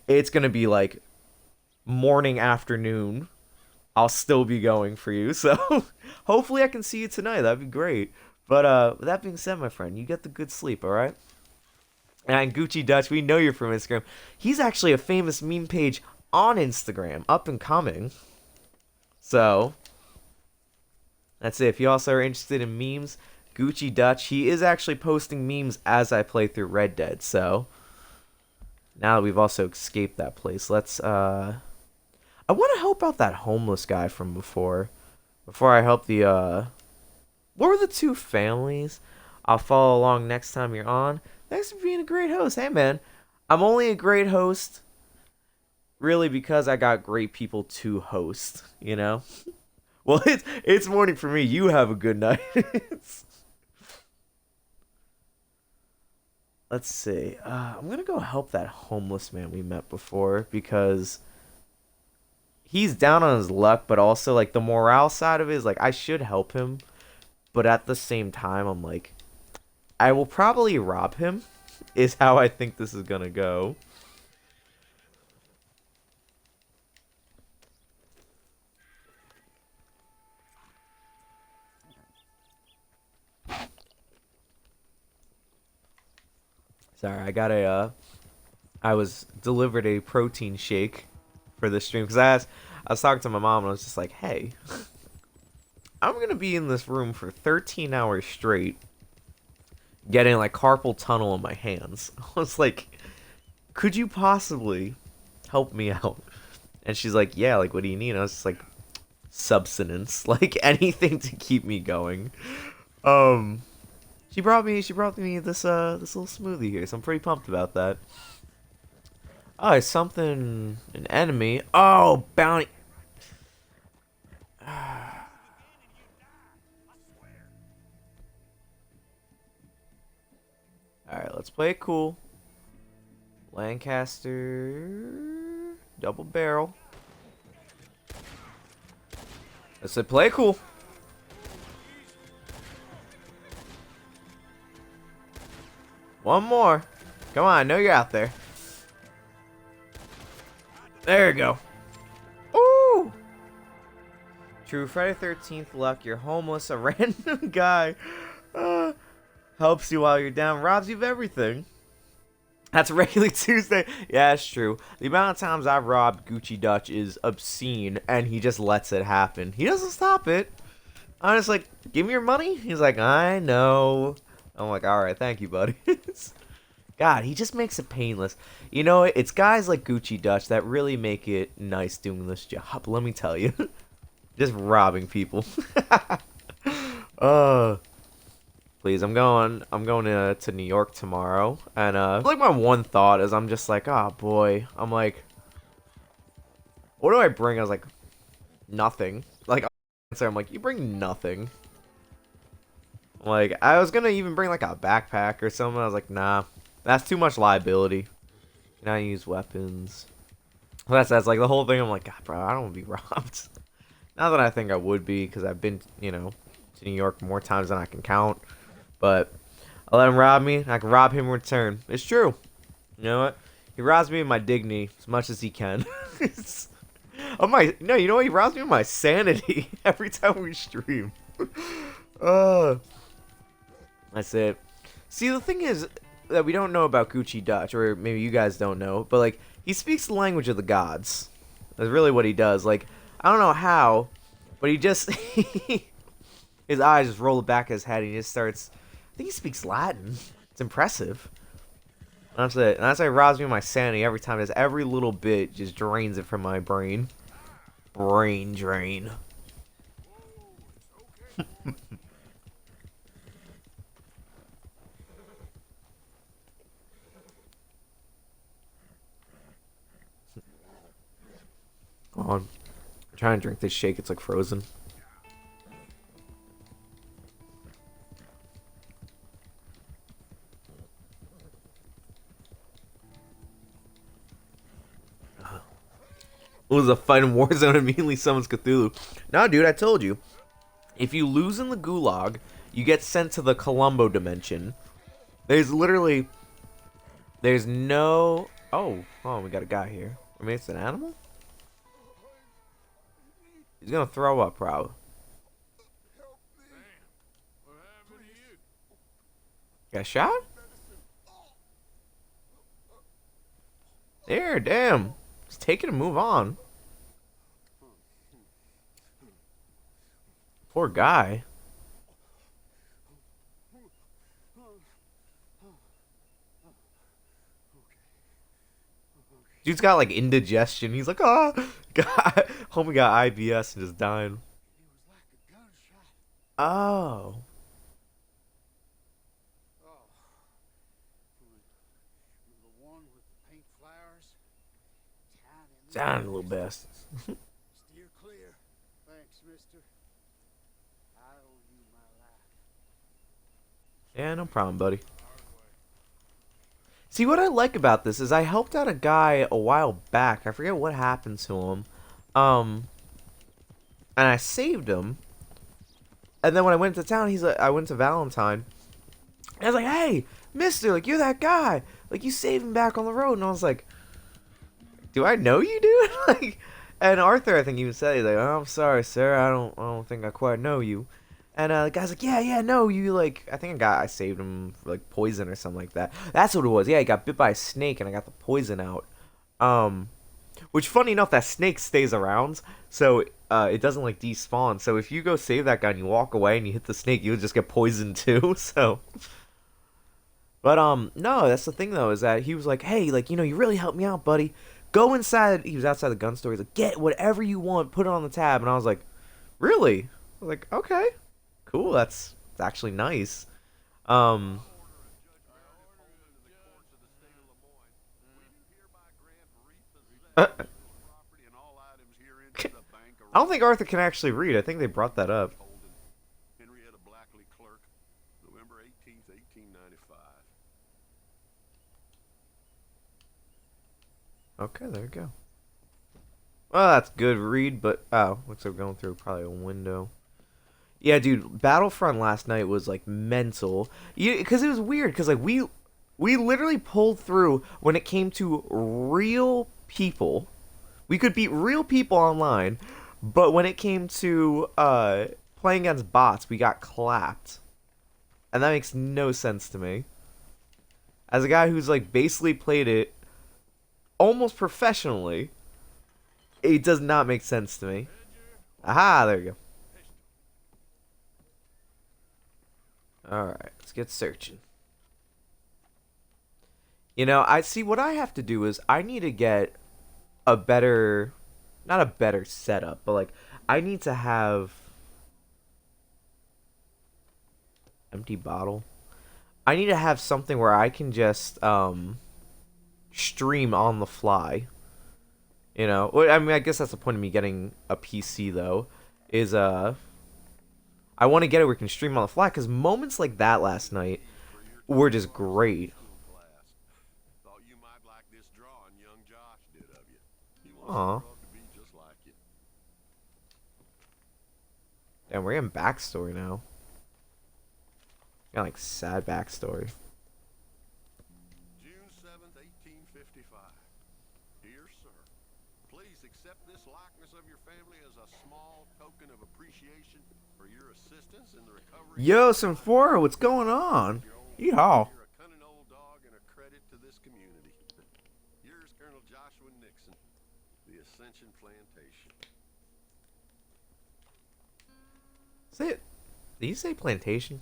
it's gonna be like morning, afternoon. I'll still be going for you. So hopefully I can see you tonight. That'd be great. But with that being said, my friend, you get the good sleep, all right? And Gucci Dutch, we know you're from Instagram. He's actually a famous meme page on Instagram, up and coming. So, that's it. If you also are interested in memes, Gucci Dutch, he is actually posting memes as I play through Red Dead. So, now that we've also escaped that place, let's, I want to help out that homeless guy from before. Before I help the, what were the two families? I'll follow along next time you're on. Thanks for being a great host. Hey, man. I'm only a great host really because I got great people to host, you know? Well, it's morning for me. You have a good night. Let's see. I'm going to go help that homeless man we met before because he's down on his luck, but also, like, the morale side of it is, like, I should help him. But at the same time, I'm like, I will probably rob him, is how I think this is gonna go. Sorry, I was delivered a protein shake for this stream, because I was talking to my mom, and I was just like, hey, I'm gonna be in this room for 13 hours straight, getting like carpal tunnel in my hands. I was like, could you possibly help me out? And she's like, yeah, like, what do you need? And I was just like, subsistence, like anything to keep me going. She brought me this this little smoothie here, so I'm pretty pumped about that. Oh, it's something, an enemy. Oh, bounty. Alright, let's play it cool. Lancaster. Double barrel. I said play it cool. One more. Come on, I know you're out there. There you go. Ooh! True Friday 13th luck. You're homeless. A random guy helps you while you're down. Robs you of everything. That's regularly Tuesday. Yeah, it's true. The amount of times I've robbed Gucci Dutch is obscene, and he just lets it happen. He doesn't stop it. I'm just like, give me your money? He's like, I know. I'm like, alright, thank you, buddy. God, he just makes it painless. You know, it's guys like Gucci Dutch that really make it nice doing this job, let me tell you. Just robbing people. Please, I'm going to New York tomorrow, and like my one thought is I'm just like, oh boy, I'm like, what do I bring? I was like, nothing. Like, I'm like, you bring nothing. Like, I was gonna even bring like a backpack or something. I was like, nah, that's too much liability. Can I use weapons? Well, that's like the whole thing. I'm like, God, bro, I don't want to be robbed. Not that I think I would be, because I've been, you know, to New York more times than I can count. But I'll let him rob me, and I can rob him in return. It's true. You know what? He robs me of my dignity as much as he can. You know what? He robs me of my sanity every time we stream. That's it. See, the thing is that we don't know about Gucci Dutch, or maybe you guys don't know, but like, he speaks the language of the gods. That's really what he does. Like, I don't know how, but he just his eyes just roll back his head and he just starts, I think he speaks Latin. It's impressive. And that's it. And that's why it robs me of my sanity every time. Just every little bit just drains it from my brain. Brain drain. Come on. I'm trying to drink this shake. It's like frozen. It was a fight in Warzone, immediately summons Cthulhu. No, dude, I told you. If you lose in the Gulag, you get sent to the Columbo dimension. There's literally... There's no... Oh, we got a guy here. I mean, it's an animal? He's gonna throw up, probably. Got shot? There, damn. Just take it and move on. Poor guy. Dude's got like indigestion. He's like, oh, God. Homie got IBS and just dying. It was like a gunshot. Oh. Oh. The one with the pink flowers. Tiny little bastards. Steer clear. Thanks, mister. I owe you my life. Yeah, no problem, buddy. See, what I like about this is I helped out a guy a while back. I forget what happened to him. And I saved him. And then when I went to town, I went to Valentine. And I was like, hey, mister, like, you're that guy. Like, you saved him back on the road. And I was like, do I know you, dude? Like, and Arthur, I think, even said, he's like, oh, I'm sorry, sir. I don't think I quite know you. And the guy's like, yeah, no, you, like, I think I saved him for, like, poison or something like that. That's what it was. Yeah, he got bit by a snake, and I got the poison out. Which, funny enough, that snake stays around, so it doesn't, like, despawn. So if you go save that guy and you walk away and you hit the snake, you'll just get poisoned, too, so... But, no, that's the thing, though, is that he was like, hey, like, you know, you really helped me out, buddy. Go inside. He was outside the gun store. He's like, get whatever you want, put it on the tab. And I was like, really? I was like, okay. Cool, that's actually nice. I don't think Arthur can actually read. I think they brought that up. Henrietta Blackley, clerk, November 18th, 1895. Okay, there we go. Well, that's good read, but oh, looks like we're going through probably a window. Yeah, dude, Battlefront last night was like mental. Because it was weird. Because like we literally pulled through when it came to real people. We could beat real people online, but when it came to playing against bots, we got clapped, and that makes no sense to me. As a guy who's like basically played it almost professionally, it does not make sense to me. Aha, there you go. Alright, let's get searching. You know, I see what I have to do is I need to get a better, not a better setup, but like I need to have empty bottle. I need to have something where I can just stream on the fly. You know, I mean, I guess that's the point of me getting a PC though, is I want to get it where we can stream on the fly, because moments like that last night were just great. Thought you might like this drawing young Josh did of you. He wants Aw. to grow up to be just like you. Damn, we're getting backstory now. Got like sad backstory. June 7th, 1855. Dear sir, please accept this likeness of your family as a small token of appreciation for your assistance in the recovery. Yo, Symphora, what's going on? Yeehaw. You're a cunning old dog and a credit to this community. Here's Colonel Joshua Nixon, the Ascension Plantation. Say it. Did you say plantation?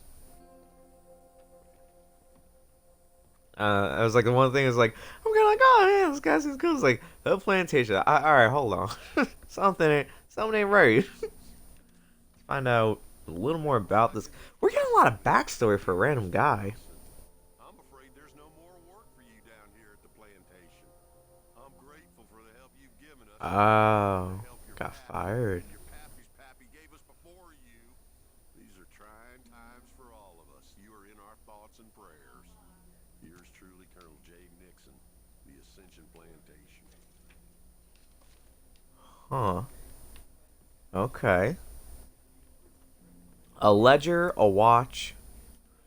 I was like, the one thing is like, I'm kind of like, oh man, this guy seems cool. It's like, the plantation. Alright, hold on. something ain't right. Find out a little more about this. We're getting a lot of backstory for a random guy. I'm afraid there's no more work for you down here at the plantation. I'm grateful for the help you've given us. Oh, To help your got pappy fired. and your pappy's pappy gave us before you. These are trying times for all of us. You are in our thoughts and prayers. Yours truly, Colonel J. Nixon, the Ascension Plantation. Huh. Okay. A ledger, a watch.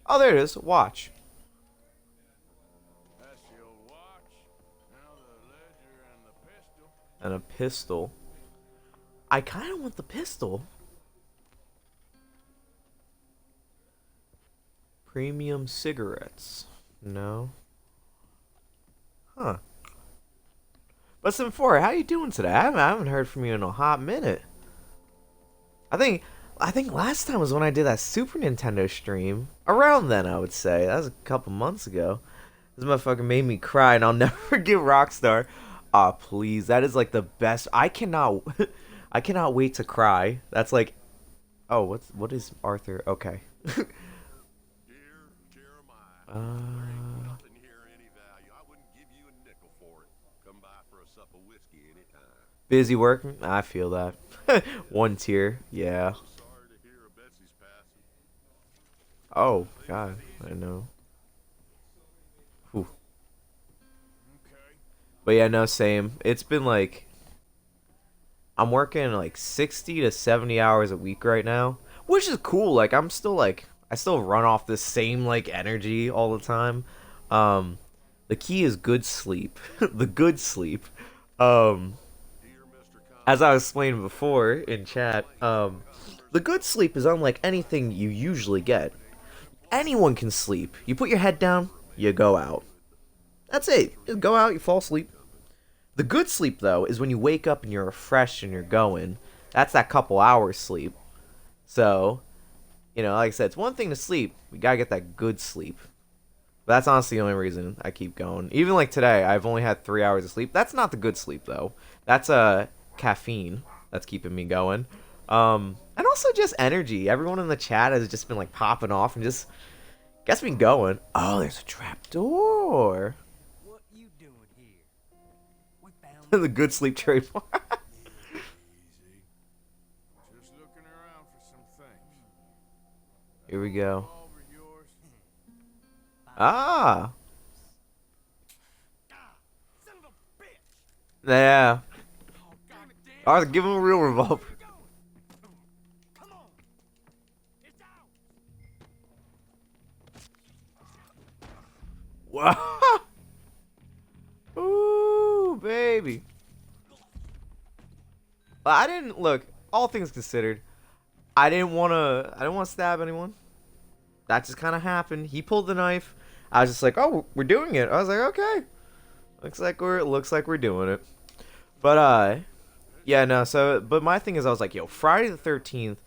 Oh, there it is. Watch. That's your watch. Now the ledger and the pistol. And a pistol. I kind of want the pistol. Premium cigarettes. No. Huh. What's in for? How you doing today? I haven't heard from you in a hot minute. I think last time was when I did that Super Nintendo stream. Around then, I would say. That was a couple months ago. This motherfucker made me cry, and I'll never forget Rockstar. Ah, please, that is like the best. I cannot, I cannot wait to cry. That's like, oh, what is Arthur? Okay. Dear Jeremiah, there ain't nothing here any value. I wouldn't give you a nickel for it. Come by for a sup of whiskey anytime. Busy working? I feel that. One tier, yeah. Sorry to hear of Betsy's passing. Oh God, I know. Whew. Okay. But yeah, no, same. It's been like I'm working like 60 to 70 hours a week right now, which is cool. Like I'm still like I still run off the same like energy all the time. The key is good sleep. The good sleep. Dear Mr. As I was explaining before in chat, the good sleep is unlike anything you usually get. Anyone can sleep. You put your head down, you go out. That's it. Just go out, you fall asleep. The good sleep, though, is when you wake up and you're refreshed and you're going. That's that couple hours sleep. So, you know, like I said, it's one thing to sleep. We gotta get that good sleep. But that's honestly the only reason I keep going. Even like today, I've only had 3 hours of sleep. That's not the good sleep, though. That's caffeine that's keeping me going. And also just energy. Everyone in the chat has just been like popping off and just gets me going. Oh, there's a trap door. What you doing here? We found The good sleep trademark. Easy. Just looking around for some things. Here we go. Over yours. Ah. son of a bitch. Yeah. Oh, God damn. Arthur, give him a real revolver. Come on. It's out. Wow. Ooh, baby. Well, I didn't look. All things considered, I didn't want to stab anyone. That just kind of happened. He pulled the knife. I was just like, "Oh, we're doing it." I was like, "Okay." Looks like we're doing it. But yeah, no. So, but my thing is, I was like, "Yo, Friday the 13th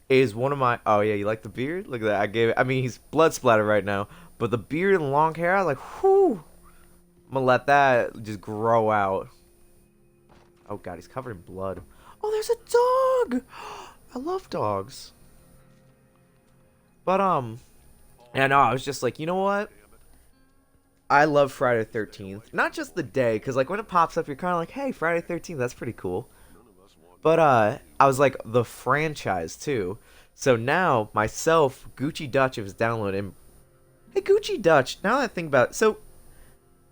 is one of my." Oh yeah, you like the beard? Look at that. I gave it. I mean, he's blood splattered right now, but the beard and long hair, I was like, "Whoo." I'm gonna let that just grow out. Oh God, he's covered in blood. Oh, there's a dog. I love dogs. But yeah, no, I was just like, you know what? I love Friday the 13th. Not just the day, because like when it pops up, you're kind of like, hey, Friday the 13th, that's pretty cool. But I was like, the franchise too. So now myself, Gucci Dutch is downloading. Hey, Gucci Dutch. Now that I think about it, so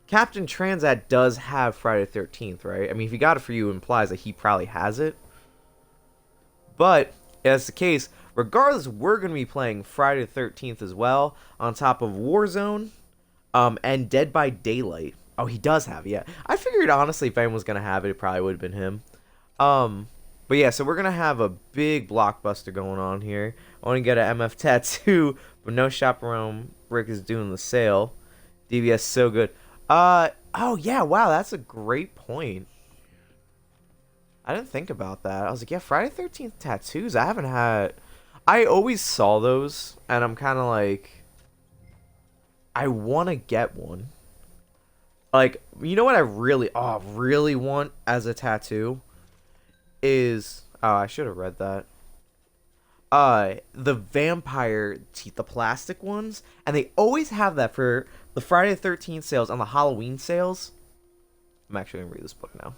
Captain Transat does have Friday the 13th, right? I mean, if he got it for you, it implies that he probably has it. But if that's the case, regardless, we're going to be playing Friday the 13th as well, on top of Warzone, and Dead by Daylight. Oh, he does have it, yeah. I figured, honestly, if anyone was going to have it, it probably would have been him. But yeah, so we're going to have a big blockbuster going on here. I want to get an MF tattoo, but no chaperone. Rick is doing the sale. DBS so good. Oh yeah, wow, that's a great point. I didn't think about that. I was like, yeah, Friday 13th tattoos. I haven't had. I always saw those, and I'm kind of like, I want to get one. Like, you know what I really want as a tattoo is. Oh, I should have read that. The vampire teeth, the plastic ones, and they always have that for the Friday the 13th sales and the Halloween sales. I'm actually gonna read this book now.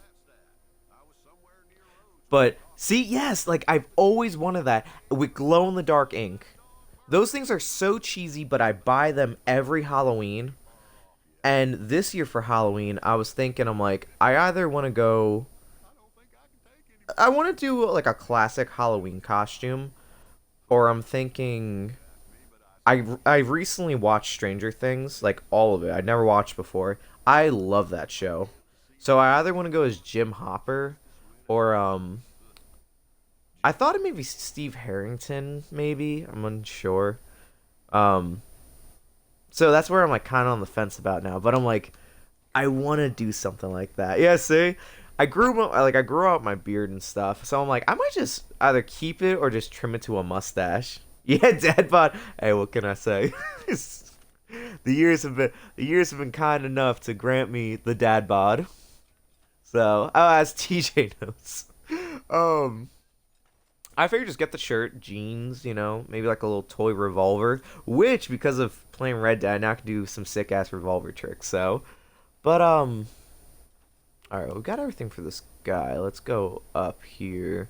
But see, yes, like I've always wanted that with glow in the dark ink. Those things are so cheesy, but I buy them every Halloween. And this year for Halloween, I was thinking, I'm like, I either want to go. I want to do like a classic Halloween costume, or I'm thinking. I recently watched Stranger Things, like all of it. I'd never watched before. I love that show. So I either want to go as Jim Hopper, or I thought it may be Steve Harrington, maybe. I'm unsure. So that's where I'm like kind of on the fence about now. But I'm like, I want to do something like that. Yeah, see? I grew out my beard and stuff, so I'm like, I might just either keep it or just trim it to a mustache. Yeah, dad bod. Hey, what can I say? The years have been kind enough to grant me the dad bod. So, as TJ knows, I figured just get the shirt, jeans, you know, maybe like a little toy revolver, which because of playing Red Dead, now I can do some sick ass revolver tricks. So, but all right, we got everything for this guy. Let's go up here.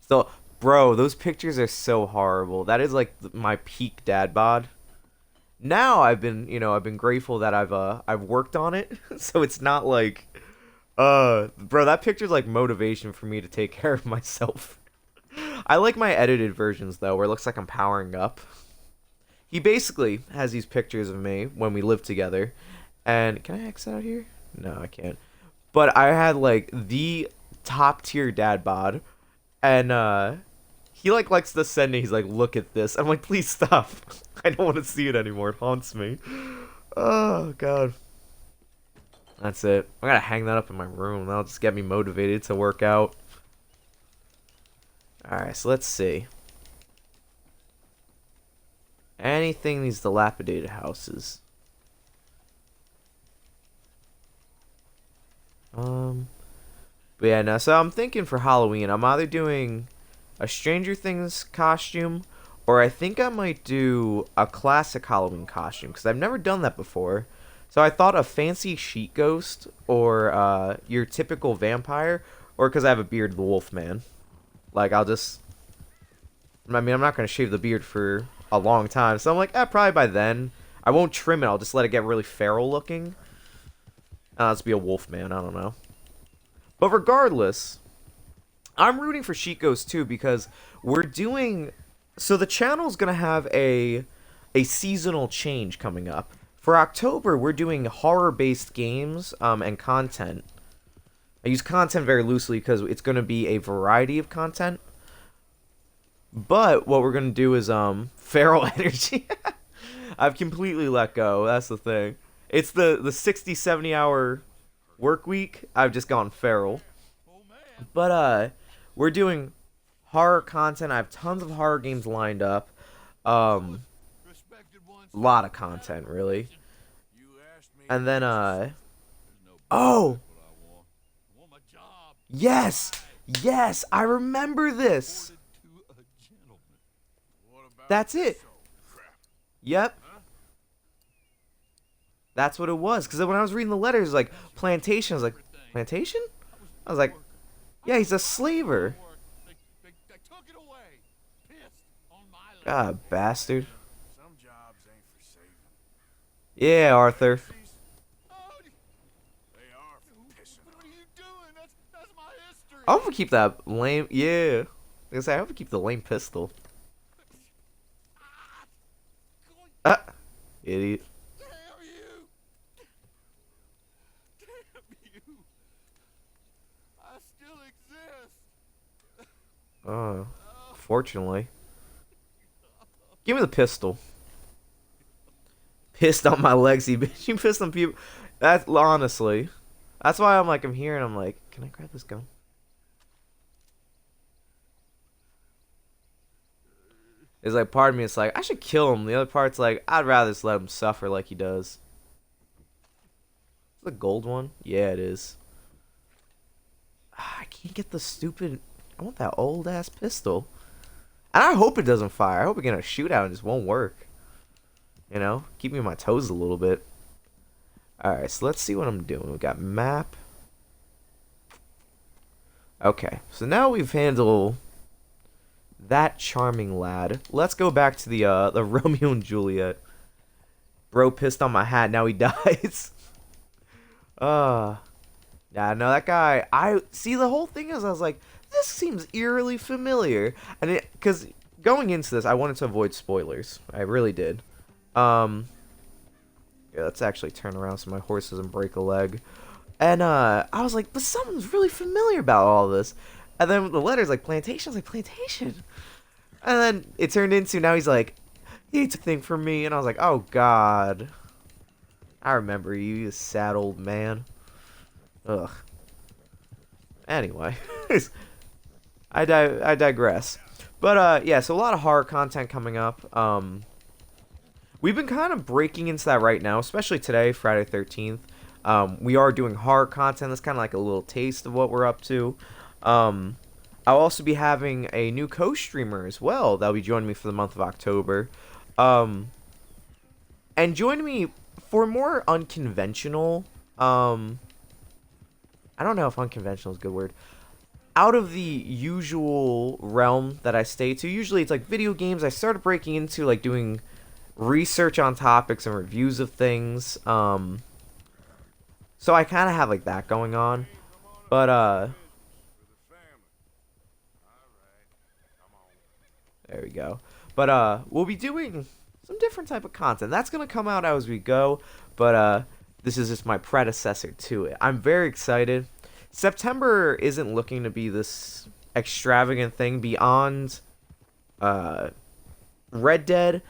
So, bro, those pictures are so horrible. That is like my peak dad bod. Now I've been grateful that I've worked on it, so it's not like, bro, that picture's like motivation for me to take care of myself. I like my edited versions though, where it looks like I'm powering up. He basically has these pictures of me when we lived together, and can I exit out here? No, I can't. But I had like the top tier dad bod, and he like likes to send it. He's like, look at this. I'm like, please stop. I don't want to see it anymore. It haunts me. Oh god. That's it. I gotta hang that up in my room. That'll just get me motivated to work out. Alright, so let's see. Anything in these dilapidated houses? But yeah, no, so I'm thinking for Halloween, I'm either doing a Stranger Things costume, or I think I might do a classic Halloween costume, because I've never done that before. So I thought a fancy sheet ghost, or your typical vampire, or because I have a beard, the Wolfman. Like, I'm not going to shave the beard for a long time, so I'm like, probably by then. I won't trim it, I'll just let it get really feral looking. Let's be a Wolfman, I don't know. But regardless, I'm rooting for Sheet Ghost too, because we're doing... So the channel's going to have a seasonal change coming up. For October, we're doing horror-based games and content. I use content very loosely because it's going to be a variety of content. But what we're going to do is feral energy. I've completely let go. That's the thing. It's the 60, 70 hour work week. I've just gone feral. But we're doing horror content. I have tons of horror games lined up. Lot of content, really. And then oh, yes, I remember this. That's it. Yep. That's what it was. Because when I was reading the letters, like, plantation, I was like, plantation? I was like, yeah, he's a slaver. God, bastard. Yeah, Arthur. I hope we keep that lame. Yeah. I hope we keep the lame pistol. Idiot. Oh, fortunately. Give me the pistol. Pissed on my legs, you bitch. You pissed on people. That's honestly. That's why I'm here and I'm like, can I grab this gun? It's like, part of me, it's like, I should kill him. The other part's like, I'd rather just let him suffer like he does. Is it the gold one? Yeah, it is. I can't get the stupid... I want that old-ass pistol. And I hope it doesn't fire. I hope we get in a shootout and it just won't work. You know? Keep me on my toes a little bit. Alright, so let's see what I'm doing. We got map. Okay, so now we've handled... that charming lad. Let's go back to the Romeo and Juliet. Bro pissed on my hat, now he dies. Yeah, no, that guy, see, the whole thing is, I was like, this seems eerily familiar. And because going into this, I wanted to avoid spoilers. I really did. Yeah, let's actually turn around so my horse doesn't break a leg. And, I was like, but something's really familiar about all this. And then the letter's like, plantation. I was like, plantation? And then it turned into, now he's like, he needs a thing for me. And I was like, oh, God. I remember you sad old man. Ugh. Anyway, I digress. But yeah, so a lot of horror content coming up. We've been kind of breaking into that right now, especially today, Friday 13th. We are doing horror content. That's kind of like a little taste of what we're up to. I'll also be having a new co-streamer as well that'll be joining me for the month of October. And joining me for more unconventional, I don't know if unconventional is a good word. Out of the usual realm that I stay to, usually it's like video games. I started breaking into like doing research on topics and reviews of things. So I kind of have like that going on. But there we go. But we'll be doing some different type of content. That's going to come out as we go, but this is just my predecessor to it. I'm very excited. September isn't looking to be this extravagant thing beyond Red Dead,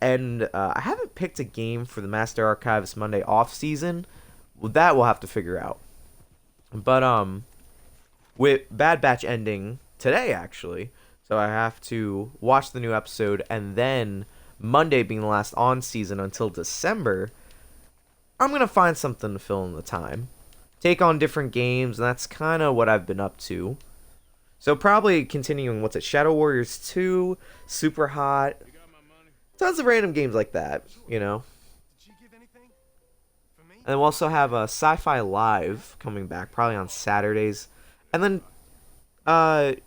and I haven't picked a game for the Master Archivist Monday off season. Well, that we'll have to figure out. But with Bad Batch ending today actually, so I have to watch the new episode, and then Monday being the last on season until December, I'm gonna find something to fill in the time. Take on different games, and that's kind of what I've been up to. So probably continuing, what's it, Shadow Warriors 2, Super Hot, tons of random games like that, you know. And we'll also have a Sci-Fi Live coming back, probably on Saturdays, and then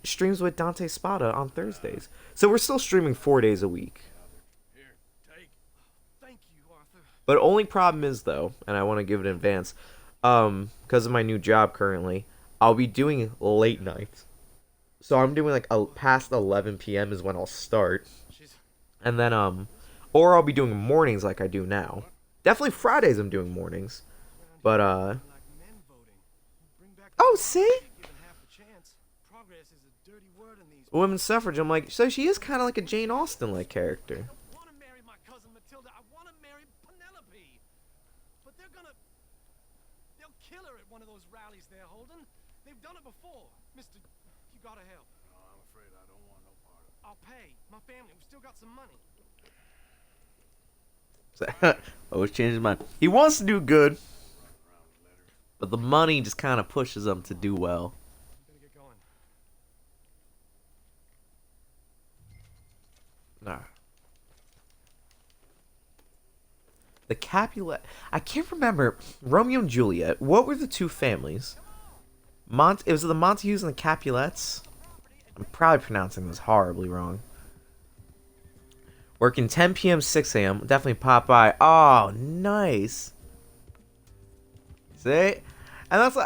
streams with Dante Spada on Thursdays. So we're still streaming 4 days a week. But only problem is though, and I want to give it in advance, because of my new job currently, I'll be doing late nights. So I'm doing like past 11 p.m. is when I'll start. And then or I'll be doing mornings like I do now. Definitely Fridays I'm doing mornings. But oh, see? Women's suffrage, I'm like, so she is kind of like a Jane Austen like character. Family, we've still got some money. Always changes his mind. He wants to do good, but the money just kind of pushes him to do well. Better get going. Nah. The Capulet. I can't remember. Romeo and Juliet. What were the two families? It was the Montagues and the Capulets. I'm probably pronouncing this horribly wrong. Working 10 p.m., 6 a.m. Definitely pop by. Oh, nice. See? And that's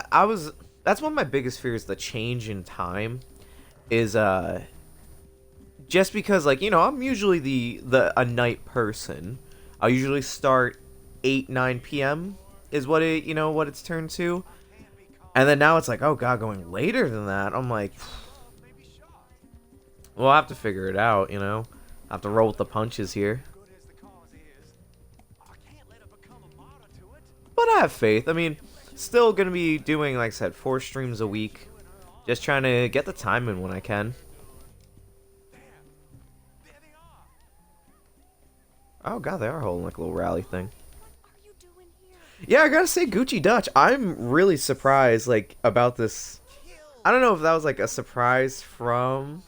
that's one of my biggest fears, the change in time. Is just because, like, you know, I'm usually a night person. I'll usually start 8, 9 p.m. is what it's turned to. And then now it's like, oh god, going later than that. I'm like, we'll have to figure it out, you know. Have to roll with the punches here. But I have faith. I mean, still gonna be doing, like I said, 4 streams a week. Just trying to get the time in when I can. Oh god, they are holding like a little rally thing. Yeah, I gotta say, Gucci Dutch, I'm really surprised, like, about this. I don't know if that was like a surprise from...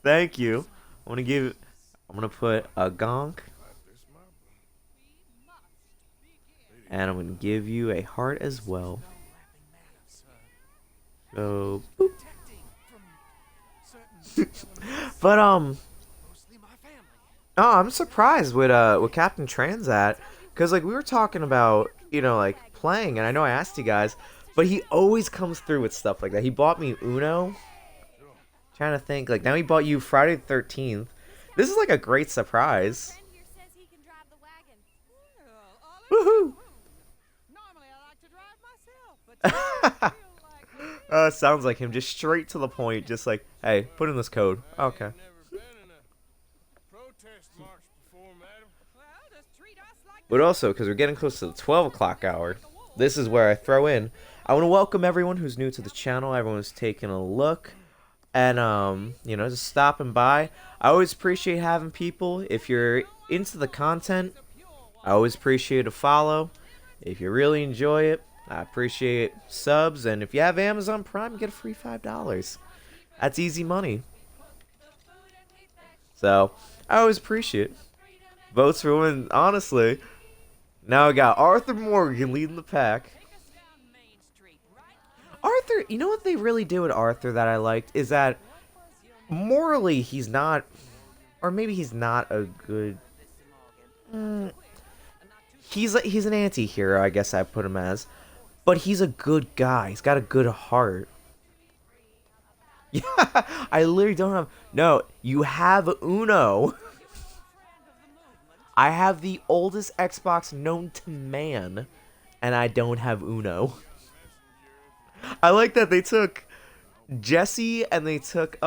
Thank you. I'm gonna put a gonk. And I'm gonna give you a heart as well. So, boop. But oh, I'm surprised with Captain Transat, cause like we were talking about, you know, like playing, and I know I asked you guys, but he always comes through with stuff like that. He bought me Uno. Trying to think, like now he bought you Friday the 13th. This is like a great surprise. Woohoo! Sounds like him, just straight to the point, just like, hey, put in this code. Okay. But also, because we're getting close to the 12 o'clock hour, this is where I throw in. I want to welcome everyone who's new to the channel, everyone who's taking a look, and you know, just stopping by. I always appreciate having people. If you're into the content, I always appreciate a follow. If you really enjoy it, I appreciate subs, and if you have Amazon Prime, get a free $5. That's easy money. So I always appreciate votes for women. Honestly, now I got Arthur Morgan leading the pack. Arthur, you know what they really do with Arthur that I liked is that morally he's not, or maybe he's not a good. He's an anti-hero, I guess I put him as, but he's a good guy. He's got a good heart. Yeah, I literally don't have. No, you have Uno. I have the oldest Xbox known to man, and I don't have Uno. I like that they took Jesse and they took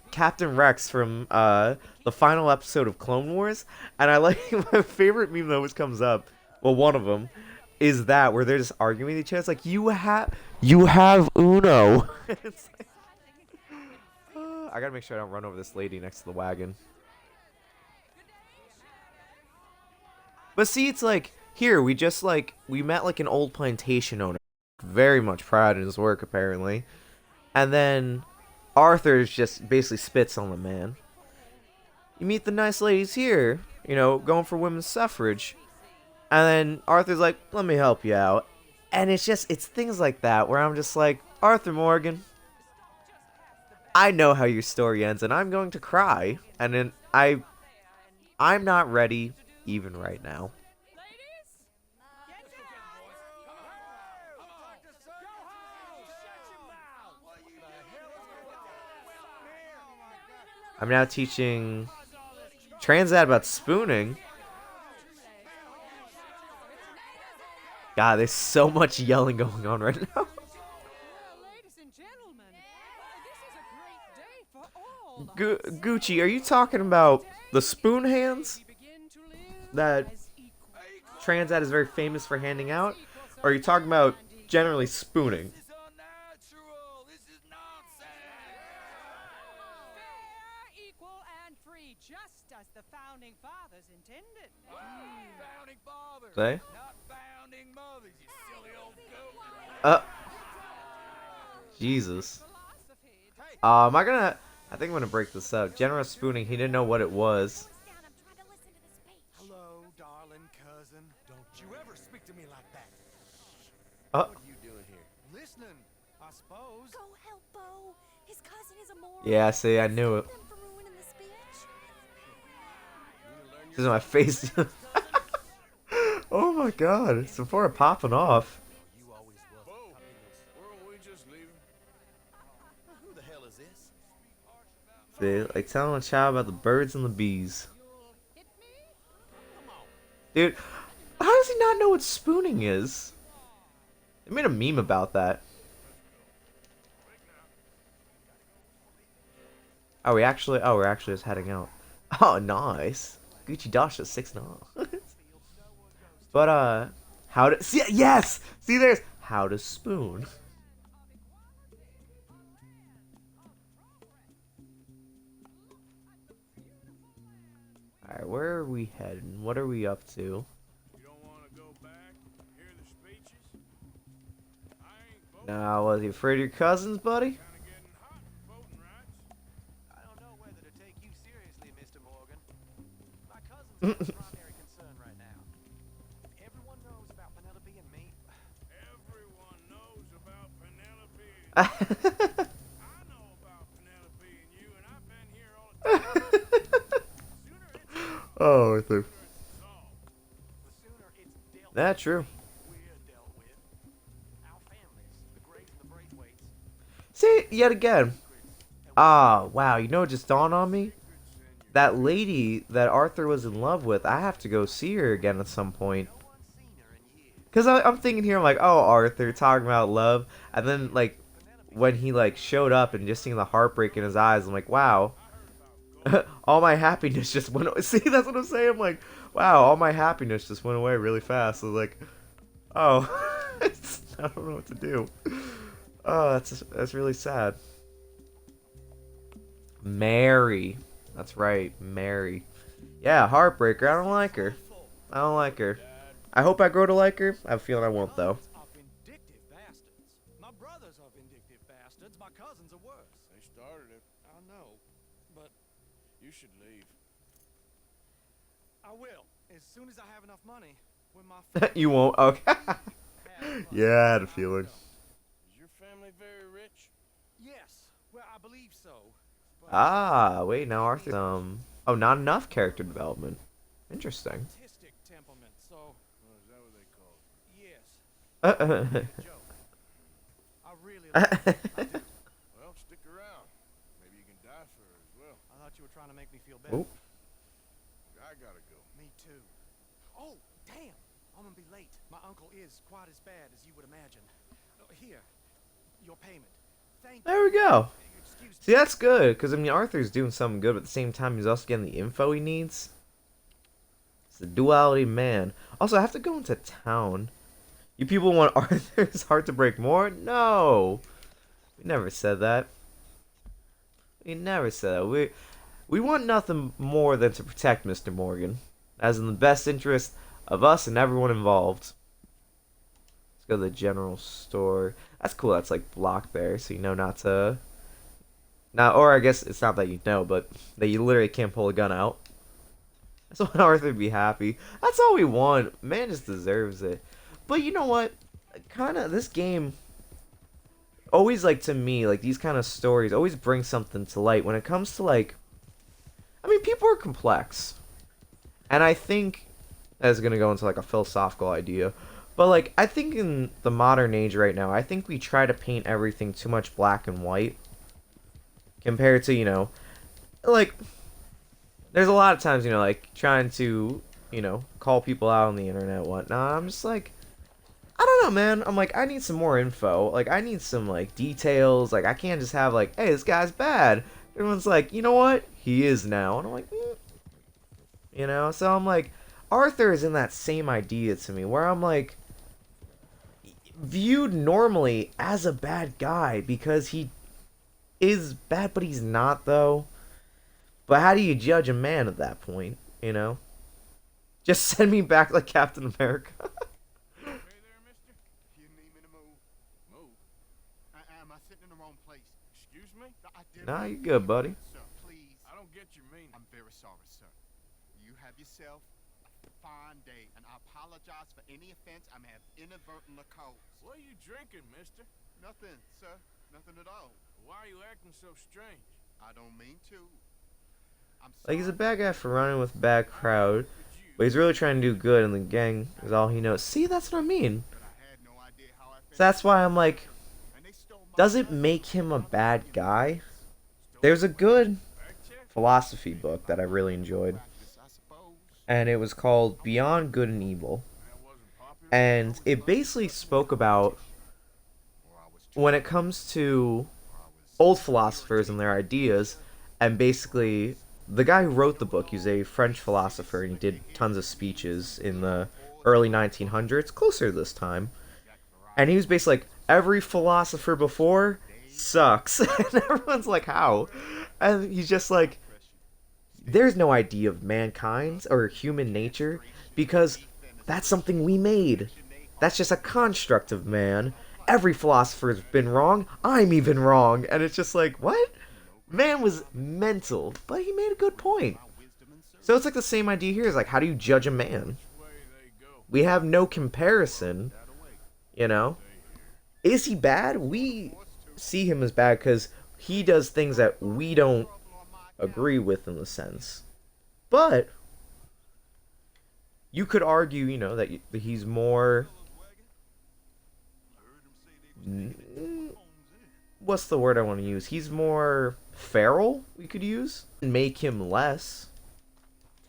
Captain Rex from the final episode of Clone Wars, and I like my favorite meme that always comes up. Well, one of them is that where they're just arguing with each other. It's like you have Uno. It's like, I gotta make sure I don't run over this lady next to the wagon. But see, it's like here we met like an old plantation owner, very much proud in his work apparently, and then Arthur's just basically spits on the man. You meet the nice ladies here, you know, going for women's suffrage, and then Arthur's like, let me help you out. And it's things like that where I'm just like, Arthur Morgan, I know how your story ends and I'm going to cry, and then I'm not ready even right now. I'm now teaching Transat about spooning. God, there's so much yelling going on right now. Gucci, are you talking about the spoon hands that Transat is very famous for handing out? Or are you talking about generally spooning? Just as the founding fathers intended. Founding fathers. Say? Not founding mothers, you silly old goat. Jesus. I think I'm gonna break this up. General spooning, he didn't know what it was. Hello, darling cousin. Don't you ever speak to me like that. What are you doing here? Listening, I suppose. Go help Bo. His cousin is a moron. Yeah, see, I knew it. Them for ruining the speech. This is my face. Oh my god, it's before popping off. You always was. Bo, were we just leaving? Who the hell is this? See, like telling a child about the birds and the bees. Dude, how does he not know what spooning is? They made a meme about that. We're actually just heading out. Oh, nice. Gucci Dasha 6-0. But how to see? Yes, see, there's how to spoon. All right, where are we heading? What are we up to? You don't want to go back, hear the speeches? I ain't voting. Now, was he afraid of your cousins, buddy? Kinda getting hot voting rights. I don't know whether to take you seriously, Mr. Morgan. My cousin's my primary concern right now. Everyone knows about Penelope and me. Everyone knows about Penelope and you. I know about Penelope and you, and I've been here all the time. Oh, Arthur. The sooner it's dealt That's true. we're dealt with. Our families, the Grays and the Braithwaites. See, yet again. Ah, wow. You know what just dawned on me? That lady that Arthur was in love with, I have to go see her again at some point. No one's seen her in years. Because I'm thinking here, I'm like, oh, Arthur, talking about love. And then, like, when he, like, showed up and just seeing the heartbreak in his eyes, I'm like, wow. All my happiness just went away. See, that's what I'm saying. I'm like, wow, all my happiness just went away really fast. I was like, oh. I don't know what to do. Oh, that's really sad. Mary. That's right, Mary. Yeah, heartbreaker. I don't like her. I don't like her. I hope I grow to like her. I have a feeling I won't, though. Are vindictive bastards. My brothers are vindictive bastards. My cousins are worse. They started it. I know, but You should leave. I will as soon as I have enough money. When my You won't? Okay. family Yeah, I had a feeling. Is your family very rich? Yes, well, I believe so. But Ah, wait, now Arthur. Oh, not enough character development. Interesting. artistic temperament. So Well, is that what they call it? yes, joke. I really like it. I do. Well, stick around. Maybe you can die for her as well. I thought you were trying to make me feel better. Oh. I gotta go. Me too. Oh, damn! I'm gonna be late. My uncle is quite as bad as you would imagine. Here, your payment. Thank There we go. you. Excuse See, that's good, because, I mean, Arthur's doing something good, but at the same time, he's also getting the info he needs. It's the duality man. Also, I have to go into town. You people want Arthur's heart to break more? No! We never said that. We never said that. We want nothing more than to protect Mr. Morgan, as in the best interest of us and everyone involved. Let's go to the general store. That's cool, that's like blocked there, so you know not to... Now, or I guess it's not that you know, but that you literally can't pull a gun out. That's why Arthur would be happy. That's all we want. Man just deserves it. But you know what? Kinda, this game... Always, like, to me, like, these kind of stories always bring something to light. When it comes to, like... I mean, people are complex. And I think... That's gonna go into, like, a philosophical idea. But, like, I think in the modern age right now, I think we try to paint everything too much black and white. Compared to, you know... Like... There's a lot of times, you know, like, trying to, you know, call people out on the internet and whatnot. I'm just like... I don't know, man. I'm like, I need some more info. Like, I need some, like, details. Like, I can't just have, like, hey, this guy's bad. Everyone's like, you know what? He is now. And I'm like, You know? So I'm like, Arthur is in that same idea to me, where I'm like, viewed normally as a bad guy because he is bad, but he's not, though. But how do you judge a man at that point, you know? Just send me back like Captain America. Okay there, mister? You need me to move? Move. Am I sitting in the wrong place? Excuse me? I didn't Nah, mean you to good, do buddy. that, Sir, please. I don't get your meaning. I'm very sorry, sir. You have yourself a fine day, and I apologize for any offense I may have inadvertently caused. What are you drinking, mister? Nothing, sir. Nothing at all. Why are you acting so strange? I don't mean to. I'm Like, he's a sorry. bad guy for running with a bad crowd, but he's really trying to do good, and the gang is all he knows. See, that's what I mean. But I had no idea how I So that's why I'm like, and they stole my does it money. make him a bad guy? There's a good Back check? philosophy book that I really enjoyed, Practice, I suppose. and it was called Beyond Good and Evil. That wasn't popular. And it basically spoke about Or I was when it comes to or I was old philosophers and their ideas, and basically the guy who wrote the book, he's a French philosopher, and he did tons of speeches in the early 1900s, closer to this time, and he was basically like, every philosopher before sucks. And everyone's like, how? And he's just like, there's no idea of mankind or human nature, because that's something we made. That's just a construct of man. Every philosopher's been wrong. I'm even wrong. And it's just like, what? Man was mental, but he made a good point. So it's like the same idea here. Is like, how do you judge a man? Way they go. We have no comparison, you know? Is he bad? We see him as bad because he does things that we don't agree with in the sense. But you could argue, you know, that he's more... What's the word I want to use? He's more feral, we could use. Make him less,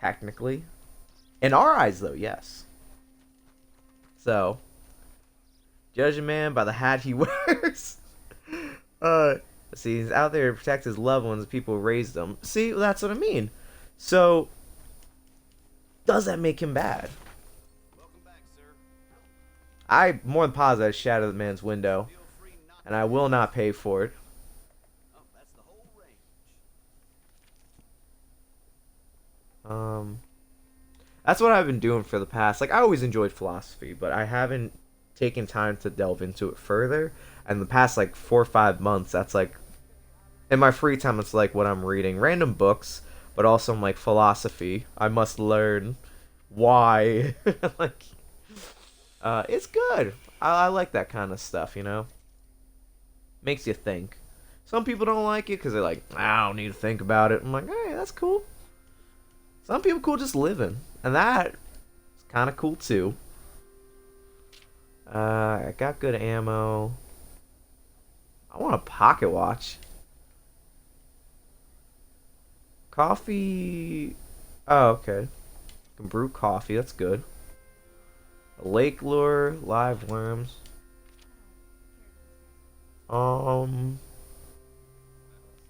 technically. In our eyes, though, yes. So, judge a man by the hat he wears. Let's see, he's out there to protect his loved ones, people raised them. See, that's what I mean. So, does that make him bad? Welcome back, sir. I more than positive I shattered the man's window, and I will not pay for it. Oh, that's the whole range. That's what I've been doing for the past. Like, I always enjoyed philosophy, but I haven't taken time to delve into it further. And the past like 4 or 5 months, that's like in my free time. It's like what I'm reading, random books, but also like philosophy. I must learn why. Like, it's good. I like that kind of stuff. You know, makes you think. Some people don't like it because they're like, I don't need to think about it. I'm like, hey, that's cool. Some people cool just living, and that is kind of cool too. I got good ammo. I want a pocket watch. Coffee. Oh, okay. Can brew coffee. That's good. A lake lure, live worms.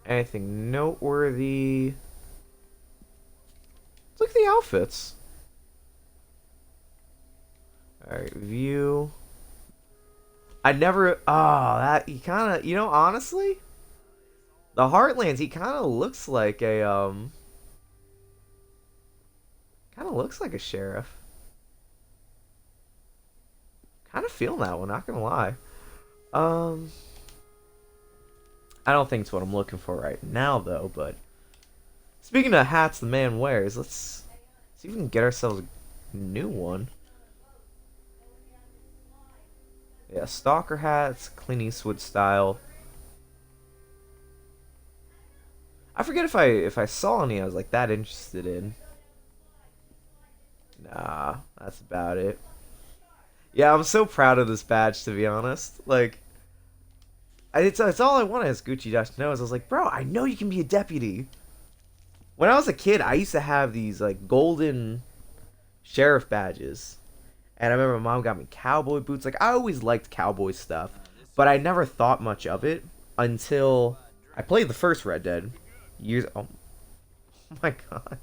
Anything noteworthy? Look at the outfits. Alright, view. I never. Oh, that. He kind of. You know, honestly, the Heartlands, he kind of looks like a. Kind of looks like a sheriff. Kind of feeling that one, not gonna lie. I don't think it's what I'm looking for right now, though, but. Speaking of hats the man wears, let's see if we can get ourselves a new one. Yeah, stalker hats, Clint Eastwood style. I forget if I saw any I was like that interested in. Nah, that's about it. Yeah, I'm so proud of this badge, to be honest. Like, it's all I wanted as Gucci Dash knows. I was like, bro, I know you can be a deputy. When I was a kid, I used to have these like golden sheriff badges. And I remember my mom got me cowboy boots. Like, I always liked cowboy stuff, but I never thought much of it until I played the first Red Dead. Years. Oh my god,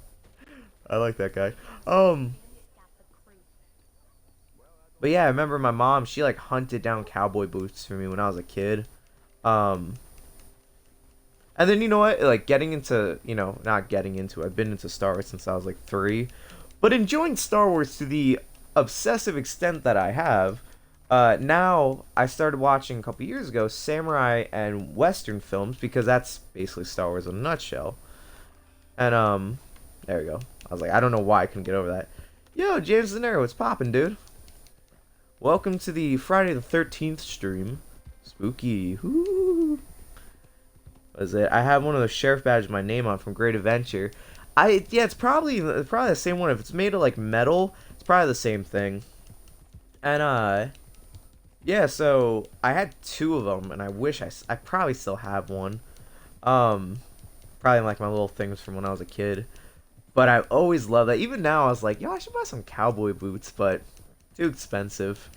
I like that guy. But yeah, I remember my mom. She like hunted down cowboy boots for me when I was a kid. And then, you know what? Like, getting into, you know, not getting into it. I've been into Star Wars since I was like 3, but enjoying Star Wars to the obsessive extent that I have. Now I started watching a couple years ago samurai and western films because that's basically Star Wars in a nutshell. And there we go. I was like, I don't know why I couldn't get over that. Yo, James De Niro, what's poppin', dude? Welcome to the Friday the 13th stream. Spooky. Woo. What is it? I have one of those sheriff badges with my name on from Great Adventure. Yeah, it's probably the same one. If it's made of like metal, it's probably the same thing. And yeah, so I had 2 of them, and I wish I probably still have one. Probably like my little things from when I was a kid. But I always loved that. Even now, I was like, yo, I should buy some cowboy boots, but too expensive.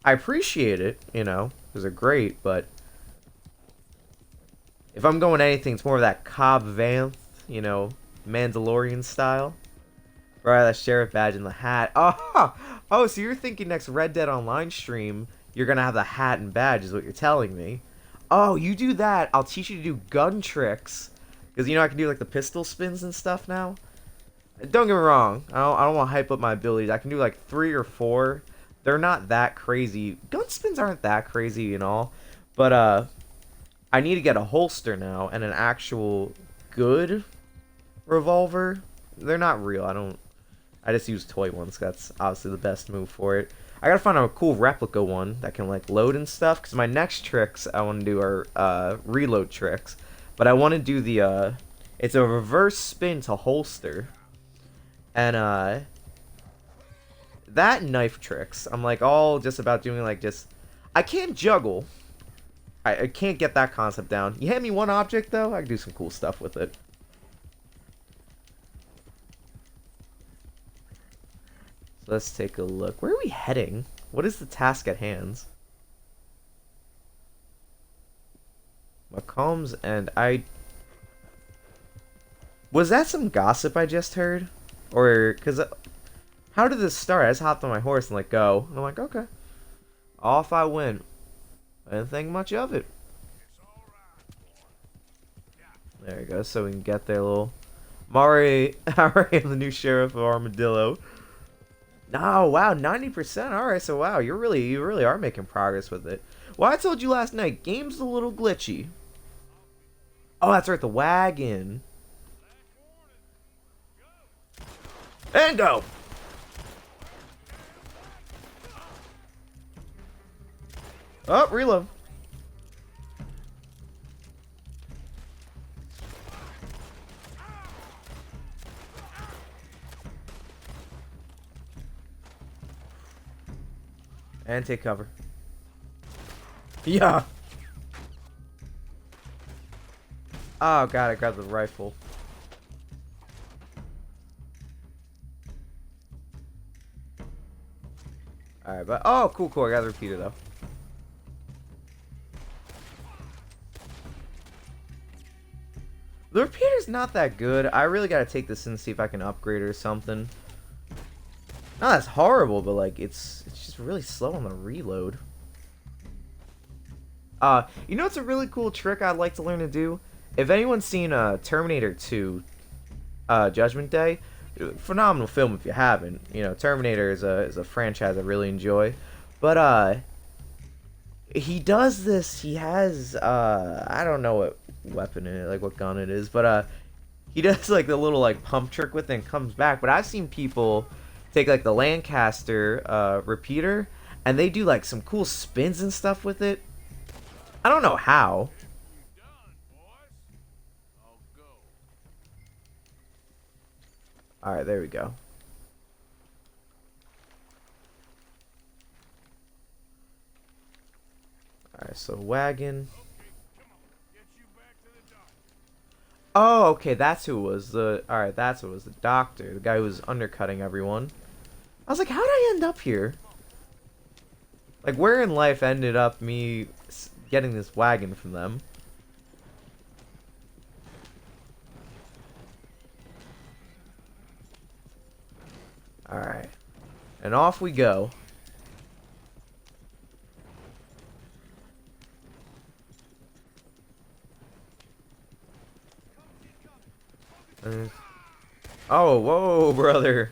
I appreciate it, you know, because they're great, but if I'm going anything, it's more of that Cobb Vanth, you know, Mandalorian style. Right, that sheriff badge and the hat. Oh, so you're thinking next Red Dead Online stream, you're going to have the hat and badge is what you're telling me. Oh, you do that, I'll teach you to do gun tricks. Because, you know, I can do, like, the pistol spins and stuff now. Don't get me wrong, I don't want to hype up my abilities. I can do, like, 3 or 4. They're not that crazy. Gun spins aren't that crazy and all. But, I need to get a holster now and an actual good revolver. They're not real. I just use toy ones. That's obviously the best move for it. I gotta find a cool replica one that can like load and stuff. Cause my next tricks I want to do are reload tricks, but I want to do the it's a reverse spin to holster, and that knife tricks. I'm like all just about doing like just I can't juggle. I can't get that concept down. You hand me one object though, I can do some cool stuff with it. Let's take a look. Where are we heading? What is the task at hand? McCombs and I... Was that some gossip I just heard? Or, because... How did this start? I just hopped on my horse and like, go. And I'm like, okay. Off I went. I didn't think much of it. There we go, so we can get there, little Mari. I am the new sheriff of Armadillo. No, wow, 90%. All right, so wow, you really are making progress with it. Well, I told you last night, game's a little glitchy. Oh, that's right, the wagon. And go. Oh, reload. And take cover. Yeah. Oh god, I grabbed the rifle. Alright, but oh cool, I got the repeater though. The repeater's not that good. I really gotta take this and see if I can upgrade it or something. Not that's horrible, but like it's just really slow on the reload. You know what's a really cool trick I'd like to learn to do? If anyone's seen Terminator 2 Judgment Day, phenomenal film if you haven't. You know, Terminator is a franchise I really enjoy. But he does this, he has I don't know what weapon it is, like what gun it is, but he does like the little like pump trick with it and comes back. But I've seen people take like the Lancaster repeater and they do like some cool spins and stuff with it. I don't know how. Alright, there we go. Alright, so wagon. Oh, okay, that's who it was. Alright, that's who it was. The doctor. The guy who was undercutting everyone. I was like, how did I end up here? Like, where in life ended up me getting this wagon from them? Alright. And off we go. Oh, whoa, brother.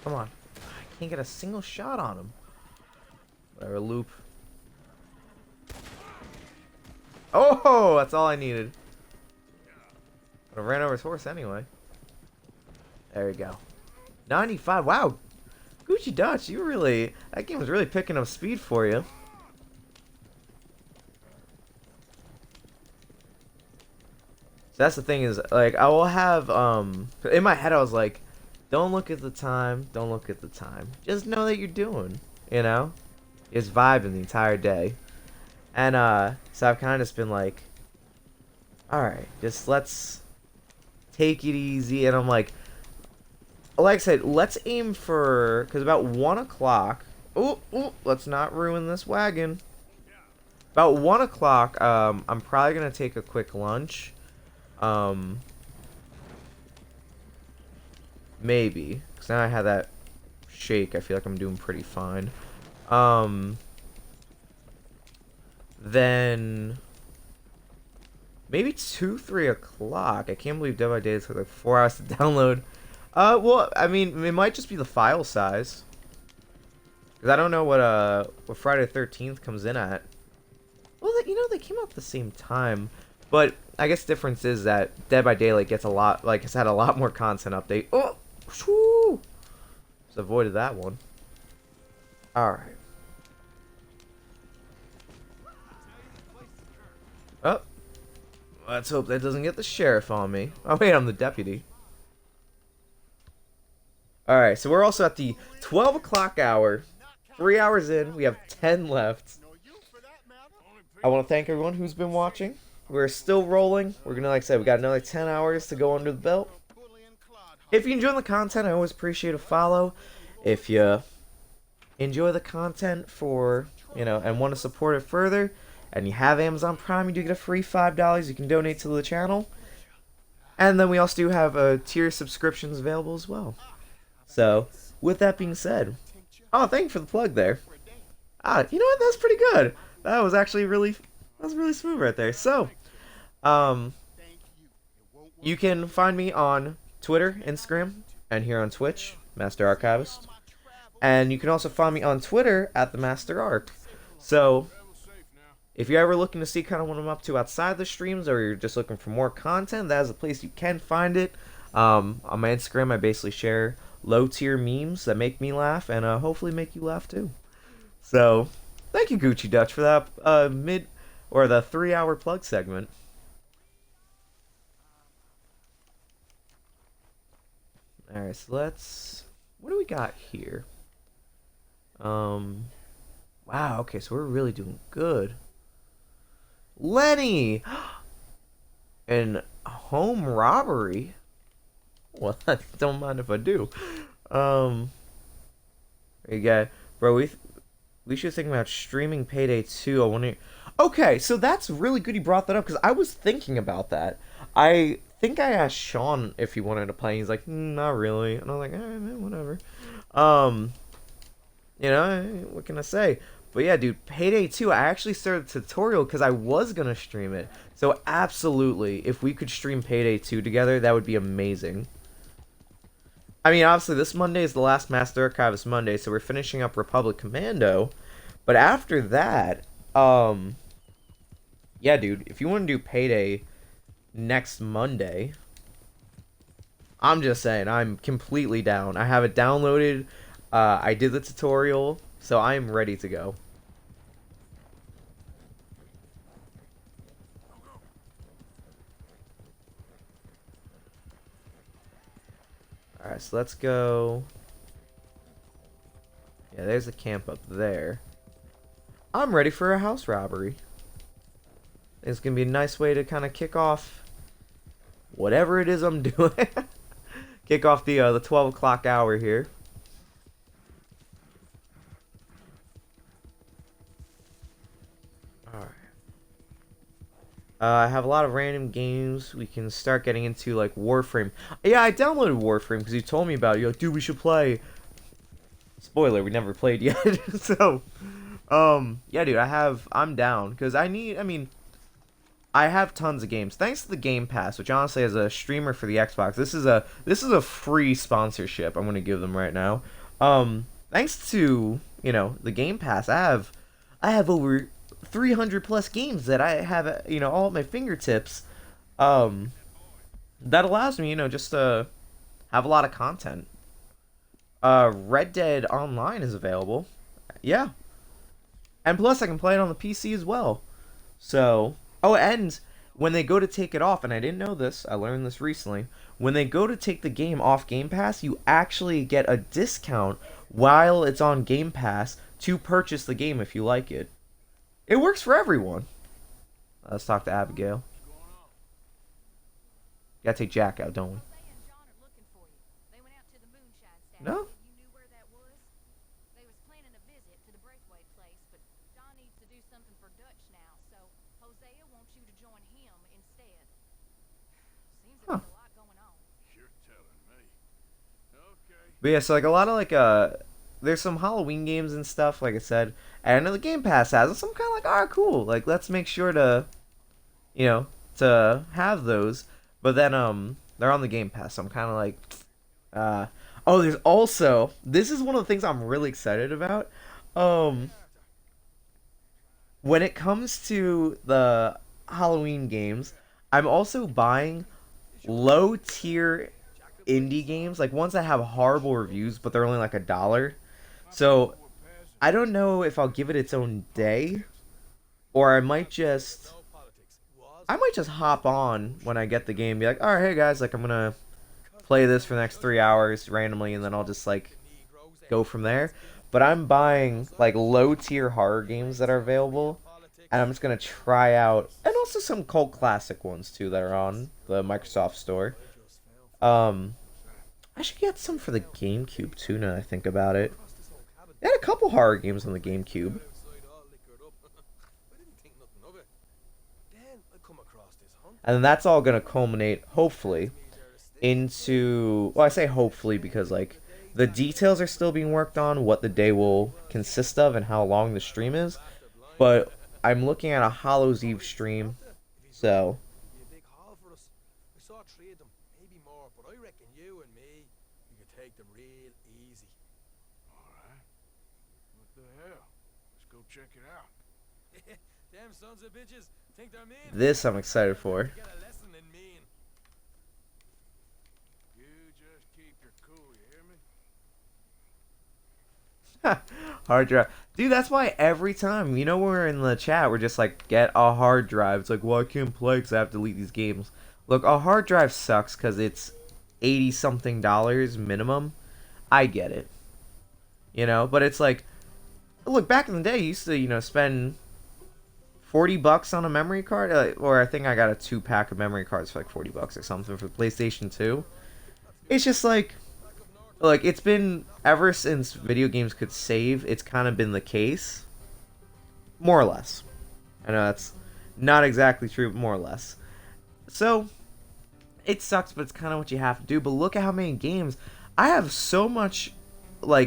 Come on. I can't get a single shot on him. Whatever, loop. Oh, that's all I needed. But I ran over his horse anyway. There we go. 95. Wow. Gucci Dutch, you really... That game was really picking up speed for you. So that's the thing is, like, I will have, in my head I was like, don't look at the time, don't look at the time. Just know that you're doing, you know? Just vibing the entire day. And, so I've kind of just been like, alright, just let's take it easy. And I'm like I said, let's aim for, because about 1 o'clock, let's not ruin this wagon. About 1 o'clock, I'm probably going to take a quick lunch. Maybe, because now I have that shake, I feel like I'm doing pretty fine. Then maybe 2, 3 o'clock. I can't believe Dead by Day took like 4 hours to download. Well, I mean, it might just be the file size, because I don't know what Friday the 13th comes in at. Well, you know, they came out at the same time, but I guess the difference is that Dead by Daylight gets a lot, like, has had a lot more content update. Oh, whoo! Just avoided that one. Alright. Oh. Let's hope that doesn't get the sheriff on me. Oh, wait, I'm the deputy. Alright, so we're also at the 12 o'clock hour. 3 hours in, we have 10 left. I want to thank everyone who's been watching. We're still rolling. We're gonna, like I said, we got another 10 hours to go under the belt. If you enjoy the content, I always appreciate a follow. If you enjoy the content for, you know, and want to support it further, and you have Amazon Prime, you do get a free $5 you can donate to the channel. And then we also do have tier subscriptions available as well. So, with that being said, oh, thank you for the plug there. You know what? That's pretty good. That was actually really smooth right there. So, um, you can find me on Twitter, Instagram, and here on Twitch, Master Archivist. And you can also find me on Twitter at the Master Arc. So, if you're ever looking to see kind of what I'm up to outside the streams, or you're just looking for more content, that is a place you can find it. On my Instagram, I basically share low-tier memes that make me laugh, and hopefully make you laugh too. So, thank you, Gucci Dutch, for that the 3-hour plug segment. Alright, so what do we got here? Wow, okay, so we're really doing good. Lenny! And home robbery? Well, I don't mind if I do. You got, bro, we should think about streaming Payday 2. I wonder. Okay, so that's really good you brought that up, because I was thinking about that. I think I asked Sean if he wanted to play. He's like, not really. And I was like, alright, man, whatever. You know, what can I say? But yeah, dude, Payday 2, I actually started a tutorial because I was going to stream it. So absolutely, if we could stream Payday 2 together, that would be amazing. I mean, obviously, this Monday is the last Master Archivist Monday, so we're finishing up Republic Commando. But after that, yeah, dude, if you want to do Payday next Monday, I'm just saying, I'm completely down. I have it downloaded, I did the tutorial, so I am ready to go. Alright, so let's go. Yeah, there's a camp up there. I'm ready for a house robbery. It's gonna be a nice way to kind of kick off whatever it is I'm doing. Kick off the 12 o'clock hour here. Alright. I have a lot of random games. We can start getting into like Warframe. Yeah, I downloaded Warframe because you told me about it. You're like, dude, we should play. Spoiler, we never played yet. So, yeah, dude, I'm down because I mean, I have tons of games. Thanks to the Game Pass, which honestly, as a streamer for the Xbox, this is a free sponsorship I'm gonna give them right now. Thanks to, you know, the Game Pass, I have over 300 plus games that I have, you know, all at my fingertips. That allows me, you know, just to have a lot of content. Red Dead Online is available. Yeah. And plus I can play it on the PC as well. So, oh, and when they go to take it off, and I didn't know this, I learned this recently, when they go to take the game off Game Pass, you actually get a discount while it's on Game Pass to purchase the game if you like it. It works for everyone. Let's talk to Abigail. Gotta take Jack out, don't we? No? Huh. But yeah, so like a lot of like there's some Halloween games and stuff, like I said, and I know the Game Pass has it, so I'm kind of like, alright, cool. Like, let's make sure to, you know, to have those. But then they're on the Game Pass, so I'm kind of like, oh, there's also, this is one of the things I'm really excited about. When it comes to the Halloween games, I'm also buying low tier indie games, like ones that have horrible reviews, but they're only like $1. So I don't know if I'll give it its own day, or I might just hop on when I get the game, be like, all right, hey guys, like I'm gonna play this for the next 3 hours randomly, and then I'll just like go from there. But I'm buying like low tier horror games that are available, and I'm just gonna try out, and also some cult classic ones too that are on the Microsoft Store. I should get some for the GameCube too, now that I think about it. They had a couple horror games on the GameCube. And then that's all gonna culminate, hopefully, into, well, I say hopefully because like The details are still being worked on, what the day will consist of and how long the stream is. But I'm looking at a Hallows Eve stream, so Be a big haul for us. I saw 3 of them, maybe more, but I reckon you and me, we could take them real easy. Alright. What the hell? Let's go check it out. Them sons of bitches think they're mean. this I'm excited for. Get a lesson in mean. You just keep your cool, you hear me? Hard drive. Dude, that's why every time, when we're in the chat, we're just like, get a hard drive. It's like, well, I can't play because I have to delete these games. Look, a hard drive sucks because it's $80-something minimum. I get it. But it's like, look, back in the day, you used to, spend $40 on a memory card. Or I think I got a 2-pack of memory cards for like $40 or something for PlayStation 2. It's just like it's been ever since video games could save, it's kind of been the case. More or less. I know that's not exactly true, but more or less. So, it sucks, but it's kind of what you have to do. But look at how many games. I have so much,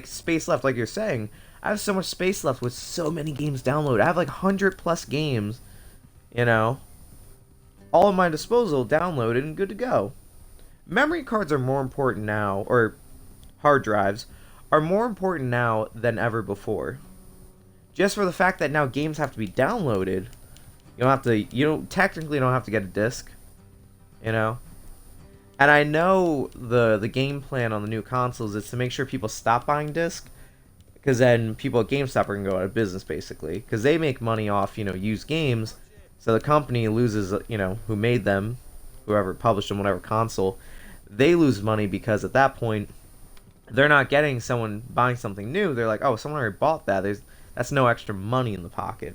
space left, like you're saying. I have so much space left with so many games downloaded. I have, 100+ games, all at my disposal, downloaded, and good to go. Memory cards are more important now, or hard drives, are more important now than ever before. Just for the fact that now games have to be downloaded. You technically don't have to get a disc, And I know the game plan on the new consoles is to make sure people stop buying discs, because then people at GameStop are going to go out of business, basically. Because they make money off, used games, so the company loses, who made them, whoever published them, whatever console, they lose money because at that point, they're not getting someone buying something new. They're like, oh, someone already bought that. That's no extra money in the pocket.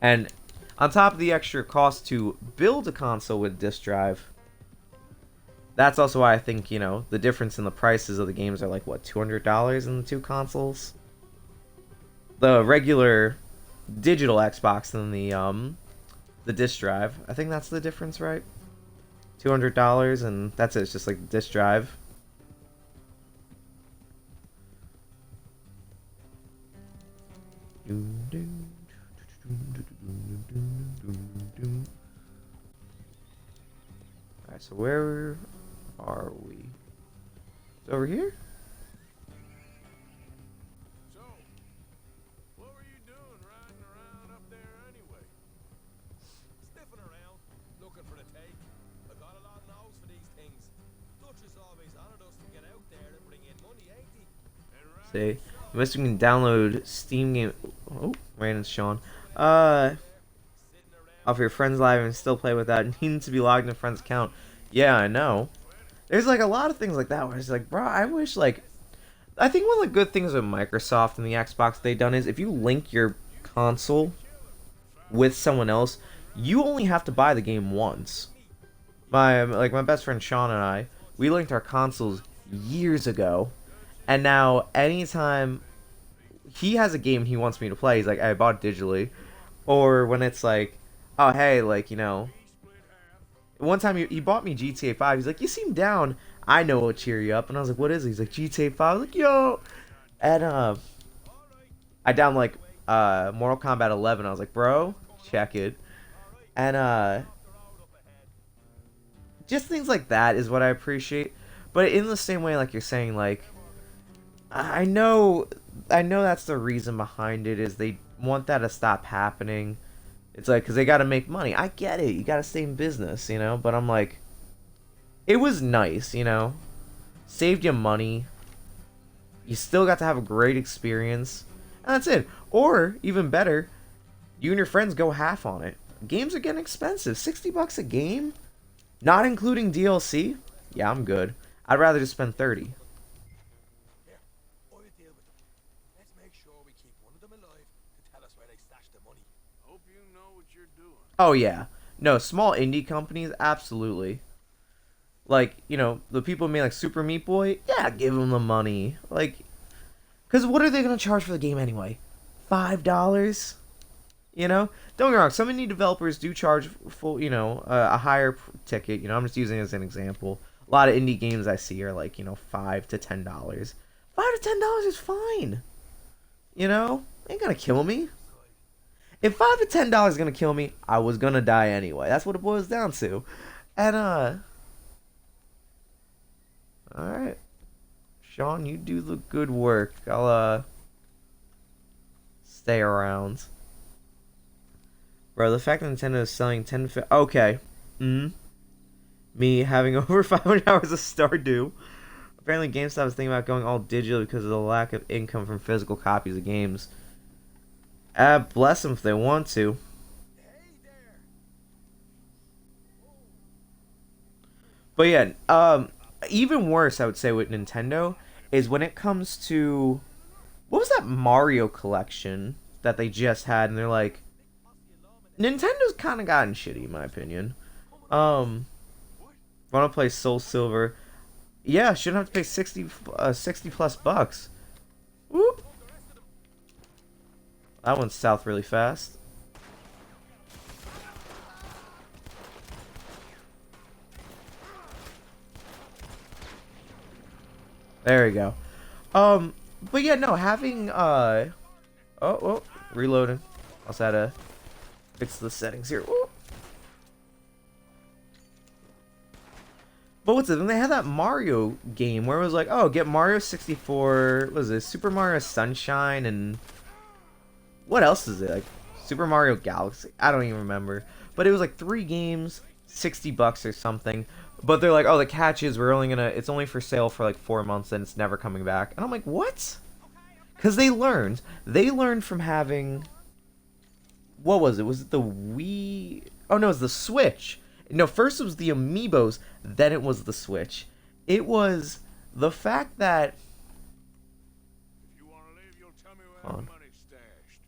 And on top of the extra cost to build a console with disk drive, that's also why I think, the difference in the prices of the games are $200 in the two consoles? The regular digital Xbox and the disk drive. I think that's the difference, right? $200, and that's it. It's just the disk drive. Alright, so where are we? It's over here? So, what were you doing riding around up there anyway? Sniffing around, looking for the take. I got a lot of nose for these things. Dutch is always honored us to get out there and bring in money, ain't he? And right See, you must can download Steam game. Oh, Randon's Sean. Off your friend's live and still play without needing to be logged in a friend's account. Yeah, I know. There's a lot of things like that where it's bro, I wish I think one of the good things with Microsoft and the Xbox they've done is if you link your console with someone else, you only have to buy the game once. My best friend Sean and I, we linked our consoles years ago, and now anytime he has a game he wants me to play, he's like, I bought it digitally. Or when it's oh hey, one time he bought me GTA 5. He's like, you seem down. I know what'll cheer you up. And I was like, what is it? He's like, GTA 5. I was like, yo. And I down Mortal Kombat 11. I was like, bro, check it. And just things like that is what I appreciate. But in the same way, you're saying, I know that's the reason behind it, is they want that to stop happening. It's because they got to make money. I get it. You got to stay in business, But I'm it was nice, Saved you money. You still got to have a great experience. And that's it. Or, even better, you and your friends go half on it. Games are getting expensive. $60 a game? Not including DLC? Yeah, I'm good. I'd rather just spend $30. Here, I'll deal with them. Let's make sure we keep one of them alive to tell us where they stashed the money. Hope you know what you're doing. Oh, yeah. No, small indie companies, absolutely. The people who made, Super Meat Boy, yeah, give them the money. Because what are they going to charge for the game anyway? $5? Don't get me wrong, some indie developers do charge full, a higher ticket. I'm just using it as an example. A lot of indie games I see are like, you know, $5 to $10. $5 to $10 is fine. You know, ain't gonna kill me. If $5 to $10 is gonna kill me, I was gonna die anyway. That's what it boils down to. And alright. Sean, you do the good work. I'll stay around. Bro, the fact that Nintendo is selling 10 to okay. Me having over 500 hours of Stardew. Apparently GameStop is thinking about going all digital because of the lack of income from physical copies of games. Bless them if they want to. But yeah, even worse, I would say, with Nintendo is when it comes to what was that Mario collection that they just had, and they're like, Nintendo's kind of gotten shitty, in my opinion. Want to play Soul Silver? Yeah, shouldn't have to pay 60 plus bucks. Whoop. That went south really fast. There we go. But yeah, no, having oh, reloading. Also had to fix the settings here. Ooh. But what's it? When they had that Mario game where it was like, oh, get Mario 64. What was it? Super Mario Sunshine and what else is it? Like Super Mario Galaxy. I don't even remember. But it was like 3 games, 60 bucks or something. But they're like, oh, the catch is it's only for sale for like 4 months and it's never coming back. And I'm like, what? Because they learned from having, what was it? Was it the Wii? Oh no, it was the Switch. No, first it was the Amiibos, then it was the Switch. It was the fact that, If you want to leave, you'll tell me where the money's stashed.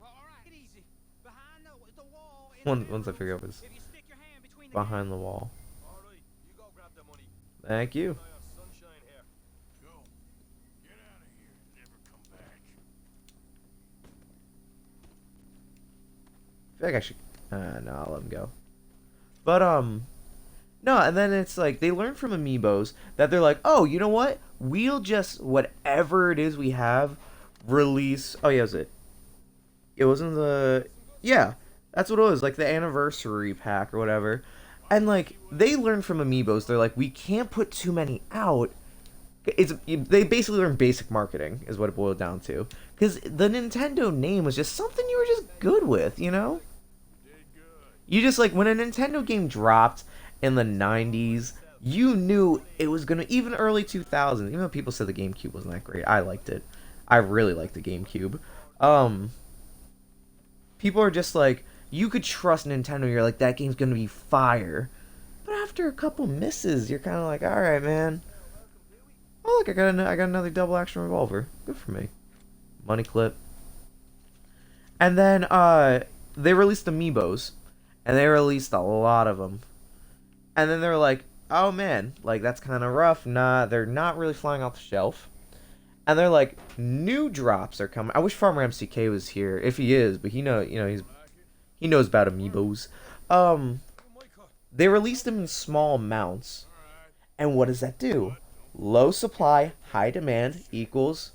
Well, all right, get easy. Behind the wall. in the once I middle. figure out what's If you stick your hand between the behind the wall. All right, you go grab the money. Thank you. I have sunshine here. Go. Get out of here. Never come back. I feel like I should, no, I'll let him go. But, no, and then it's like, they learn from Amiibos that they're like, oh, you know what? We'll just, whatever it is we have, release, oh yeah, it wasn't the, yeah, that's what it was, like the anniversary pack or whatever. And like, they learn from Amiibos, they're like, we can't put too many out. They basically learn basic marketing, is what it boiled down to. Because the Nintendo name was just something you were just good with, you know? You just, like, when a Nintendo game dropped in the 90s, you knew it was going to, even early 2000s, even though people said the GameCube wasn't that great, I liked it. I really liked the GameCube. People are just like, you could trust Nintendo, you're like, that game's going to be fire. But after a couple misses, you're kind of like, alright, man. Oh, look, I got another double action revolver. Good for me. Money clip. And then, they released Amiibos. And they released a lot of them. And then they're like, oh man, like that's kind of rough. Nah, they're not really flying off the shelf. And they're like, new drops are coming. I wish Farmer MCK was here. If he is, but he knows about Amiibos. They released them in small amounts. And what does that do? Low supply, high demand equals,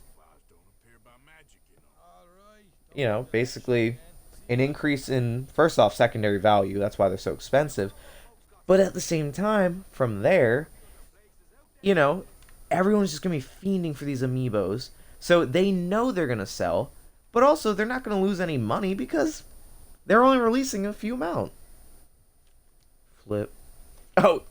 you know, basically an increase in, first off, secondary value. That's why they're so expensive. But at the same time, from there, you know, everyone's just going to be fiending for these Amiibos. So they know they're going to sell. But also, they're not going to lose any money because they're only releasing a few amount. Flip. Oh,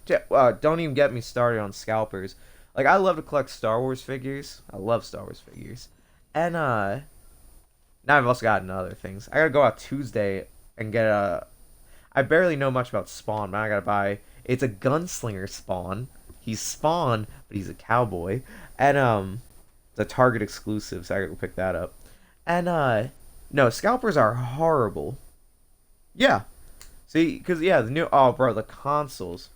don't even get me started on scalpers. Like, I love to collect Star Wars figures. I love Star Wars figures. And, now I've also gotten other things. I gotta go out Tuesday and get I barely know much about Spawn, but I gotta buy, it's a gunslinger Spawn. He's Spawn, but he's a cowboy. And, it's a Target exclusive, so I gotta go pick that up. And, no, scalpers are horrible. Yeah. See, because, yeah, the new, oh, bro, the consoles.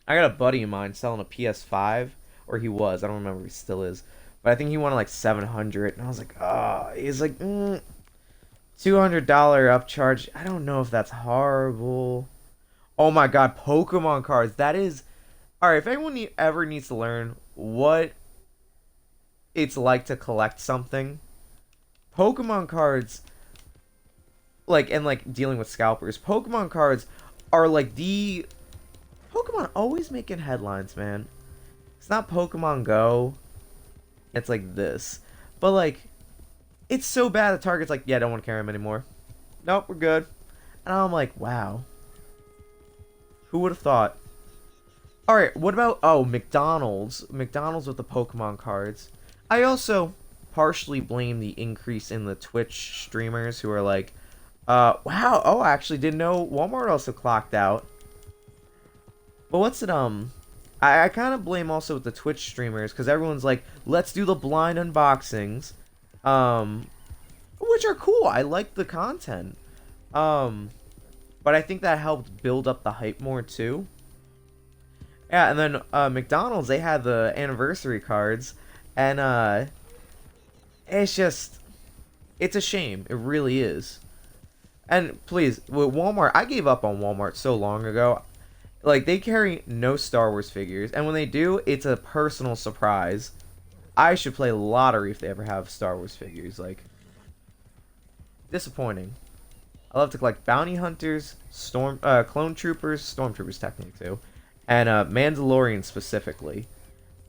I got a buddy of mine selling a PS5, or he was, I don't remember if he still is. But I think he wanted like $700, and I was like, oh, he's like, $200 upcharge. I don't know if that's horrible. Oh my god, Pokemon cards. That is, Alright, if anyone ever needs to learn what it's like to collect something, Pokemon cards, like, and like dealing with scalpers, Pokemon cards are like the Pokemon always making headlines, man. It's not Pokemon Go. It's like this. But like, it's so bad that Target's like, yeah, I don't want to carry them anymore. Nope, we're good. And I'm like, wow. Who would have thought? Alright, what about, oh, McDonald's. McDonald's with the Pokemon cards. I also partially blame the increase in the Twitch streamers who are like, wow, oh, I actually didn't know Walmart also clocked out. But what's it, I kind of blame also with the Twitch streamers, because everyone's like, let's do the blind unboxings, which are cool. I like the content. But I think that helped build up the hype more, too. Yeah, and then, McDonald's, they had the anniversary cards, and, it's just, it's a shame. It really is. And, please, with Walmart, I gave up on Walmart so long ago. Like, they carry no Star Wars figures, and when they do, it's a personal surprise. I should play lottery if they ever have Star Wars figures. Like, disappointing. I love to collect bounty hunters, clone troopers, stormtroopers technically too, and Mandalorian specifically.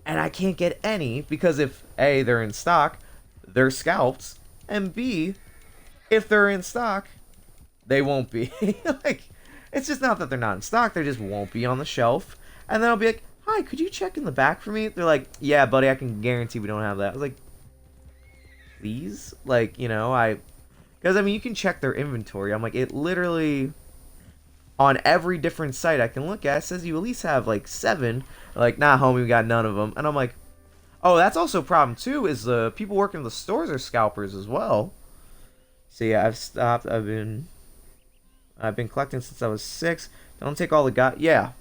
And I can't get any because if A, they're in stock, they're scalped, and B, if they're in stock, they won't be. Like, it's just not that they're not in stock, they just won't be on the shelf. And then I'll be like, hi, could you check in the back for me? They're like, yeah, buddy, I can guarantee we don't have that. I was like, please? Like, you know, because, I mean, you can check their inventory. I'm like, it literally, on every different site I can look at, it says you at least have, like, 7. They're like, nah, homie, we got none of them. And I'm like, oh, that's also a problem, too, is the people working in the stores are scalpers as well. So, yeah, I've stopped. I've been collecting since I was 6. Don't take all the yeah.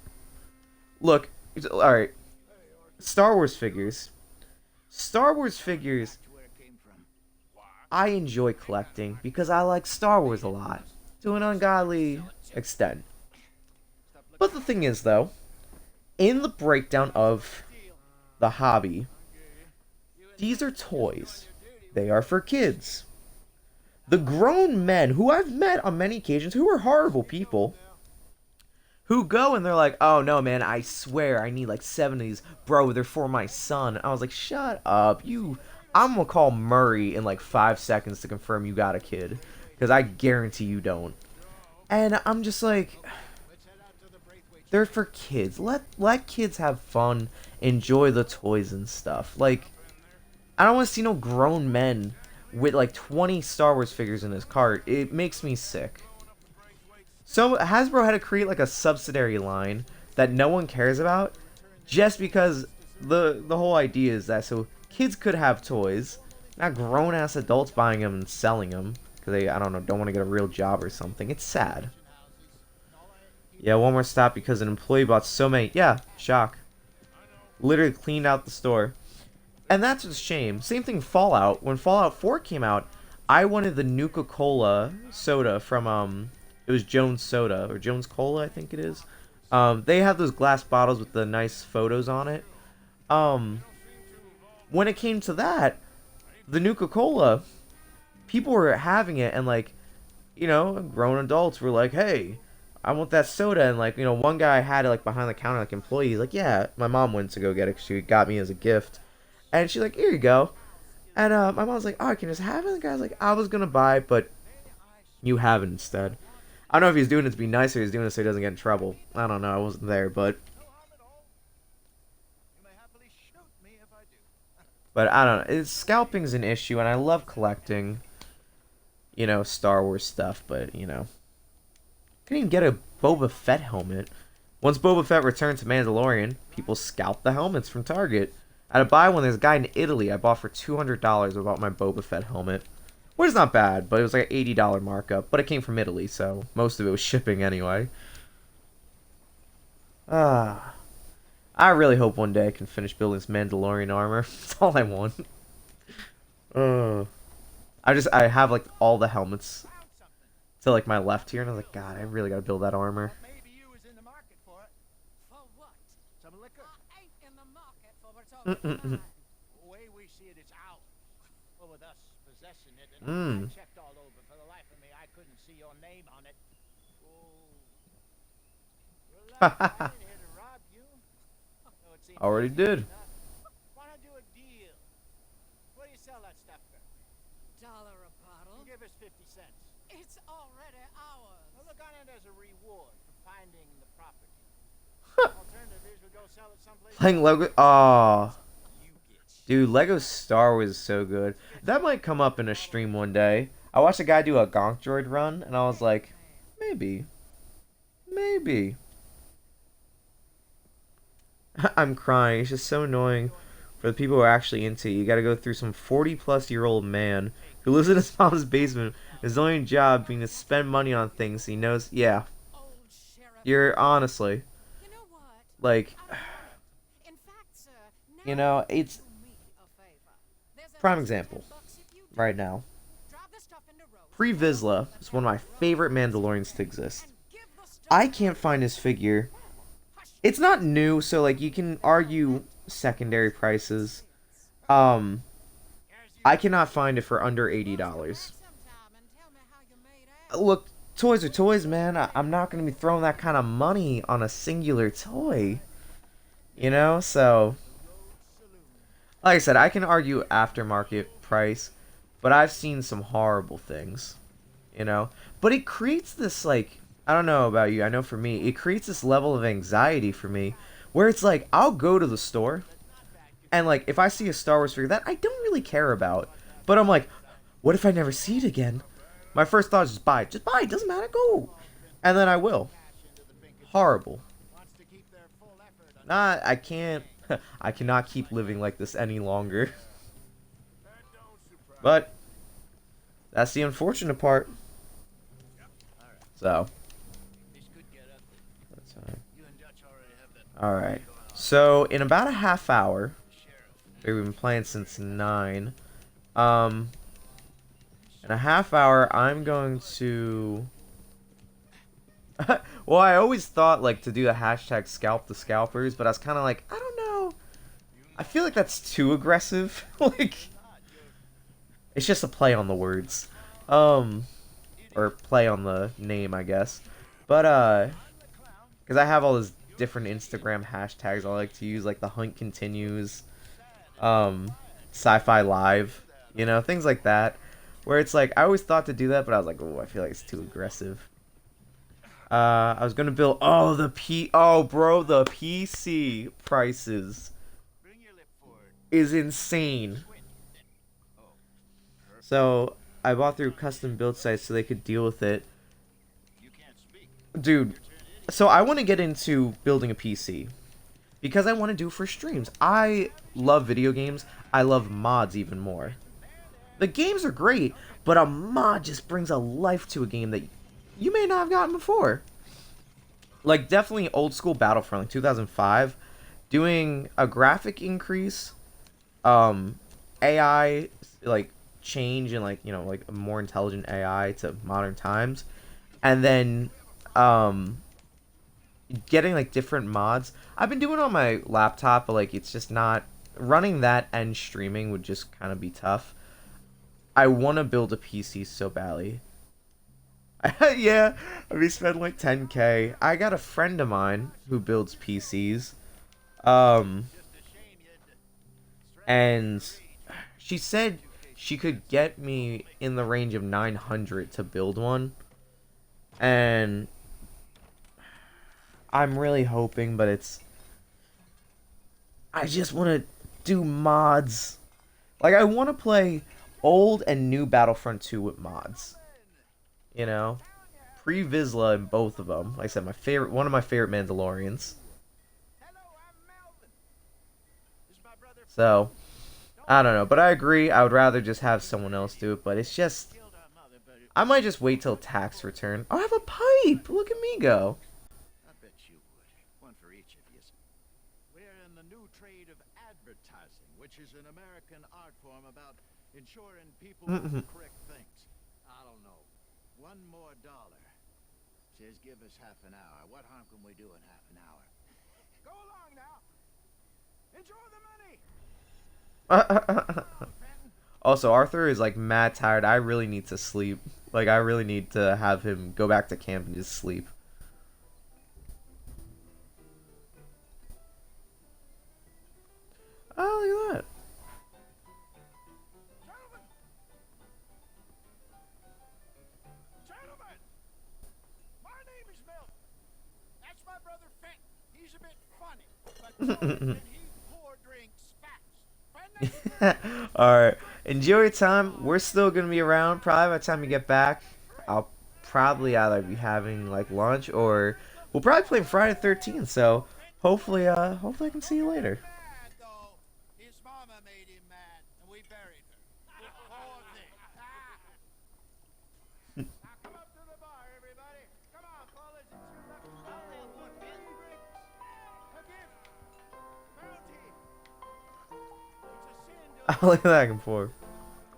Look, alright. Star Wars figures. Star Wars figures, I enjoy collecting because I like Star Wars a lot, to an ungodly extent. But the thing is, though, in the breakdown of the hobby, these are toys. They are for kids. The grown men who I've met on many occasions, who are horrible people, who go and they're like, oh no man, I swear I need like 7 of these. Bro, they're for my son. I was like, shut up. I'm gonna call Murray in like 5 seconds to confirm you got a kid. Because I guarantee you don't. And I'm just like, they're for kids. Let kids have fun. Enjoy the toys and stuff. Like, I don't want to see no grown men with like 20 Star Wars figures in his cart. It makes me sick. So Hasbro had to create like a subsidiary line that no one cares about, just because the whole idea is that so kids could have toys, not grown ass adults buying them and selling them because they, I don't know, don't want to get a real job or something. It's sad. Yeah, one more stop because an employee bought so many. Yeah, shock. Literally cleaned out the store. And that's a shame. Same thing Fallout. When Fallout 4 came out, I wanted the Nuka-Cola soda from, it was Jones Soda, or Jones Cola, I think it is. They have those glass bottles with the nice photos on it. When it came to that, the Nuka-Cola, people were having it, and like, you know, grown adults were like, hey, I want that soda, and like, you know, one guy had it like behind the counter, like employee, he's like, yeah, my mom went to go get it, 'cause she got me as a gift. And she's like, here you go. And my mom's like, oh, I can just have it? And the guy's like, I was going to buy it, but you have it instead. I don't know if he's doing it to be nice or he's doing it so he doesn't get in trouble. I don't know. I wasn't there, but... But I don't know. Scalping's an issue, and I love collecting, you know, Star Wars stuff, but, you know. Couldn't even get a Boba Fett helmet. Once Boba Fett returned to Mandalorian, people scalped the helmets from Target. I had to buy one. There's a guy in Italy I bought for $200 about my Boba Fett helmet. Which is not bad, but it was like an $80 markup. But it came from Italy, so most of it was shipping anyway. I really hope one day I can finish building this Mandalorian armor. That's all I want. I have like all the helmets to like my left here, and I was like, God, I really gotta build that armor. Maybe you was in the market for it. For what? Some liquor? The way we see it, it's ours. Well, with us possessing it, and I checked all over. For the life of me, I couldn't see your name on it. Oh. Relax, I ain't here to rob you. No, it seems Already easy did. enough. Why not do a deal? What do you sell that stuff for? $1 a bottle. Give us 50 cents. It's already ours. Well, look on it as a reward for finding the property. Alternative is we go sell it someplace. Playing Lego. Aw. Dude, Lego Star Wars is so good. That might come up in a stream one day. I watched a guy do a Gonk Droid run, and I was like, maybe. Maybe. I'm crying. It's just so annoying for the people who are actually into it. You gotta go through some 40-plus-year-old man who lives in his mom's basement. His only job being to spend money on things he knows. Yeah. You're honestly. You know what? Like, In fact, sir, you know, it's do me a favor. There's an prime extra example $10 if you do. right now. Drop the stuff in the road. Pre Vizsla is one of my favorite Mandalorians to exist. Give the stuff I can't find his figure. It's not new, so like you can argue secondary prices. I cannot find it for under $80. sometime and tell me how you made out. Look, toys are toys, man. I'm not gonna be throwing that kind of money on a singular toy. You know, so like I said, I can argue aftermarket price, but I've seen some horrible things. You know, but it creates this like, I don't know about you. I know for me, it creates this level of anxiety for me where it's like I'll go to the store and like if I see a Star Wars figure that I don't really care about, but I'm like, what if I never see it again? My first thought is just buy it. Just buy it. Doesn't matter. Go. And then I will. Horrible. Nah, I can't. I cannot keep living like this any longer. But that's the unfortunate part. So. Alright. So, in about a half hour, we've been playing since 9. In a half hour, I'm going to... well, I always thought, like, to do the hashtag scalp the scalpers, but I was kind of like, I don't know. I feel like that's too aggressive. Like, it's just a play on the words. Or play on the name, I guess. But, because I have all these different Instagram hashtags I like to use, like the Hunt Continues, Sci-Fi Live, you know, things like that. Where it's like, I always thought to do that, but I was like, oh, I feel like it's too aggressive. I was gonna build, oh, the PC prices is insane. So, I bought through custom build sites so they could deal with it. Dude, so I want to get into building a PC. Because I want to do it for streams. I love video games. I love mods even more. The games are great, but a mod just brings a life to a game that you may not have gotten before. Like, definitely old school Battlefront, like 2005. Doing a graphic increase, AI, like, change and, like, you know, like, a more intelligent AI to modern times. And then, getting, like, different mods. I've been doing it on my laptop, but, like, it's just not... Running that and streaming would just kind of be tough. I want to build a PC so badly. Yeah, I'd be spending like 10K. I got a friend of mine who builds PCs. And she said she could get me in the range of 900 to build one. And I'm really hoping, but it's... I just want to do mods. Like, I want to play old and new Battlefront 2 with mods. You know? Pre-Vizsla in both of them. Like I said, one of my favorite Mandalorians. So, I don't know. But I agree, I would rather just have someone else do it. But it's just... I might just wait till tax return. I have a pipe! Look at me go. I bet you would. One for each of you. We're in the new trade of advertising, which is an American art form about ensuring people do the correct things. I don't know. $1 more. Says give us half an hour. What harm can we do in half an hour? Go along now. Enjoy the money. Also, Arthur is like mad tired. I really need to sleep. Like, I really need to have him go back to camp and just sleep. Oh, look at that. Gentlemen, my name is Milton. That's my brother Fenton. He's a bit funny, but he pour drinks fast. Alright. Enjoy your time. We're still going to be around. Probably by the time we get back, I'll probably either be having like lunch or we'll probably play Friday the 13th. So hopefully I can see you later. His mama made him mad, and we buried her. Poor thing. Now come up to the bar, everybody. Come on, fellas. It's your lucky. I'll have one, Ben. Drinks. A gift. Bounty. It's a sin to I'll look back and forth.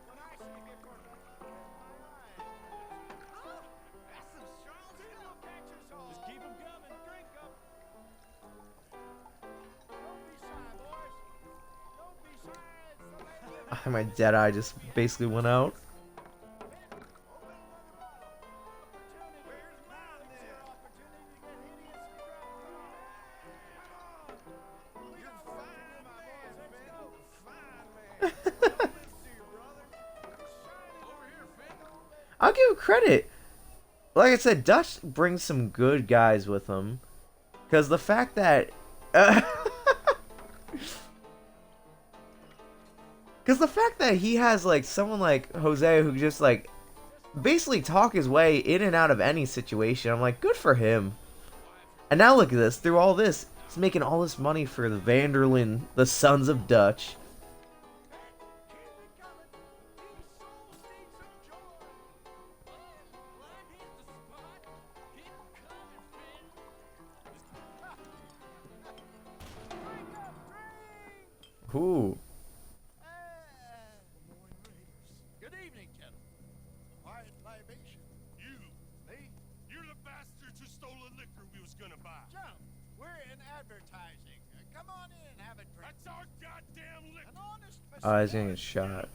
when I see gift for my eyes. That's some strong still catches all. Just keep 'em coming. Drink 'em. Don't be shy, boys. Don't be shy. It's the lady of My dead eye just basically went out. I'll give him credit. Like I said, Dutch brings some good guys with him. Because the fact that... Because the fact that he has, like, someone like Jose who just, like, basically talk his way in and out of any situation, I'm like, good for him. And now look at this. Through all this, he's making all this money for the Vanderlyn, the Sons of Dutch. Ooh. Good evening, gentlemen. Quiet libation. You, Me? you're the bastards who stole the liquor we was gonna buy. Jump. We're in advertising. Come on in and have a drink. That's our goddamn liquor. An honest Oh, he's gonna get shot.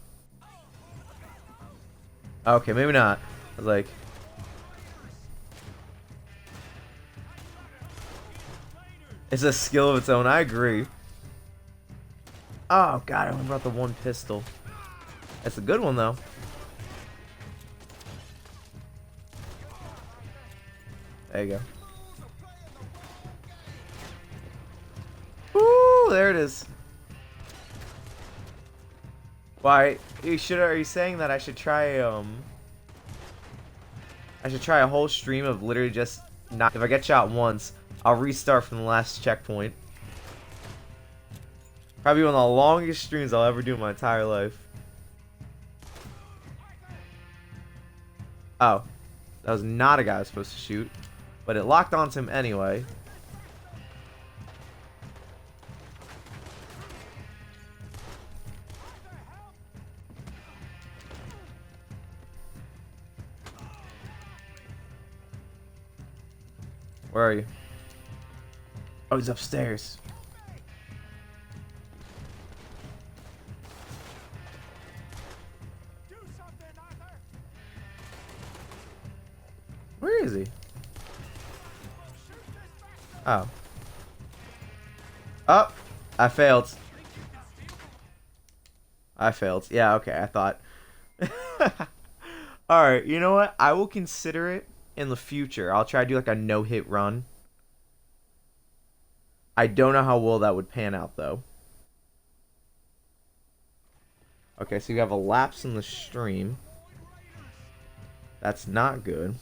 Okay, maybe not. I was like... It's a skill of its own, I agree. Oh god, I only brought the one pistol. That's a good one though. There you go. Woo, there it is. Why? Are you saying that I should try I should try a whole stream of literally just not, if I get shot once, I'll restart from the last checkpoint. Probably one of the longest streams I'll ever do in my entire life. Oh. That was not a guy I was supposed to shoot. But it locked onto him anyway. Where are you? Oh, he's upstairs. Where is he? Oh. Oh! I failed. I failed. Yeah, okay, I thought. Alright, you know what? I will consider it in the future. I'll try to do like a no-hit run. I don't know how well that would pan out, though. Okay, so you have a lapse in the stream. That's not good.